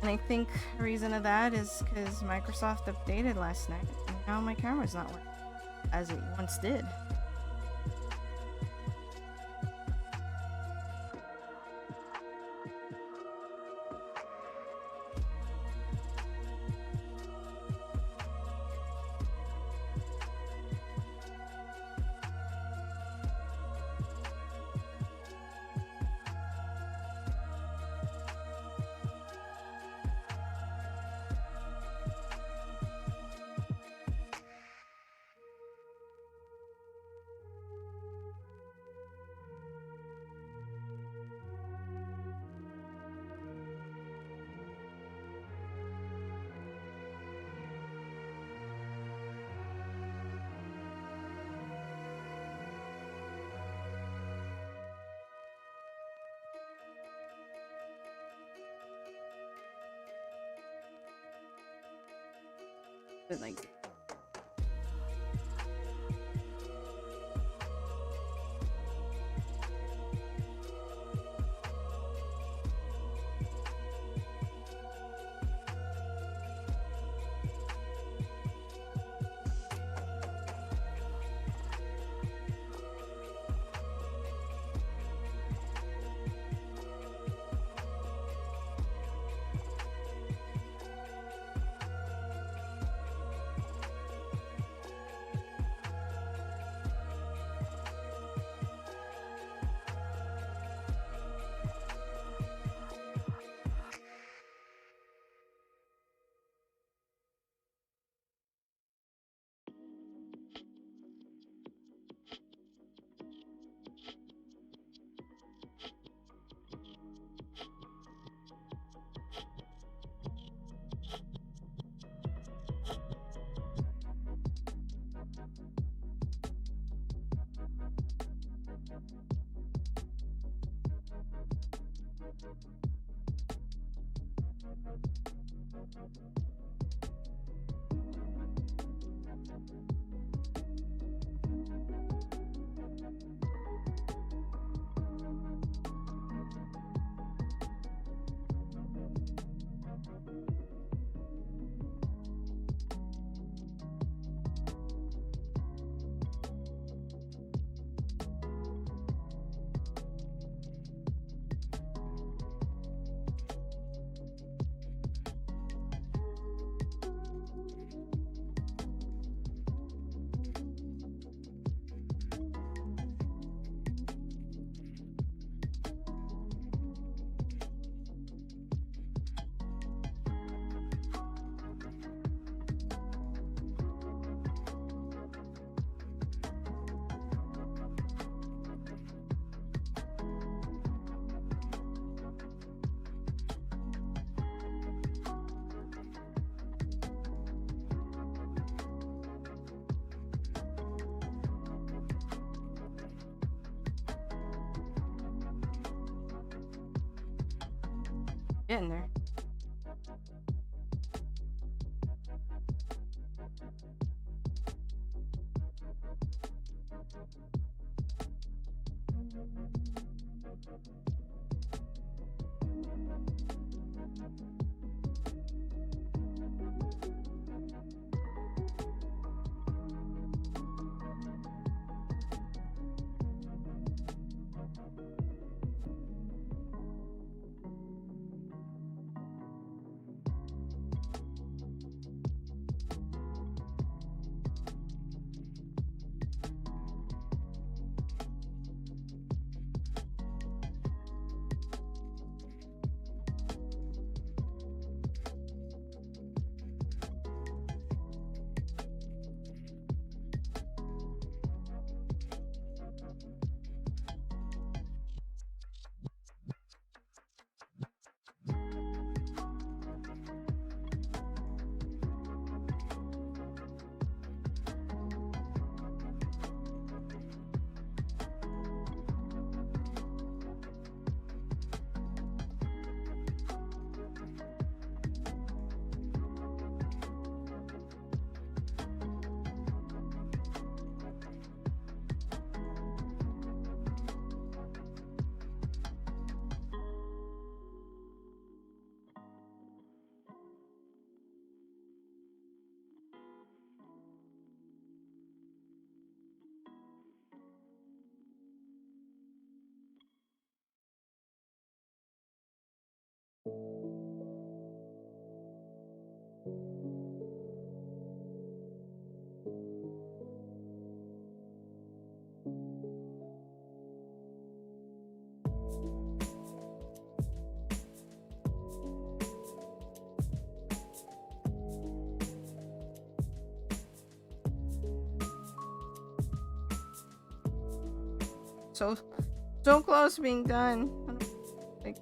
Speaker 1: And I think the reason of that is because Microsoft updated last night, and now my camera's not working as it once did. But like, getting there. So close to being done. Like,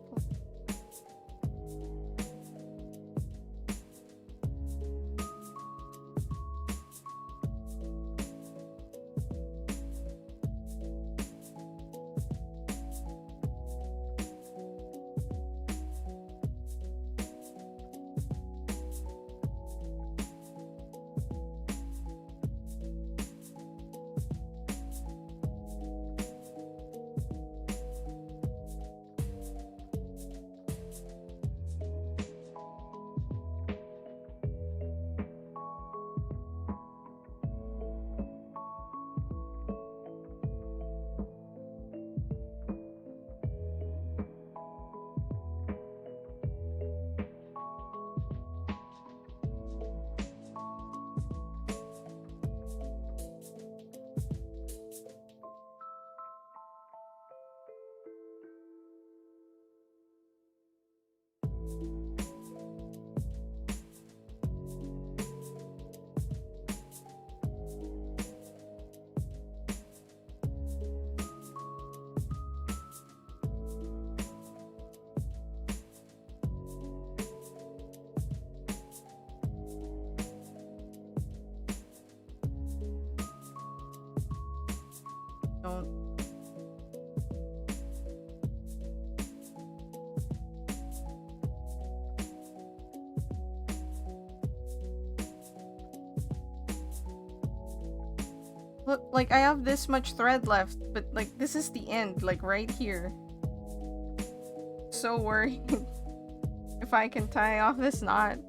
Speaker 1: Look, like, I have this much thread left, but, like, this is the end, like, right here. So worried if I can tie off this knot.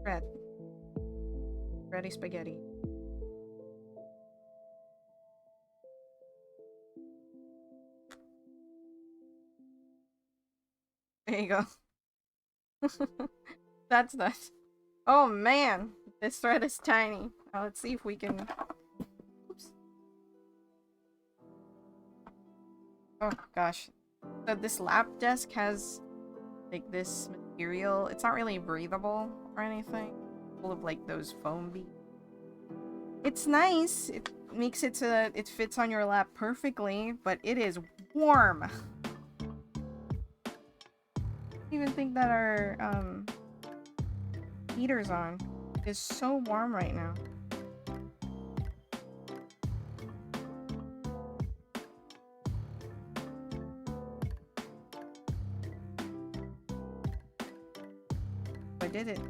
Speaker 1: Red. Ready spaghetti. There you go. That's nice. Oh man, this thread is tiny. Now let's see if we can... Oops. Oh gosh. So this lap desk has like this material. It's not really breathable or anything. Full of like those foam beads. It's nice. It makes it so that it fits on your lap perfectly, but it is warm. I don't even think that our heater's on. It is so warm right now. I did it.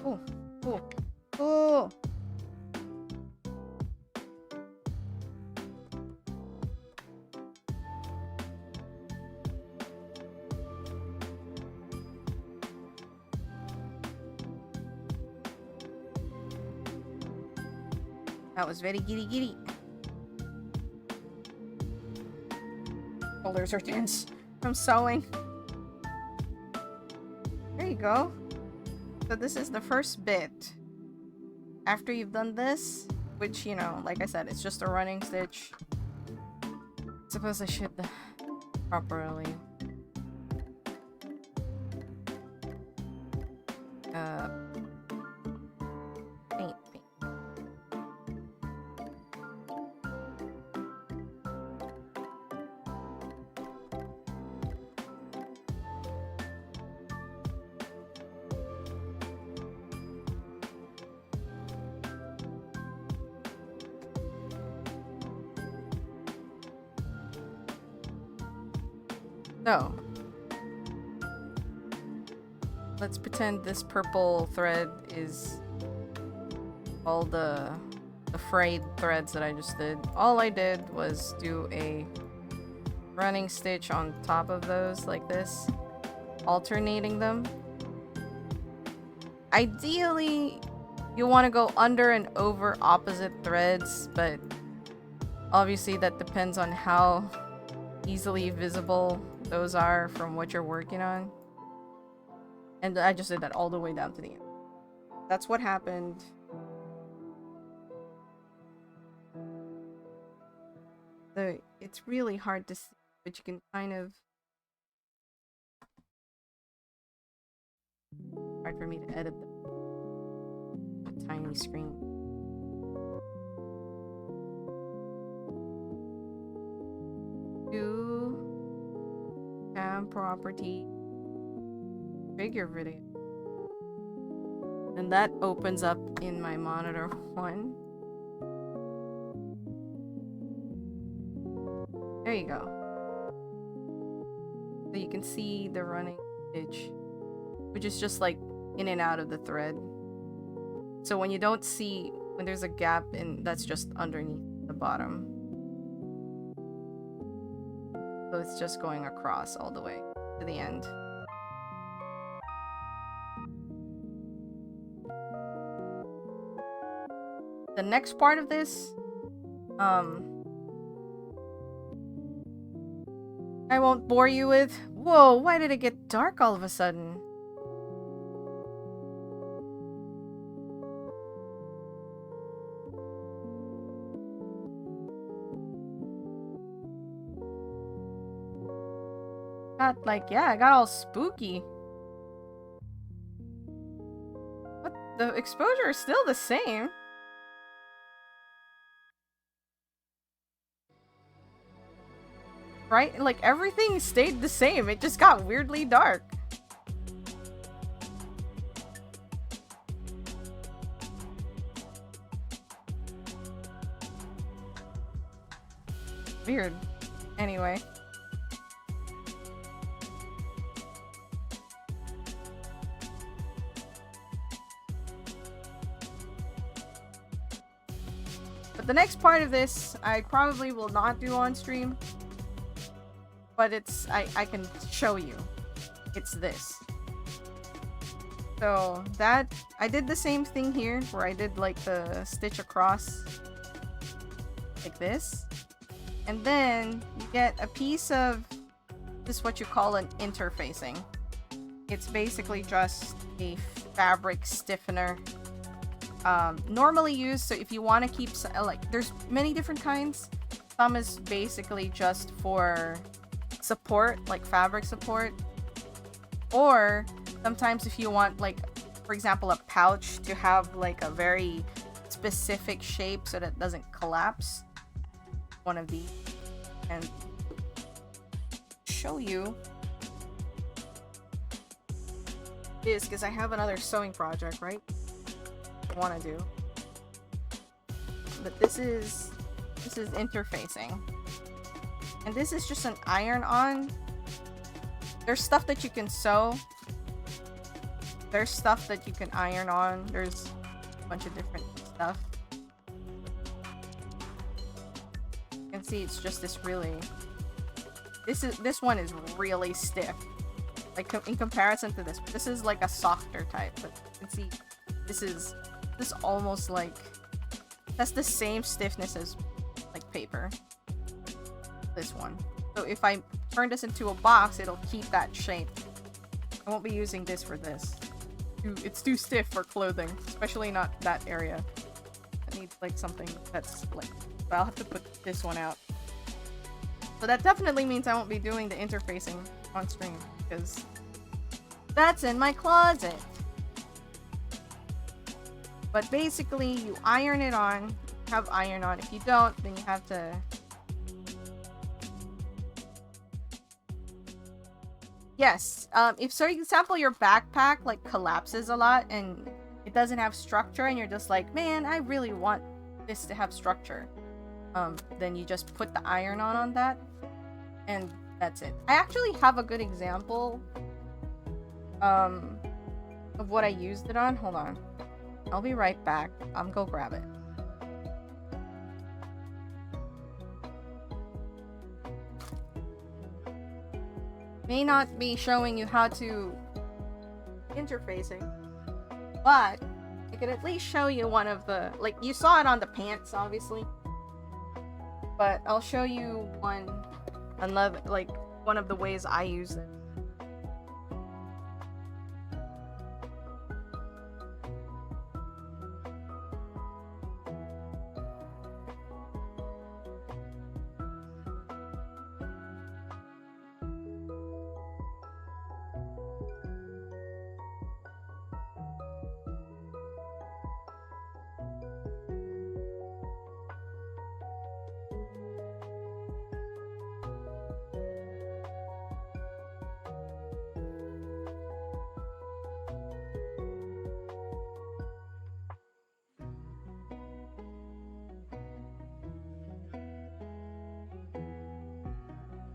Speaker 1: Oh, oh, oh! That was very giddy giddy. Shoulders are tense from sewing. There you go. So this is the first bit. After you've done this, which, you know, like I said, it's just a running stitch. Suppose I should properly. Paint. So, let's pretend this purple thread is all the frayed threads that I just did. All I did was do a running stitch on top of those like this, alternating them. Ideally, you want to go under and over opposite threads, but obviously that depends on how easily visible those are from what you're working on. And I just did that all the way down to the end. That's what happened. It's really hard to see, but you can kind of... Hard for me to edit the tiny screen. Do cam property figure video. And that opens up in my monitor 1. There you go. So you can see the running stitch, which is just like in and out of the thread. So when you don't see, when there's a gap in, that's just underneath the bottom. So it's just going across all the way to the end. The next part of this, I won't bore you with. Whoa, why did it get dark all of a sudden? Got like, yeah, I got all spooky. the exposure is still the same. Right? Like, everything stayed the same. It just got weirdly dark. Weird. Anyway. But the next part of this, I probably will not do on stream. But it's, I can show you. It's this. So, that, I did the same thing here, where I did, like, the stitch across. Like this. And then, you get a piece of, this is what you call an interfacing. It's basically just a fabric stiffener. Normally used, so if you want to keep, like, there's many different kinds. Some is basically just for support, like fabric support. Or, sometimes if you want, like, for example, a pouch to have, like, a very specific shape so that it doesn't collapse. One of these. And show you this, because I have another sewing project, right? I want to do. But this is interfacing. And this is just an iron-on. There's stuff that you can sew. There's stuff that you can iron on. There's a bunch of different stuff. You can see it's just this really... This one is really stiff. Like, in comparison to this. This is like a softer type. But you can see this almost like... That's the same stiffness as, like, paper. This one. So if I turn this into a box, it'll keep that shape. I won't be using this for this. It's too stiff for clothing, especially not that area. I need, like, something that's, like... But I'll have to put this one out. So that definitely means I won't be doing the interfacing on stream, because that's in my closet. But basically, you iron it on. Have iron on. If you don't, then you have to... Yes. If, for example, your backpack, like, collapses a lot and it doesn't have structure and you're just like, man, I really want this to have structure. Then you just put the iron on that. And that's it. I actually have a good example of what I used it on. Hold on. I'll be right back. I'm go grab it. May not be showing you how to interfacing, but I could at least show you one of the, like, you saw it on the pants, obviously, but I'll show you another, like, one of the ways I use it.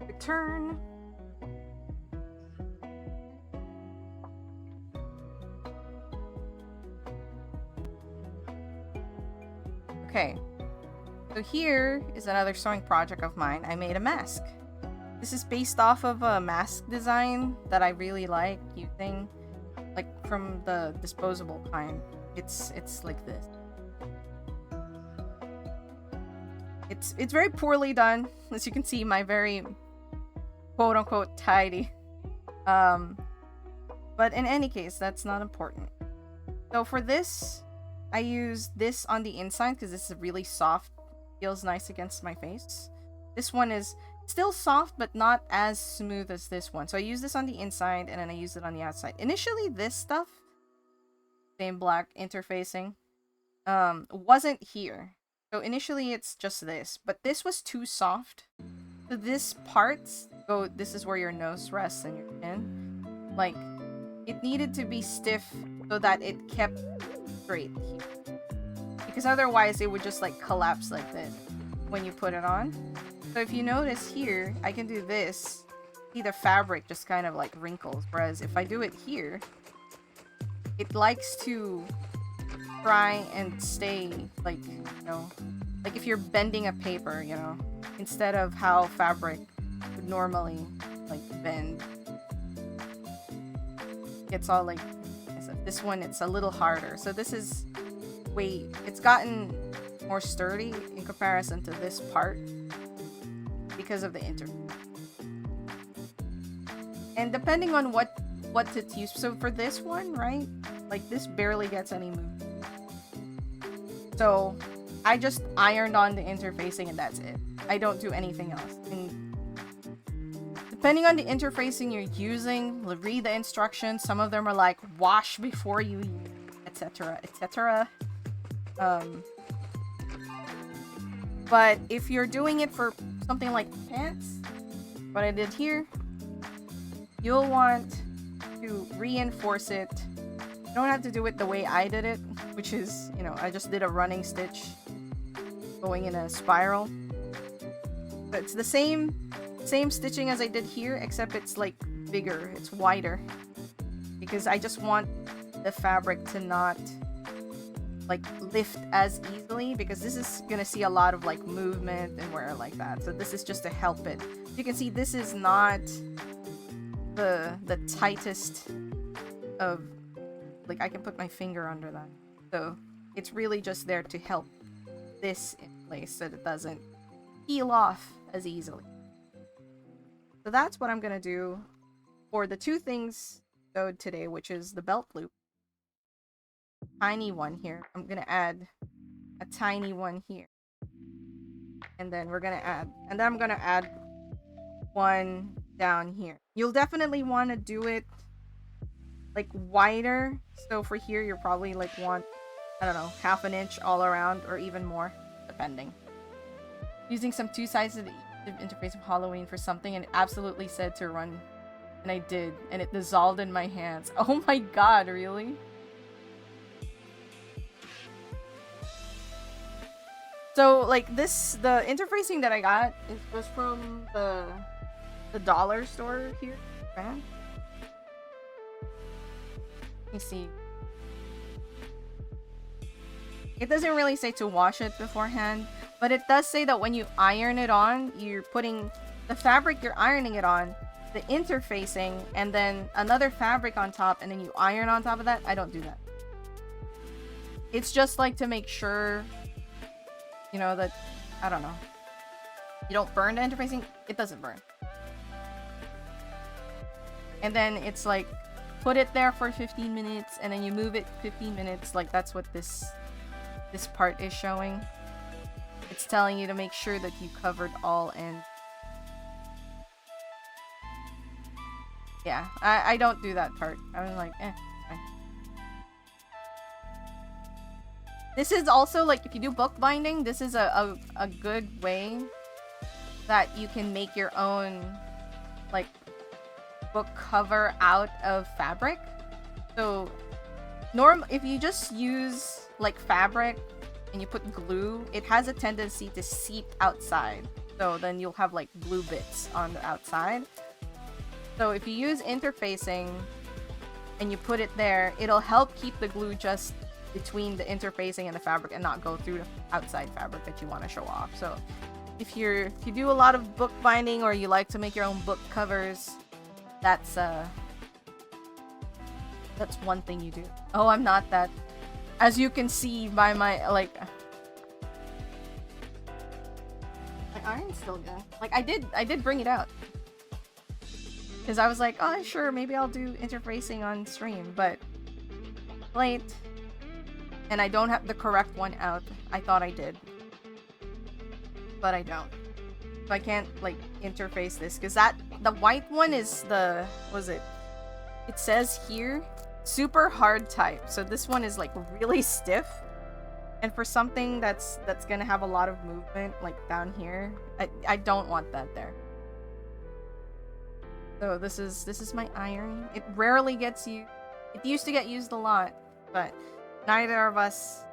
Speaker 1: Return. Okay, so here is another sewing project of mine. I made a mask. This is based off of a mask design that I really like using, like, from the disposable kind. It's like this. It's very poorly done, as you can see. My very quote-unquote tidy. But in any case, that's not important. So for this, I use this on the inside because this is really soft. Feels nice against my face. This one is still soft, but not as smooth as this one. So I use this on the inside, and then I use it on the outside. Initially, this stuff same black interfacing, wasn't here. So initially it's just this, but this was too soft. So this part, this is where your nose rests and your chin. Like, it needed to be stiff so that it kept straight here. Because otherwise it would just like collapse like this when you put it on. So if you notice here, I can do this. See, the fabric just kind of like wrinkles. Whereas if I do it here, it likes to try and stay like, you know, like if you're bending a paper, you know, instead of how fabric would normally like bend. It's all like, this one, it's a little harder. So this is it's gotten more sturdy in comparison to this part because of the interface. And depending on what to use. So for this one, right? Like this barely gets any movement. So I just ironed on the interfacing and that's it. I don't do anything else. And depending on the interfacing you're using, read the instructions. Some of them are like wash before you use, etc., etc. But if you're doing it for something like pants, what I did here, you'll want to reinforce it. You don't have to do it the way I did it, which is, you know, I just did a running stitch going in a spiral. But it's the same stitching as I did here, except it's like bigger, it's wider. Because I just want the fabric to not like lift as easily, because this is gonna see a lot of like movement and wear like that. So this is just to help it. You can see this is not the tightest of, like, I can put my finger under that. So it's really just there to help this in place so that it doesn't peel off as easily. So that's what I'm gonna do for the two things sewed today, which is the belt loop. Tiny one here. I'm gonna add a tiny one here. And then we're gonna add, and then I'm gonna add one down here. You'll definitely want to do it like wider. So for here, you're probably like want, I don't know, 1/2 inch all around or even more, depending. Using some two-sided interface of Halloween for something, and it absolutely said to run. And I did, and it dissolved in my hands. Oh my god, really? So, like, this, the interfacing that I got was from the dollar store here. Right? Let me see. It doesn't really say to wash it beforehand, but it does say that when you iron it on, you're putting the fabric you're ironing it on, the interfacing, and then another fabric on top, and then you iron on top of that. I don't do that. It's just like to make sure, you know, that, I don't know, you don't burn the interfacing. It doesn't burn. And then it's like, put it there for 15 minutes, and then you move it 15 minutes. Like, that's what this part is showing. It's telling you to make sure that you covered all ends. Yeah, I don't do that part. I was like, fine. This is also, like, if you do bookbinding, this is a good way that you can make your own, like, book cover out of fabric. So, if you just use, like, fabric and you put glue, it has a tendency to seep outside. So then you'll have, like, glue bits on the outside. So if you use interfacing and you put it there, it'll help keep the glue just between the interfacing and the fabric and not go through the outside fabric that you want to show off. So if you do a lot of bookbinding or you like to make your own book covers, that's one thing you do. Oh, I'm not that. As you can see by my, like, my iron's still good. Like, I did bring it out. Because I was like, oh, sure, maybe I'll do interfacing on stream, but late. And I don't have the correct one out. I thought I did. But I don't. So I can't, like, interface this. Because the white one is the, what is it? It says here super hard type. So this one is like really stiff. And for something that's gonna have a lot of movement, like down here, I don't want that there. So this is my iron. It rarely gets used. It used to get used a lot, but neither of us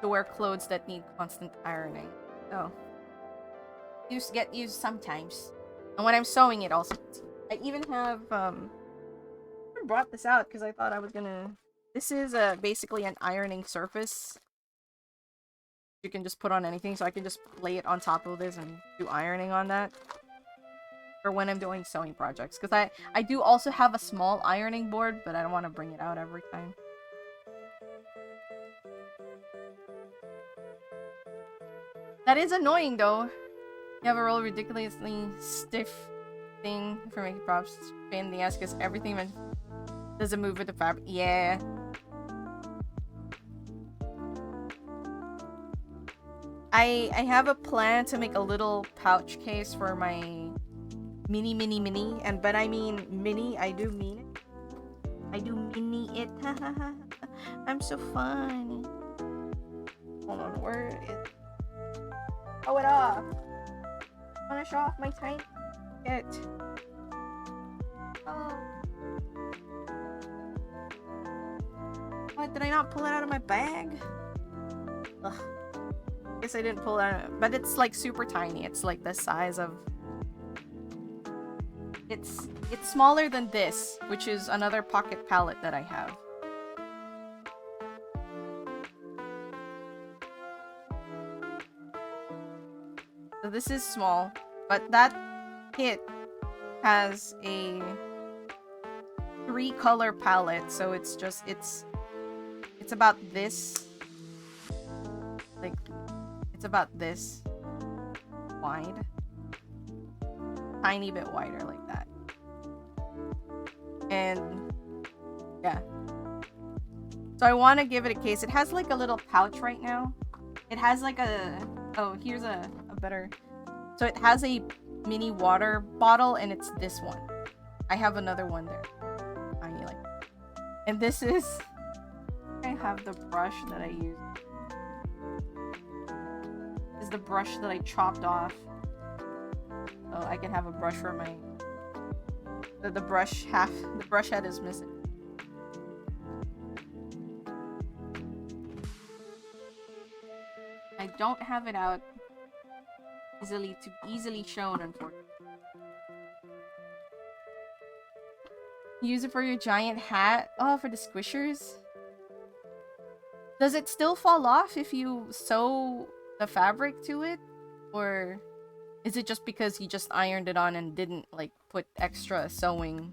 Speaker 1: to wear clothes that need constant ironing. So get used sometimes. And when I'm sewing it also. I even have I brought this out because I thought I was gonna. This is basically an ironing surface. You can just put on anything, so I can just lay it on top of this and do ironing on that. For when I'm doing sewing projects. Because I do also have a small ironing board, but I don't want to bring it out every time. That is annoying though. You have a real ridiculously stiff thing for making props. It's a pain in the ass because everything doesn't move with the fabric. Yeah. I have a plan to make a little pouch case for my mini, and but I mean mini, I do mean it. I do mini it. I'm so funny. Hold on, where is... Show it off. I wanna show off my tiny it. Oh. What, did I not pull it out of my bag? Ugh. Guess I didn't pull it out, but it's like super tiny. It's like the size of... It's smaller than this, which is another pocket palette that I have. So this is small, but that kit has a 3-color palette, so it's about this. Like, it's about this wide. Tiny bit wider like that. And yeah. So I want to give it a case. It has like a little pouch right now. It has like a... Oh, here's a better... So it has a mini water bottle, and it's this one. I have another one there. Tiny like... And this is... I have the brush that I use. This is the brush that I chopped off. So I can have a brush for my... The brush head is missing. I don't have it out easily shown, unfortunately. Use it for your giant hat. Oh, for the squishers. Does it still fall off if you sew the fabric to it? Or is it just because you just ironed it on and didn't like put extra sewing?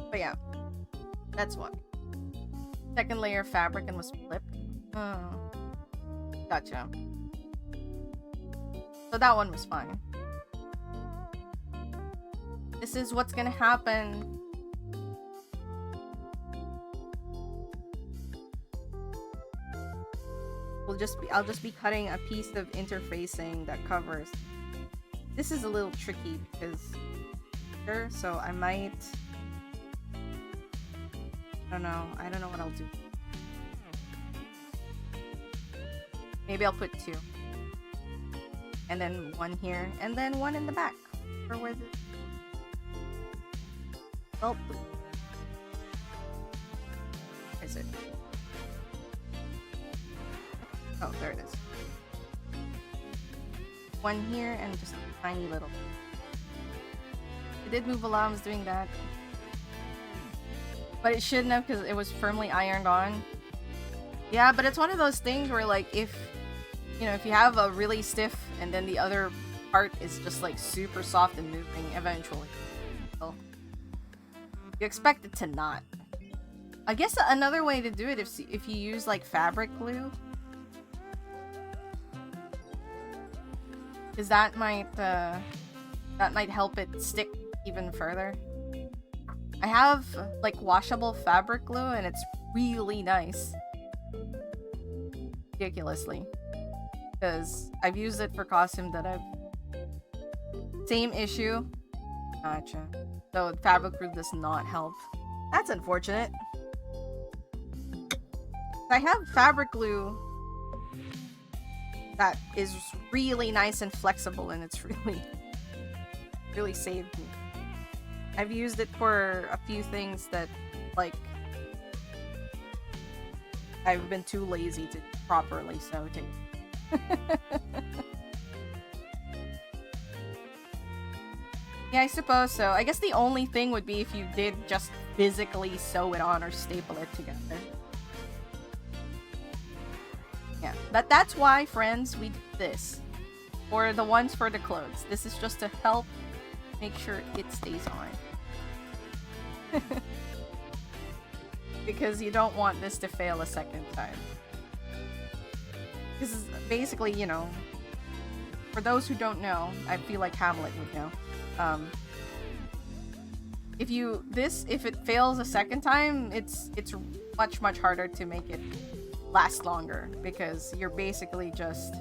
Speaker 1: But yeah, that's why. Second layer of fabric and was flipped. Oh, gotcha. So that one was fine. This is what's gonna happen. I'll just be cutting a piece of interfacing that covers. This is a little tricky because so I might... I don't know what I'll do. Maybe I'll put 2. And then 1 here, and then 1 in the back. Or where's it? Oh. Is it? Oh, there it is. 1 here, and just a tiny little. It did move a lot, I was doing that. But it shouldn't have, because it was firmly ironed on. Yeah, but it's one of those things where, like, if you have a really stiff and then the other part is just, like, super soft and moving eventually. So, you expect it to not. I guess another way to do it if you use, like, fabric glue. Because that might help it stick even further. I have like washable fabric glue, and it's really nice. Ridiculously. Because I've used it for costume that I've... Same issue. Gotcha. So fabric glue does not help. That's unfortunate. I have fabric glue that is really nice and flexible, and it's really saved me. I've used it for a few things that, like, I've been too lazy to properly sew to. Yeah, I suppose so. I guess the only thing would be if you did just physically sew it on or staple it together. Yeah, that's why, friends, we do this. Or the ones for the clothes. This is just to help make sure it stays on. Because you don't want this to fail a second time. This is basically, you know, for those who don't know, I feel like Hamlet would know. If it fails a second time, it's much harder to make it last longer, because you're basically just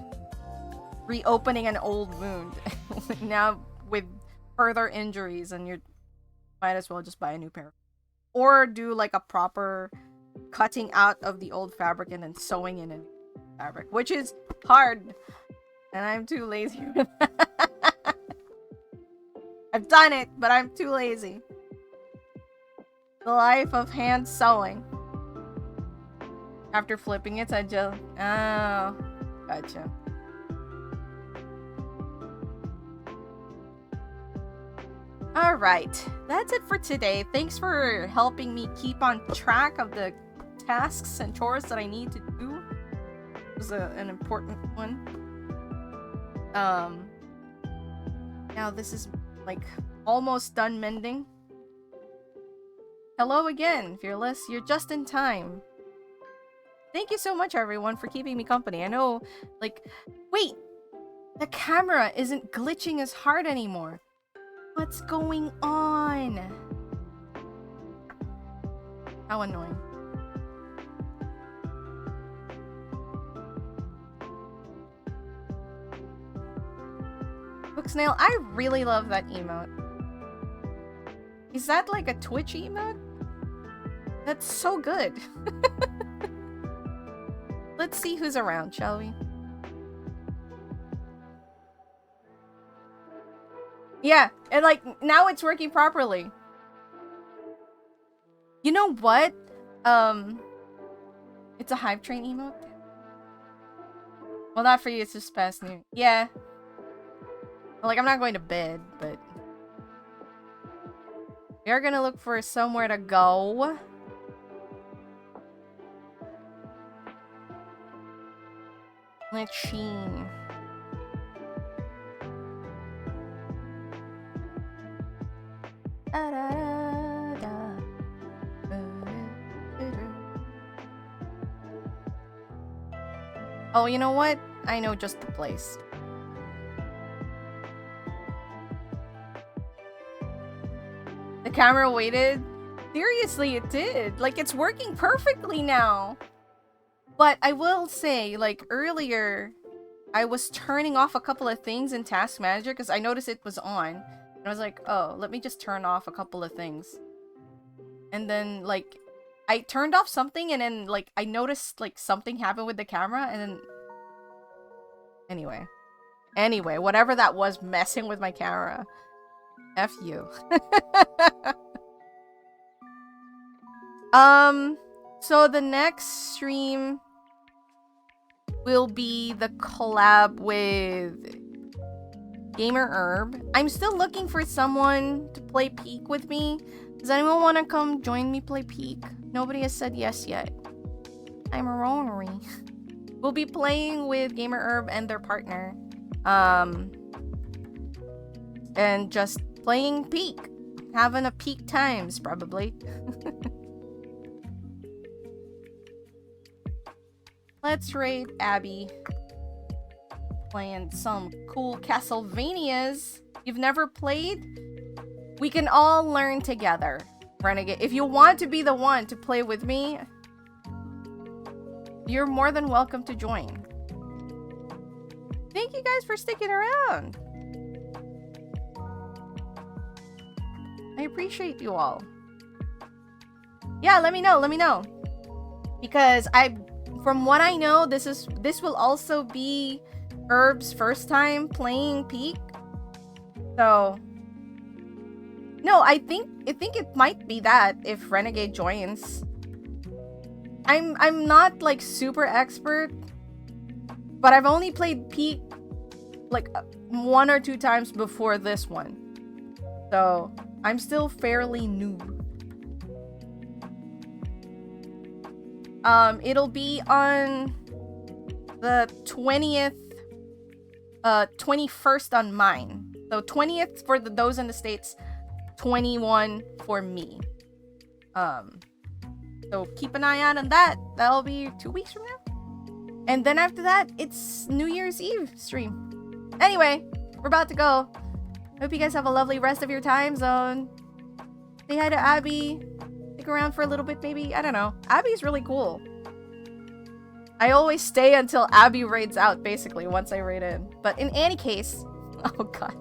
Speaker 1: reopening an old wound now with further injuries, and you might as well just buy a new pair, or do like a proper cutting out of the old fabric and then sewing in a new fabric, which is hard, and I'm too lazy for that. I've done it, but I'm too lazy. The life of hand sewing. After flipping it, I just... Oh, gotcha. Alright, that's it for today. Thanks for helping me keep on track of the tasks and chores that I need to do. It was an important one. Now this is like almost done mending. Hello again, Fearless. You're just in time. Thank you so much, everyone, for keeping me company. I know, like... Wait! The camera isn't glitching as hard anymore. What's going on? How annoying. Booksnail, I really love that emote. Is that like a Twitch emote? That's so good. Let's see who's around, shall we? Yeah, and like, now it's working properly. You know what? It's a Hive Train emote? Well, not for you, it's just past noon. Yeah. Like, I'm not going to bed, but... We're gonna look for somewhere to go. Let's see. Oh, you know what? I know just the place. The camera waited? Seriously, it did. Like, it's working perfectly now. But I will say, like, earlier, I was turning off a couple of things in Task Manager because I noticed it was on. And I was like, oh, let me just turn off a couple of things. And then, like, I turned off something and then, like, I noticed, like, something happened with the camera and then... Anyway, whatever that was messing with my camera. F you. So the next stream will be the collab with Gamer Herb. I'm still looking for someone to play Peak with me. Does anyone want to come join me play Peak? Nobody has said yes yet. I'm a Ronery. We'll be playing with Gamer Herb and their partner. And just playing Peak. Having a peak times, probably. Let's raid Abby. Playing some cool Castlevanias. You've never played? We can all learn together, Renegade. If you want to be the one to play with me, you're more than welcome to join. Thank you guys for sticking around. I appreciate you all. Yeah, let me know. Because from what I know, this will also be Herb's first time playing Peak. So no, I think it might be that if Renegade joins. I'm not like super expert, but I've only played Peak like 1 or 2 times before this one. So I'm still fairly new. It'll be on the 20th, 21st on mine. So 20th for those in the States, 21 for me. So keep an eye out on that. That'll be 2 weeks from now. And then after that, it's New Year's Eve stream. Anyway, we're about to go. Hope you guys have a lovely rest of your time zone. Say hi to Abby. Stick around for a little bit, maybe. I don't know. Abby's really cool. I always stay until Abby raids out, basically, once I raid in. But in any case... Oh, God.